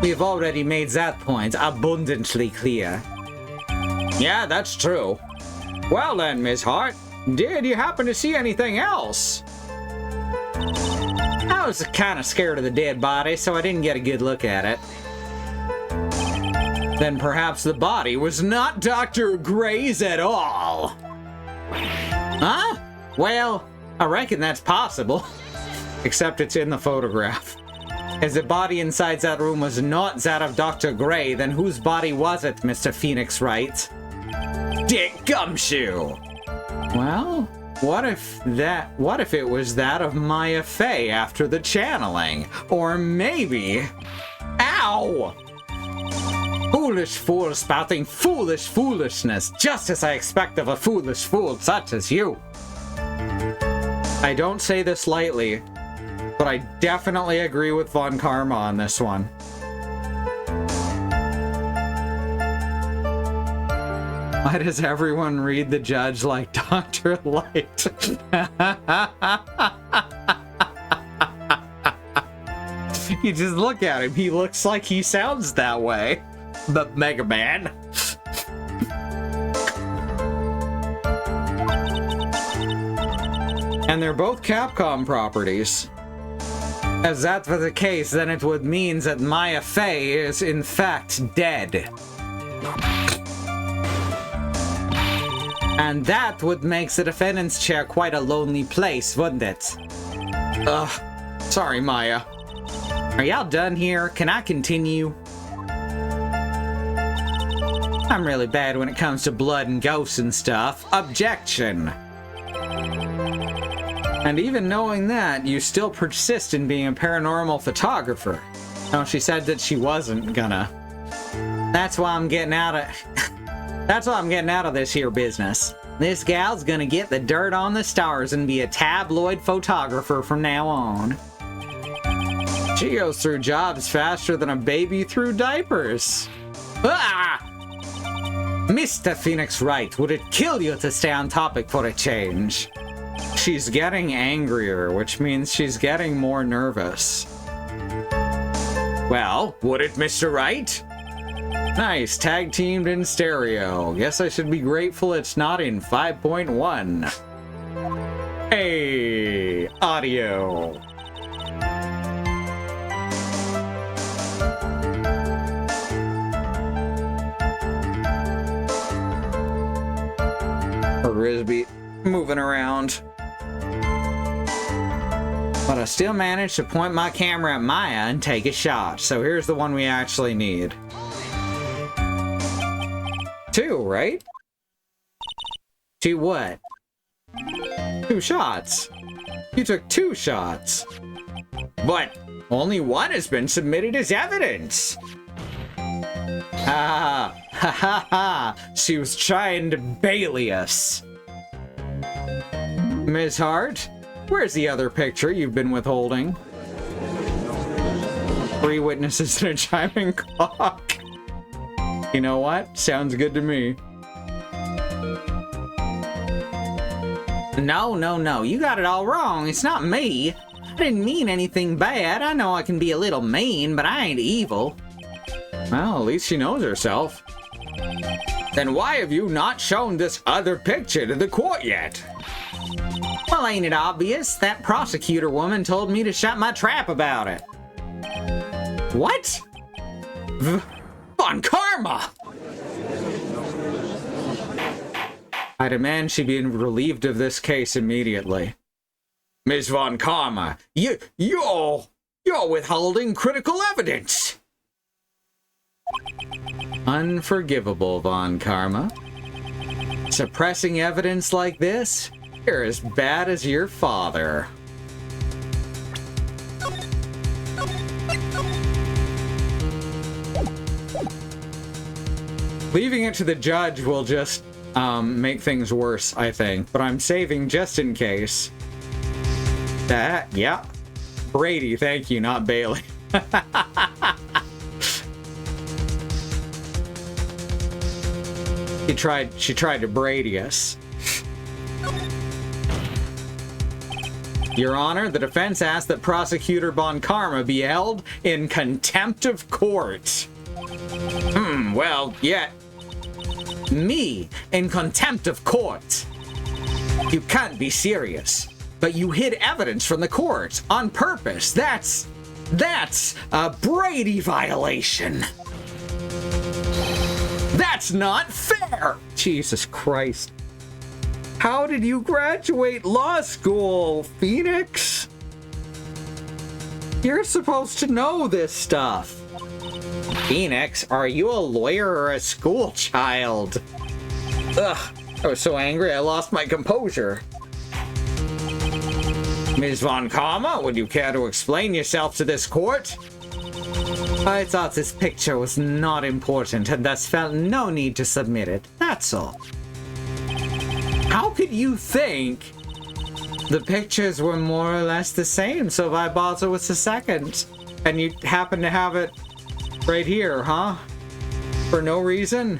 We've already made that point abundantly clear. Yeah, that's true. Well then, Miss Hart, did you happen to see anything else? I was kind of scared of the dead body, so I didn't get a good look at it. Then perhaps the body was not Dr. Gray's at all. Huh? Well, I reckon that's possible. Except it's in the photograph. As the body inside that room was not that of Dr. Gray, then whose body was it, Mr. Phoenix Wright? Dick Gumshoe! Well, what if it was that of Maya Fey after the channeling? Or maybe... Ow! Foolish fool spouting foolish foolishness, just as I expect of a foolish fool such as you. I don't say this lightly, but I definitely agree with Von Karma on this one. Why does everyone read the judge like Dr. Light? You just look at him, he looks like he sounds that way. The Mega Man. And they're both Capcom properties. As that was the case, then it would mean that Maya Fey is in fact dead. And that would make the defendant's chair quite a lonely place, wouldn't it? Ugh. Sorry, Maya. Are y'all done here? Can I continue? I'm really bad when it comes to blood and ghosts and stuff. Objection! And even knowing that, you still persist in being a paranormal photographer. No, she said that she wasn't gonna. That's why I'm getting out of... That's why I'm getting out of this here business. This gal's gonna get the dirt on the stars and be a tabloid photographer from now on. She goes through jobs faster than a baby through diapers. Ah! Mr. Phoenix Wright, would it kill you to stay on topic for a change? She's getting angrier, which means she's getting more nervous. Well, would it, Mr. Wright? Nice, tag teamed in stereo. Guess I should be grateful it's not in 5.1. Hey, audio. Risby moving around. But I still managed to point my camera at Maya and take a shot. So here's the one we actually need. 2, right? 2 what? 2 shots. You took 2 shots. But only one has been submitted as evidence. Ha ha ha ha! She was trying to bailey us. Ms. Hart, where's the other picture you've been withholding? 3 witnesses and a chiming clock. You know what? Sounds good to me. No, you got it all wrong. It's not me. I didn't mean anything bad. I know I can be a little mean, but I ain't evil. Well, at least she knows herself. Then why have you not shown this other picture to the court yet? Well, ain't it obvious? That prosecutor woman told me to shut my trap about it. What? Von Karma! I demand she be relieved of this case immediately. Ms. Von Karma, you're withholding critical evidence. Unforgivable, Von Karma. Suppressing evidence like this? You're as bad as your father. Leaving it to the judge will just make things worse, I think. But I'm saving just in case. Yeah. Brady, thank you, not Bailey. She tried to Brady us. Your Honor, the defense asked that Prosecutor Von Karma be held in contempt of court. Well, yeah. Me in contempt of court. You can't be serious. But you hid evidence from the court on purpose. That's a Brady violation. That's not fair! Jesus Christ. How did you graduate law school, Phoenix? You're supposed to know this stuff. Phoenix, are you a lawyer or a school child? Ugh, I was so angry I lost my composure. Ms. Von Karma, would you care to explain yourself to this court? I thought this picture was not important and thus felt no need to submit it, that's all. How could you think the pictures were more or less the same, so why bother with the second? And you happen to have it right here, huh? For no reason?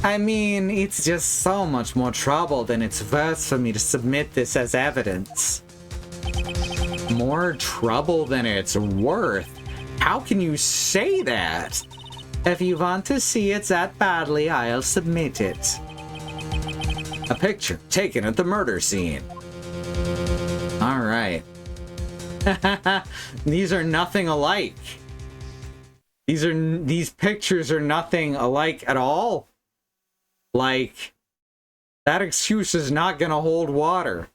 I mean, it's just so much more trouble than it's worth for me to submit this as evidence. More trouble than it's worth? How can you say that? If you want to see it that badly, I'll submit it. A picture taken at the murder scene. All right. These are nothing alike. These pictures are nothing alike at all. Like, that excuse is not gonna hold water.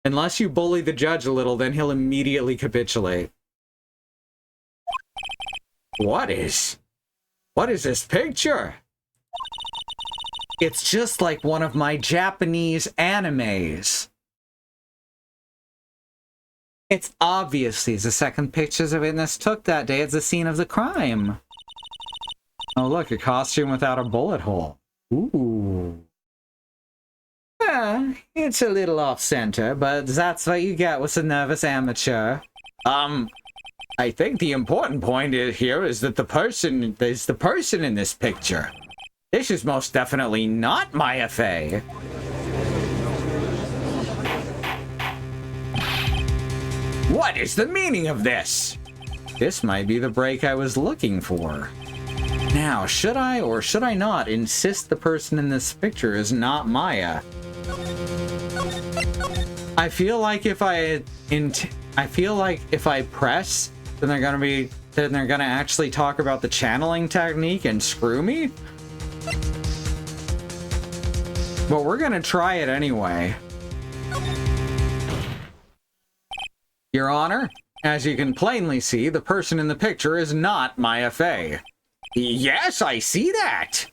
Unless you bully the judge a little, then he'll immediately capitulate. What is this picture? It's just like one of my Japanese animes. It's obviously the second pictures the witness took that day at the scene of the crime. Oh look, a costume without a bullet hole. Ooh. It's a little off-center, but that's what you get with a nervous amateur. I think the important point here is that the person is the person in this picture. This is most definitely not Maya Fey. What is the meaning of this? This might be the break I was looking for. Now, should I or should I not insist the person in this picture is not Maya? I feel like if I press, then they're gonna actually talk about the channeling technique and screw me. But we're gonna try it anyway. Your Honor, as you can plainly see, the person in the picture is not Maya Fey. Yes, I see that.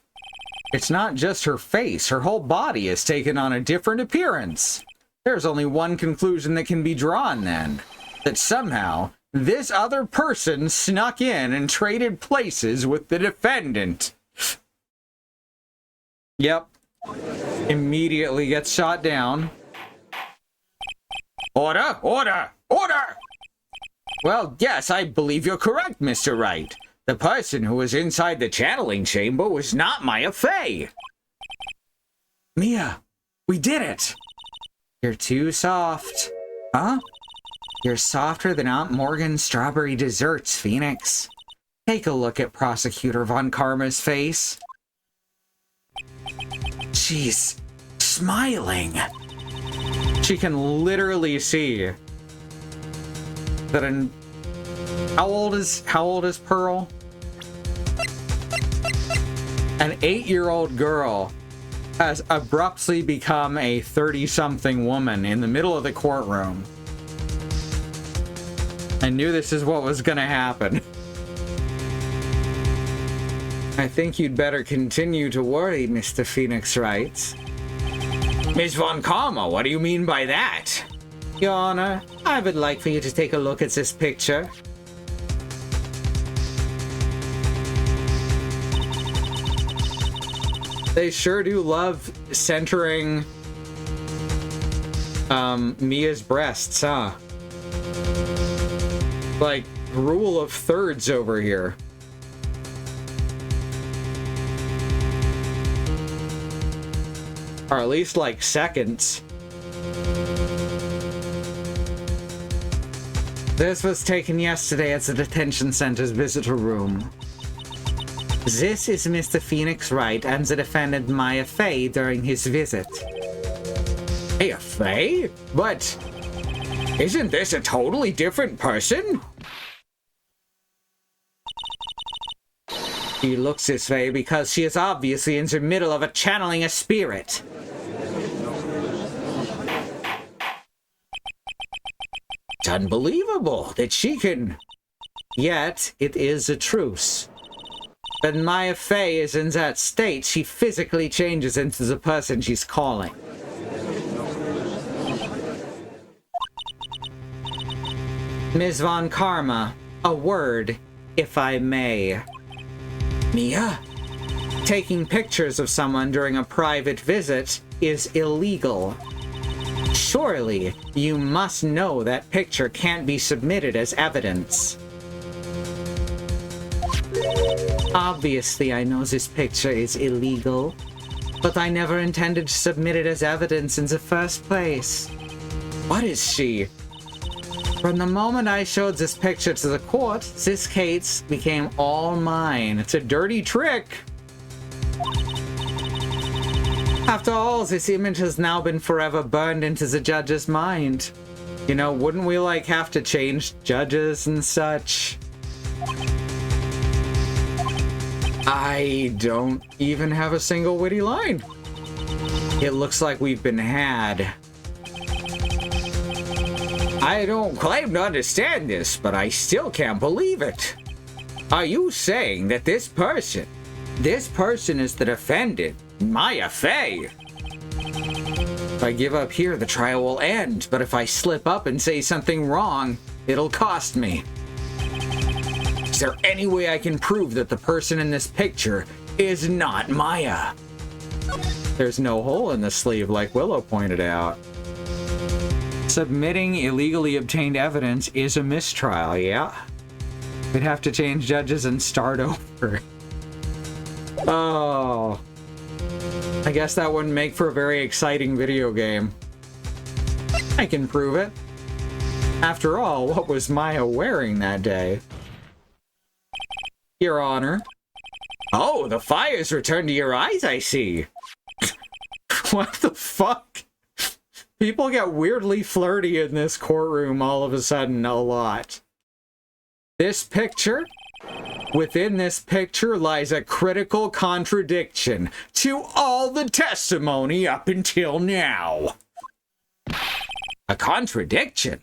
It's not just her face, her whole body has taken on a different appearance. There's only one conclusion that can be drawn then. That somehow, this other person snuck in and traded places with the defendant. Yep. Immediately gets shot down. Order! Order! Order! Well, yes, I believe you're correct, Mr. Wright. The person who was inside the channeling chamber was not Maya Fey. Mia, we did it! You're too soft. Huh? You're softer than Aunt Morgan's strawberry desserts, Phoenix. Take a look at Prosecutor Von Karma's face. She's smiling. She can literally see that how old is Pearl? An 8-year-old girl has abruptly become a 30-something woman in the middle of the courtroom. I knew this is what was gonna happen. I think you'd better continue to worry, Mr. Phoenix writes. Ms. Von Karma, what do you mean by that? Your Honor, I would like for you to take a look at this picture. They sure do love centering Mia's breasts, huh? Like, rule of thirds over here. Or at least like seconds. This was taken yesterday at the detention center's visitor room. This is Mr. Phoenix Wright and the defendant Maya Fey during his visit. Maya Fey? But isn't this a totally different person? She looks this way because she is obviously in the middle of channeling a spirit. unbelievable that she can... Yet, it is a truce. When Maya Fey is in that state, she physically changes into the person she's calling. Ms. Von Karma, a word, if I may. Mia? Taking pictures of someone during a private visit is illegal. Surely, you must know that picture can't be submitted as evidence. Obviously, I know this picture is illegal, but I never intended to submit it as evidence in the first place. What is she? From the moment I showed this picture to the court, this case became all mine. It's a dirty trick. After all, this image has now been forever burned into the judge's mind. You know, wouldn't we, like, have to change judges and such? I don't even have a single witty line. It looks like we've been had. I don't claim to understand this, but I still can't believe it. Are you saying that this person is the defendant, Maya Fey? If I give up here, the trial will end, but if I slip up and say something wrong, it'll cost me. Is there any way I can prove that the person in this picture is not Maya? There's no hole in the sleeve, like Willow pointed out. Submitting illegally obtained evidence is a mistrial, yeah? We'd have to change judges and start over. Oh. I guess that wouldn't make for a very exciting video game. I can prove it. After all, what was Maya wearing that day? Your Honor. Oh, the fire's returned to your eyes, I see. What the fuck? People get weirdly flirty in this courtroom all of a sudden a lot. This picture? Within this picture lies a critical contradiction to all the testimony up until now. A contradiction?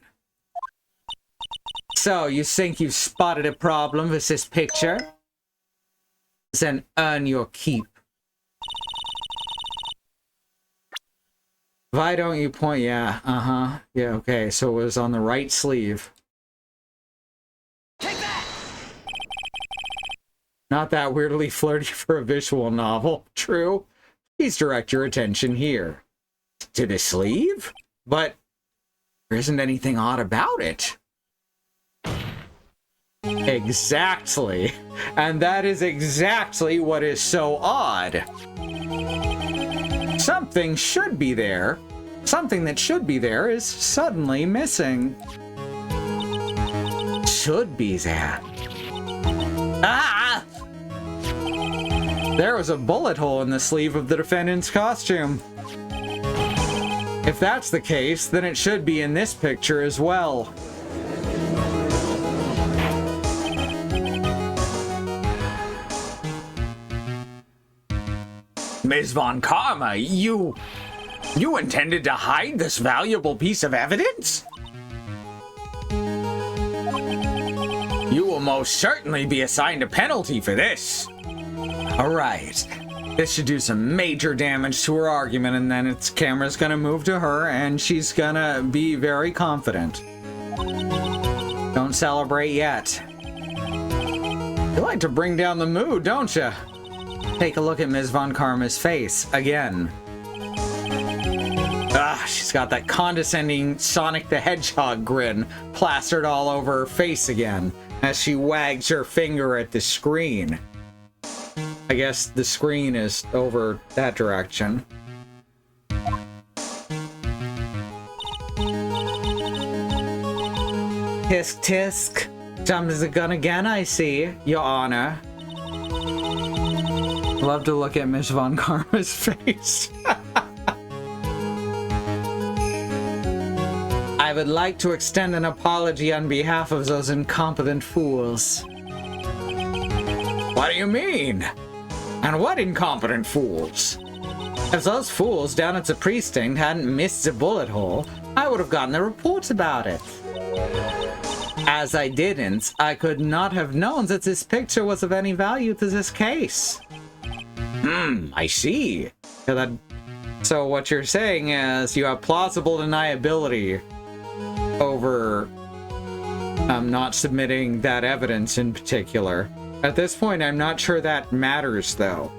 So, you think you've spotted a problem with this picture? Then earn your keep. Why don't you point? Yeah, yeah, okay, so it was on the right sleeve. Take that! Not that weirdly flirty for a visual novel. True. Please direct your attention here. To the sleeve? But there isn't anything odd about it. Exactly. And that is exactly what is so odd. Something should be there. Something that should be there is suddenly missing. Should be there. Ah! There was a bullet hole in the sleeve of the defendant's costume. If that's the case, then it should be in this picture as well. Ms. Von Karma, you intended to hide this valuable piece of evidence? You will most certainly be assigned a penalty for this. Alright. This should do some major damage to her argument, and then its camera's gonna move to her, and she's gonna be very confident. Don't celebrate yet. You like to bring down the mood, don't you? Take a look at Ms. Von Karma's face again. Ah, she's got that condescending Sonic the Hedgehog grin plastered all over her face again as she wags her finger at the screen. I guess the screen is over that direction. Tisk tisk. Jumping the gun again, I see, Your Honor. Love to look at Miss Von Karma's face. I would like to extend an apology on behalf of those incompetent fools. What do you mean? And what incompetent fools? If those fools down at the precinct hadn't missed the bullet hole, I would have gotten the reports about it. As I didn't, I could not have known that this picture was of any value to this case. I see. So what you're saying is you have plausible deniability over not submitting that evidence in particular. At this point, I'm not sure that matters, though.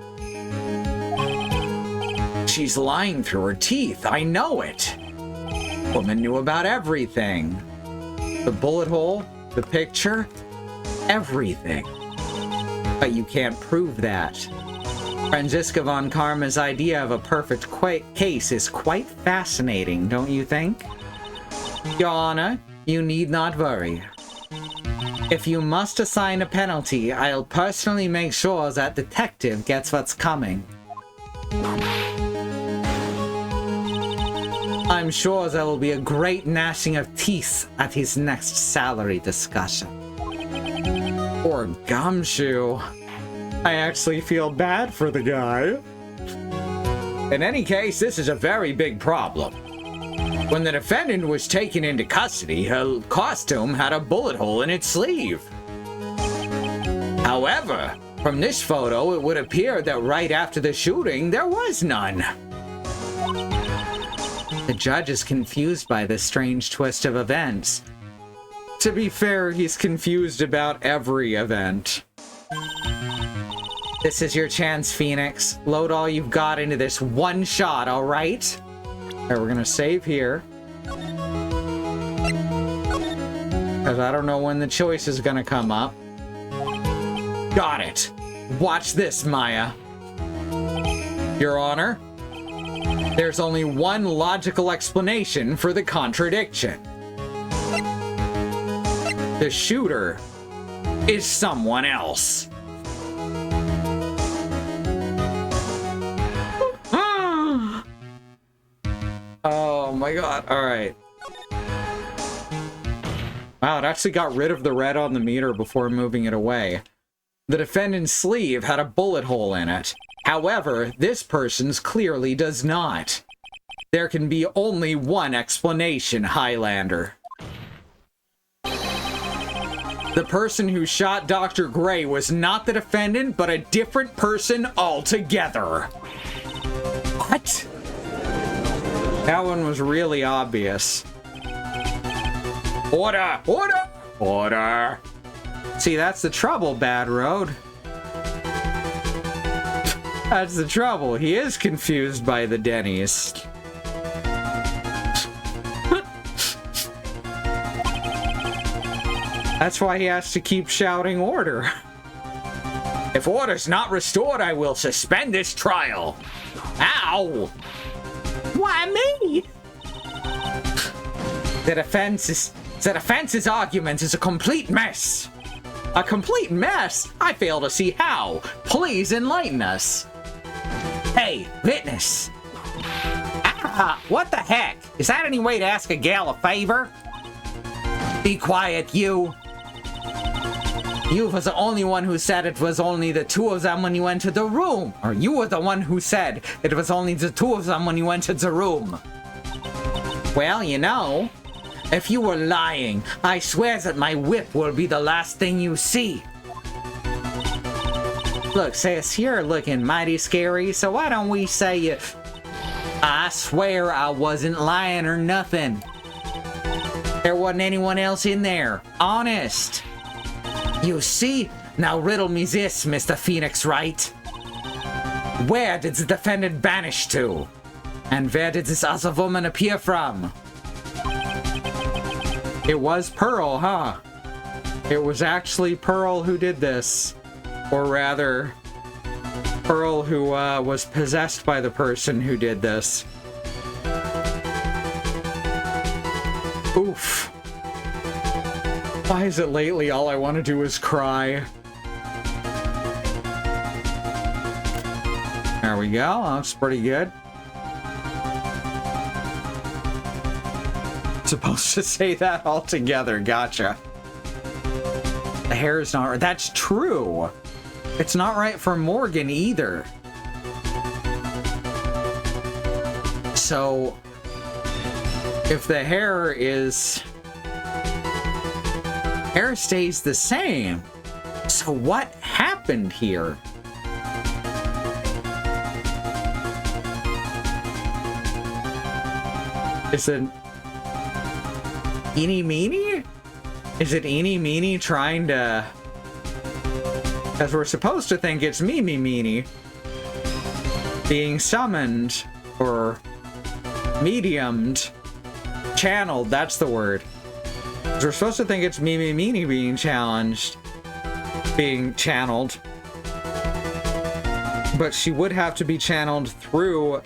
She's lying through her teeth. I know it. Woman knew about everything. The bullet hole, the picture, everything. But you can't prove that. Franziska von Karma's idea of a perfect case is quite fascinating, don't you think? Your Honor, you need not worry. If you must assign a penalty, I'll personally make sure that detective gets what's coming. I'm sure there will be a great gnashing of teeth at his next salary discussion. Poor Gumshoe. I actually feel bad for the guy. In any case, this is a very big problem. When the defendant was taken into custody, her costume had a bullet hole in its sleeve. However, from this photo, it would appear that right after the shooting, there was none. The judge is confused by this strange twist of events. To be fair, he's confused about every event. This is your chance, Phoenix. Load all you've got into this one shot, alright? Alright, we're gonna save here. Because I don't know when the choice is gonna come up. Got it. Watch this, Maya. Your Honor, there's only one logical explanation for the contradiction. The shooter is someone else. Oh my god, alright. Wow, it actually got rid of the red on the meter before moving it away. The defendant's sleeve had a bullet hole in it. However, this person's clearly does not. There can be only one explanation, Highlander. The person who shot Dr. Gray was not the defendant, but a different person altogether. What? That one was really obvious. Order! Order! Order! See, that's the trouble, Bad Road. That's the trouble. He is confused by the Denny's. That's why he has to keep shouting order. If order's not restored, I will suspend this trial. Ow! Why me? The defense's argument is a complete mess. A complete mess? I fail to see how. Please enlighten us. Hey, witness. Ah, what the heck? Is that any way to ask a gal a favor? Be quiet, you. You was the only one who said it was only the two of them when you entered the room. Or you were the one who said it was only the two of them when you entered the room. Well, you know, if you were lying, I swear that my whip will be the last thing you see. Look, sis, you're looking mighty scary, so why don't we say you... I swear I wasn't lying or nothing. There wasn't anyone else in there. Honest. You see? Now riddle me this, Mr. Phoenix Wright. Where did the defendant vanish to? And where did this other woman appear from? It was Pearl, huh? It was actually Pearl who did this. Or rather, Pearl who was possessed by the person who did this. Oof. Why is it lately all I want to do is cry? There we go. Looks pretty good. Supposed to say that all together. Gotcha. The hair is not right. That's true. It's not right for Morgan either. So, if the hair is Hair stays the same. So what happened here? Is it Eeny Meeny? Is it Eeny Meeny trying to... Because we're supposed to think it's Mimi Meeny being summoned or mediumed, channeled, that's the word. We're supposed to think it's Mimi Meeny being challenged, being channeled. But she would have to be channeled through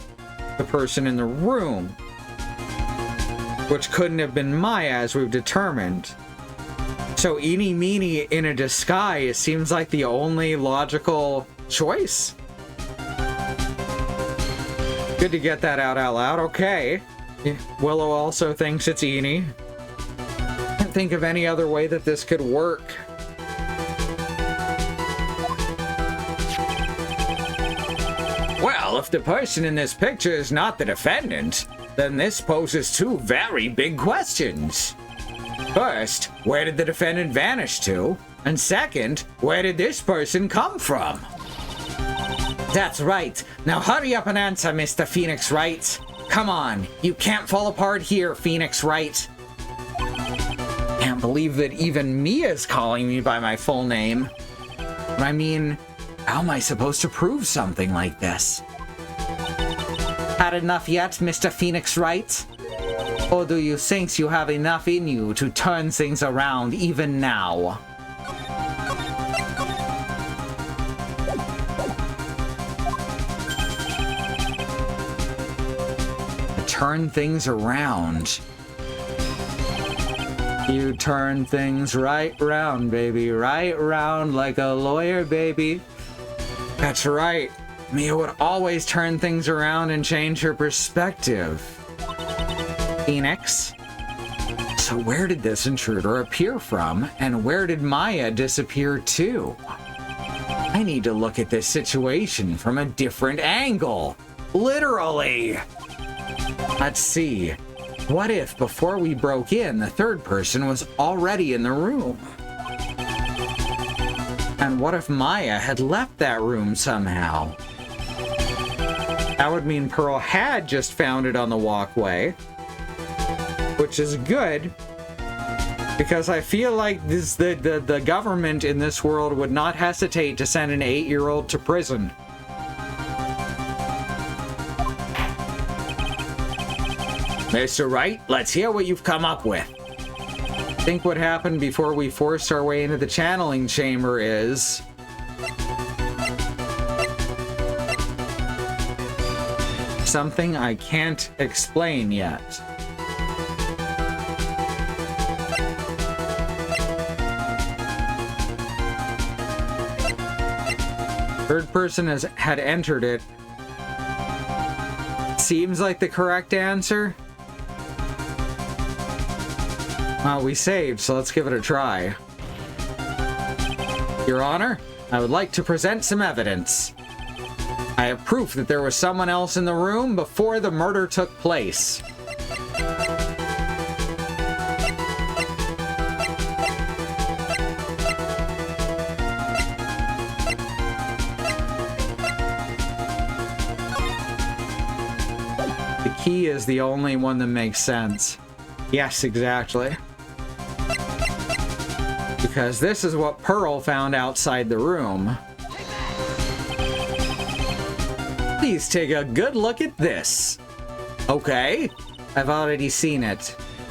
the person in the room, which couldn't have been Maya, as we've determined. So Eeny Meeny in a disguise seems like the only logical choice. Good to get that out loud. Okay. Willow also thinks it's Eeny. Can't think of any other way that this could work. Well, if the person in this picture is not the defendant, then this poses two very big questions. First, where did the defendant vanish to? And second, where did this person come from? That's right. Now hurry up and answer, Mr. Phoenix Wright. Come on, you can't fall apart here, Phoenix Wright. Can't believe that even Mia's calling me by my full name. I mean, how am I supposed to prove something like this? Had enough yet, Mr. Phoenix Wright? Or do you think you have enough in you to turn things around even now? Turn things around. You turn things right round, baby. Right round like a lawyer, baby. That's right. Mia would always turn things around and change her perspective. Phoenix? So where did this intruder appear from, and where did Maya disappear to? I need to look at this situation from a different angle. Literally! Let's see. What if before we broke in, the third person was already in the room? And what if Maya had left that room somehow? That would mean Pearl had just found it on the walkway, which is good, because I feel like the government in this world would not hesitate to send an 8-year-old to prison. Mr. Wright, let's hear what you've come up with. I think what happened before we forced our way into the channeling chamber is... something I can't explain yet. Third person had entered it. Seems like the correct answer. Well, we saved, so let's give it a try. Your Honor, I would like to present some evidence. I have proof that there was someone else in the room before the murder took place. The key is the only one that makes sense. Yes, exactly. Because this is what Pearl found outside the room. Please take a good look at this. Okay, I've already seen it.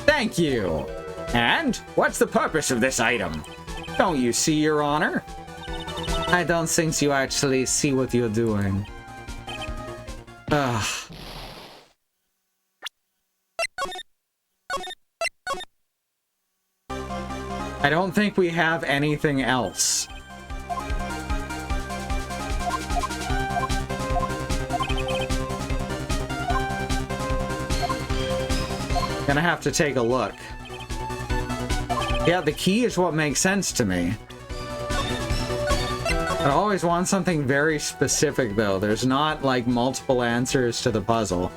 Thank you. And what's the purpose of this item? Don't you see, Your Honor? I don't think you actually see what you're doing. Ugh. I don't think we have anything else. Gonna have to take a look. Yeah, the key is what makes sense to me. I always want something very specific, though. There's not, like, multiple answers to the puzzle.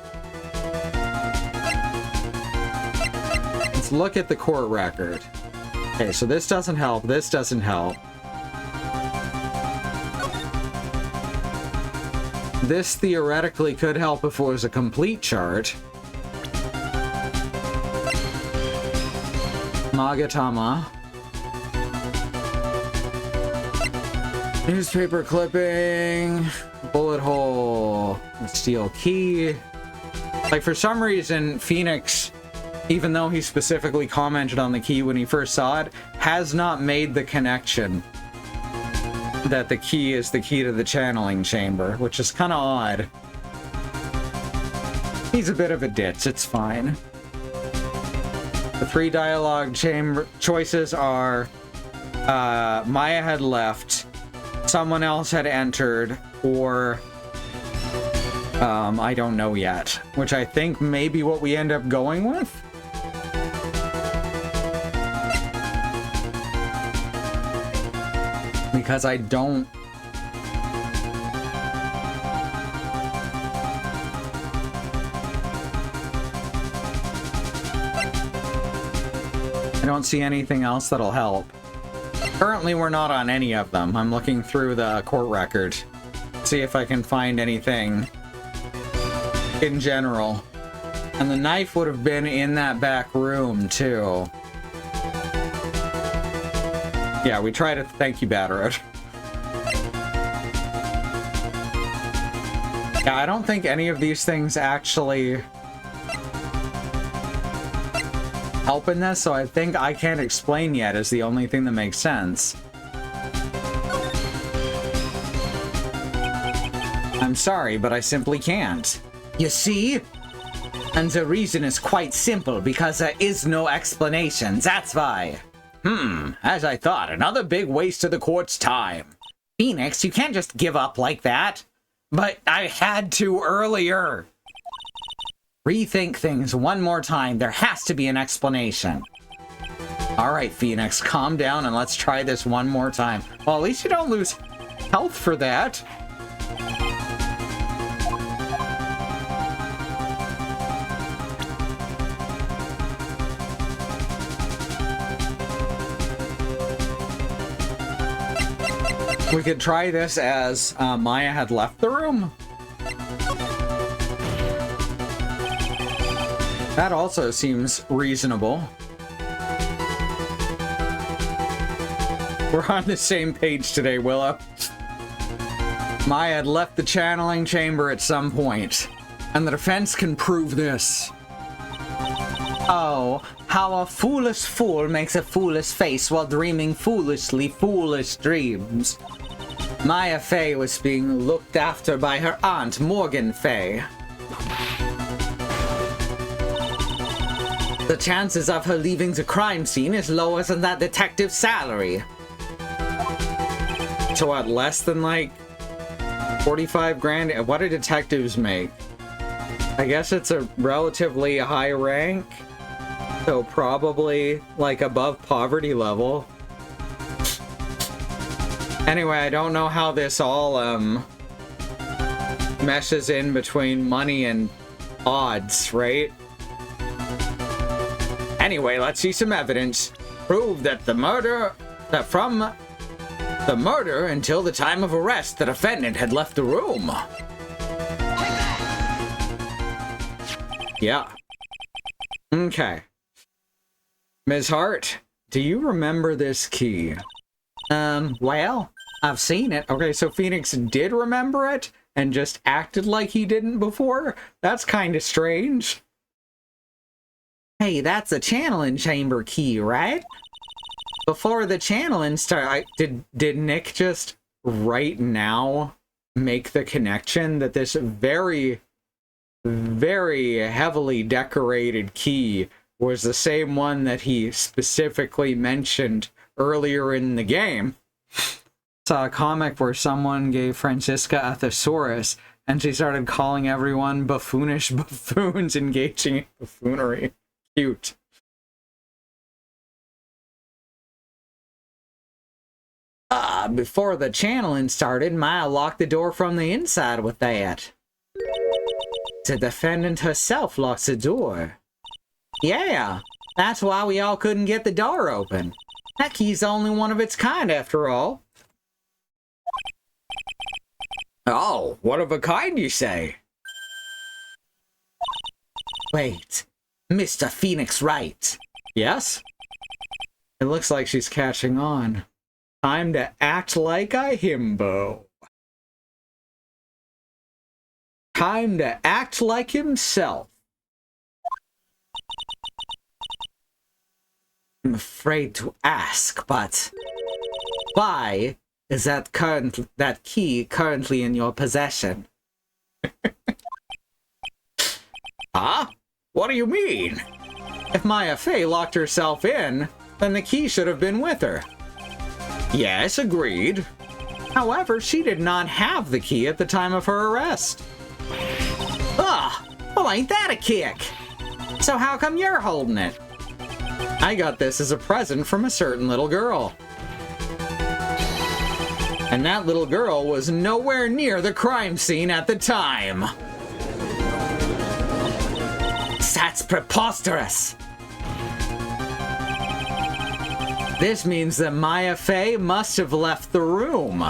Let's look at the court record. Okay, so this doesn't help. This doesn't help. This theoretically could help if it was a complete chart. Magatama. Newspaper clipping. Bullet hole. Steel key. Like, for some reason, Phoenix, even though he specifically commented on the key when he first saw it, has not made the connection that the key is the key to the channeling chamber, which is kind of odd. He's a bit of a ditz, it's fine. The 3 dialogue chamber choices are Maya had left, someone else had entered, or I don't know yet, which I think may be what we end up going with. Because I don't... I don't see anything else that'll help. Currently, we're not on any of them. I'm looking through the court record. See if I can find anything in general. And the knife would have been in that back room, too. Yeah, we tried it. Thank you, Batarot. Yeah, I don't think any of these things actually help in this, so I think I can't explain yet is the only thing that makes sense. I'm sorry, but I simply can't. You see? And the reason is quite simple, because there is no explanation, that's why. As I thought, another big waste of the court's time. Phoenix, you can't just give up like that. But I had to earlier. Rethink things one more time. There has to be an explanation. All right, Phoenix, calm down and let's try this one more time. Well, at least you don't lose health for that. We could try this as Maya had left the room. That also seems reasonable. We're on the same page today, Willow. Maya had left the channeling chamber at some point, and the defense can prove this. Oh, how a foolish fool makes a foolish face while dreaming foolishly foolish dreams. Maya Fey was being looked after by her aunt, Morgan Fey. The chances of her leaving the crime scene is lower than that detective's salary. So what, less than like 45 grand? What do detectives make? I guess it's a relatively high rank. So probably like above poverty level. Anyway, I don't know how this all meshes in between money and odds, right? Anyway, let's see some evidence. Prove that from the murder until the time of arrest, the defendant had left the room. Yeah. Okay. Ms. Hart, do you remember this key? Well, I've seen it. Okay, so Phoenix did remember it and just acted like he didn't before? That's kind of strange. Hey, that's a channeling chamber key, right? Before the channeling start, did Nick just right now make the connection that this very, very heavily decorated key was the same one that he specifically mentioned earlier in the game? Saw a comic where someone gave Francisca a thesaurus and she started calling everyone buffoonish buffoons engaging in buffoonery. Cute. Before the channeling started, Maya locked the door from the inside with that. The defendant herself locked the door. Yeah, that's why we all couldn't get the door open. That key's only one of its kind, after all. Oh, one of a kind, you say? Wait, Mr. Phoenix Wright. Yes? It looks like she's catching on. Time to act like a himbo. Time to act like himself. I'm afraid to ask, but why is that key currently in your possession? Huh? What do you mean? If Maya Fey locked herself in, then the key should have been with her. Yes, agreed. However, she did not have the key at the time of her arrest. Ah, well, ain't that a kick? So how come you're holding it? I got this as a present from a certain little girl. And that little girl was nowhere near the crime scene at the time. That's preposterous. This means that Maya Fey must have left the room.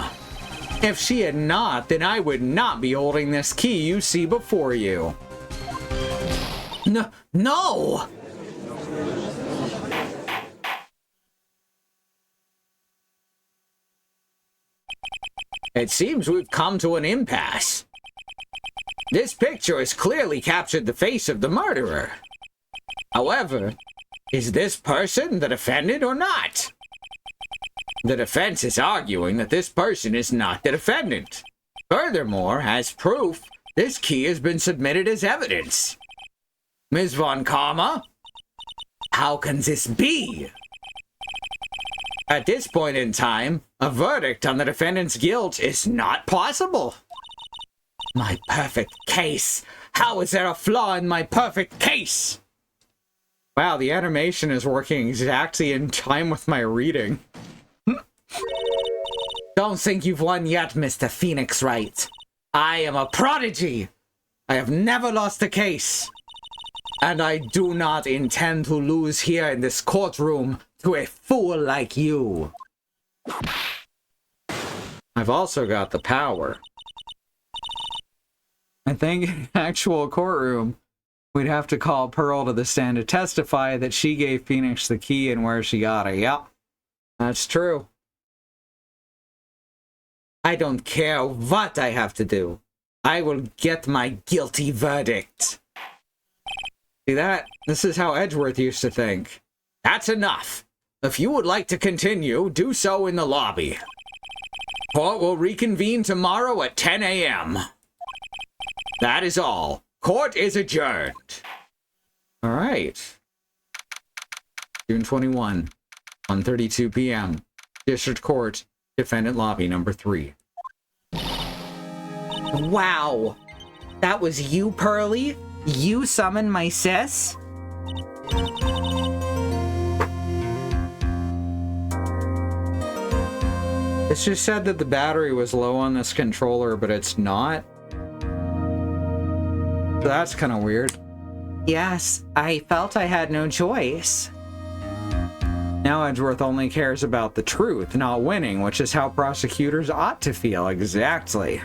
If she had not, then I would not be holding this key you see before you. No! It seems we've come to an impasse. This picture has clearly captured the face of the murderer. However, is this person the defendant or not? The defense is arguing that this person is not the defendant. Furthermore, as proof, this key has been submitted as evidence. Ms. Von Karma, how can this be? At this point in time, a verdict on the defendant's guilt is not possible. My perfect case. How is there a flaw in my perfect case? Wow, the animation is working exactly in time with my reading. Don't think you've won yet, Mr. Phoenix Wright. I am a prodigy. I have never lost a case. And I do not intend to lose here in this courtroom to a fool like you. I've also got the power. I think in an actual courtroom, we'd have to call Pearl to the stand to testify that she gave Phoenix the key and where she got it. Yep, that's true. I don't care what I have to do. I will get my guilty verdict. See that? This is how Edgeworth used to think. That's enough. If you would like to continue, do so in the lobby. Court will reconvene tomorrow at 10 a.m. That is all. Court is adjourned. All right. June 21, 1:32 p.m. District Court, Defendant Lobby number 3. Wow. That was you, Pearly? You summoned my sis? It's just said that the battery was low on this controller, but it's not. That's kind of weird. Yes, I felt I had no choice. Now Edgeworth only cares about the truth, not winning, which is how prosecutors ought to feel, exactly.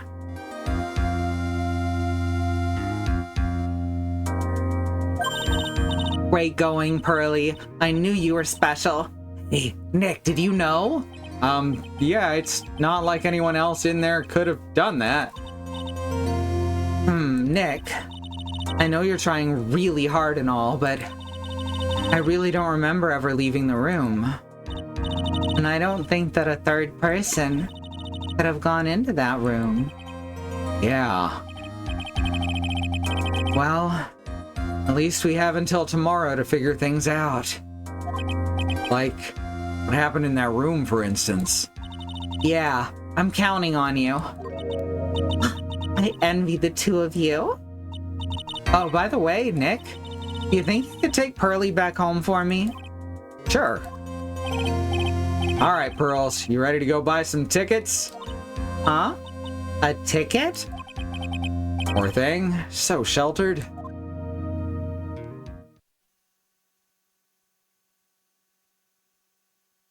Great going, Pearly. I knew you were special. Hey, Nick, did you know? Yeah, it's not like anyone else in there could have done that. Nick. I know you're trying really hard and all, but I really don't remember ever leaving the room. And I don't think that a third person could have gone into that room. Yeah. Well, at least we have until tomorrow to figure things out. Like, what happened in that room, for instance. Yeah, I'm counting on you. I envy the two of you. Oh, by the way, Nick, you think you could take Pearly back home for me? Sure. All right, Pearls, you ready to go buy some tickets? Huh? A ticket? Poor thing, so sheltered.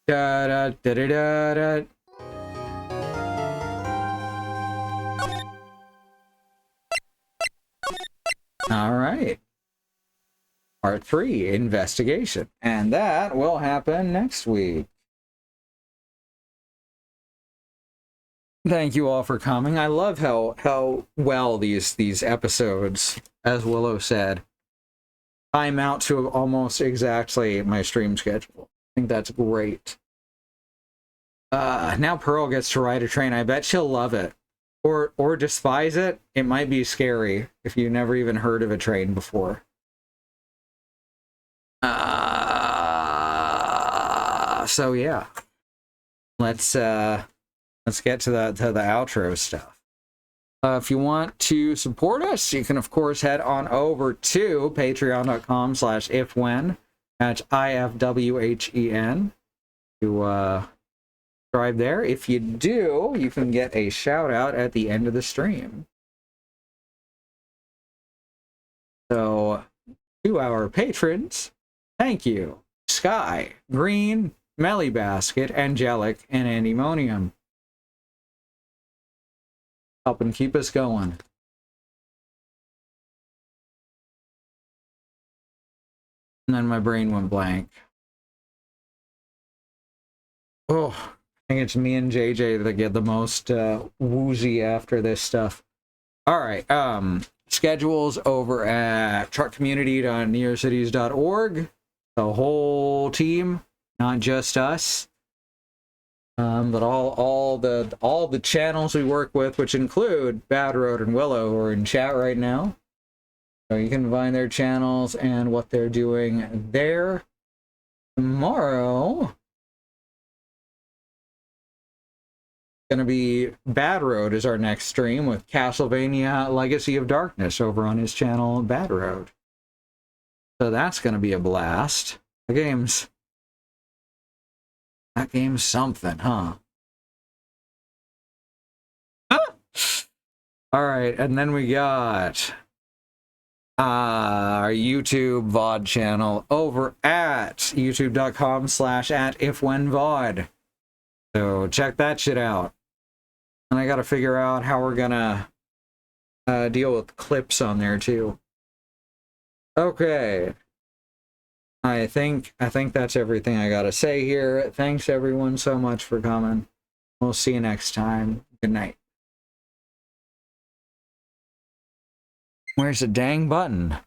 Da da da da da da. All right. Part 3, investigation. And that will happen next week. Thank you all for coming. I love how well these episodes, as Willow said, time out to almost exactly my stream schedule. I think that's great. Now Pearl gets to ride a train. I bet she'll love it. Or despise it. It might be scary if you never even heard of a train before. So yeah. Let's get to the outro stuff. If you want to support us, you can of course head on over to patreon.com/ifwhen. That's IFWHEN. To subscribe there. If you do, you can get a shout out at the end of the stream. So, to our patrons, thank you. Sky, Green, Melly Basket, Angelic, and Andymonium. Helping keep us going. And then my brain went blank. Oh, I think it's me and JJ that get the most woozy after this stuff. All right, schedules over at truckcommunity.nearcities.org. The whole team, not just us. But all the channels we work with, which include Bad Road and Willow, who are in chat right now. So you can find their channels and what they're doing there. Tomorrow, gonna be Bad Road is our next stream with Castlevania Legacy of Darkness over on his channel Bad Road. So that's gonna be a blast. That game's something, huh? All right, and then we got our YouTube VOD channel over at youtube.com/@ifwhenvod. So check that shit out. And I gotta figure out how we're gonna deal with clips on there too. Okay. I think that's everything I gotta say here. Thanks everyone so much for coming. We'll see you next time. Good night. Where's the dang button?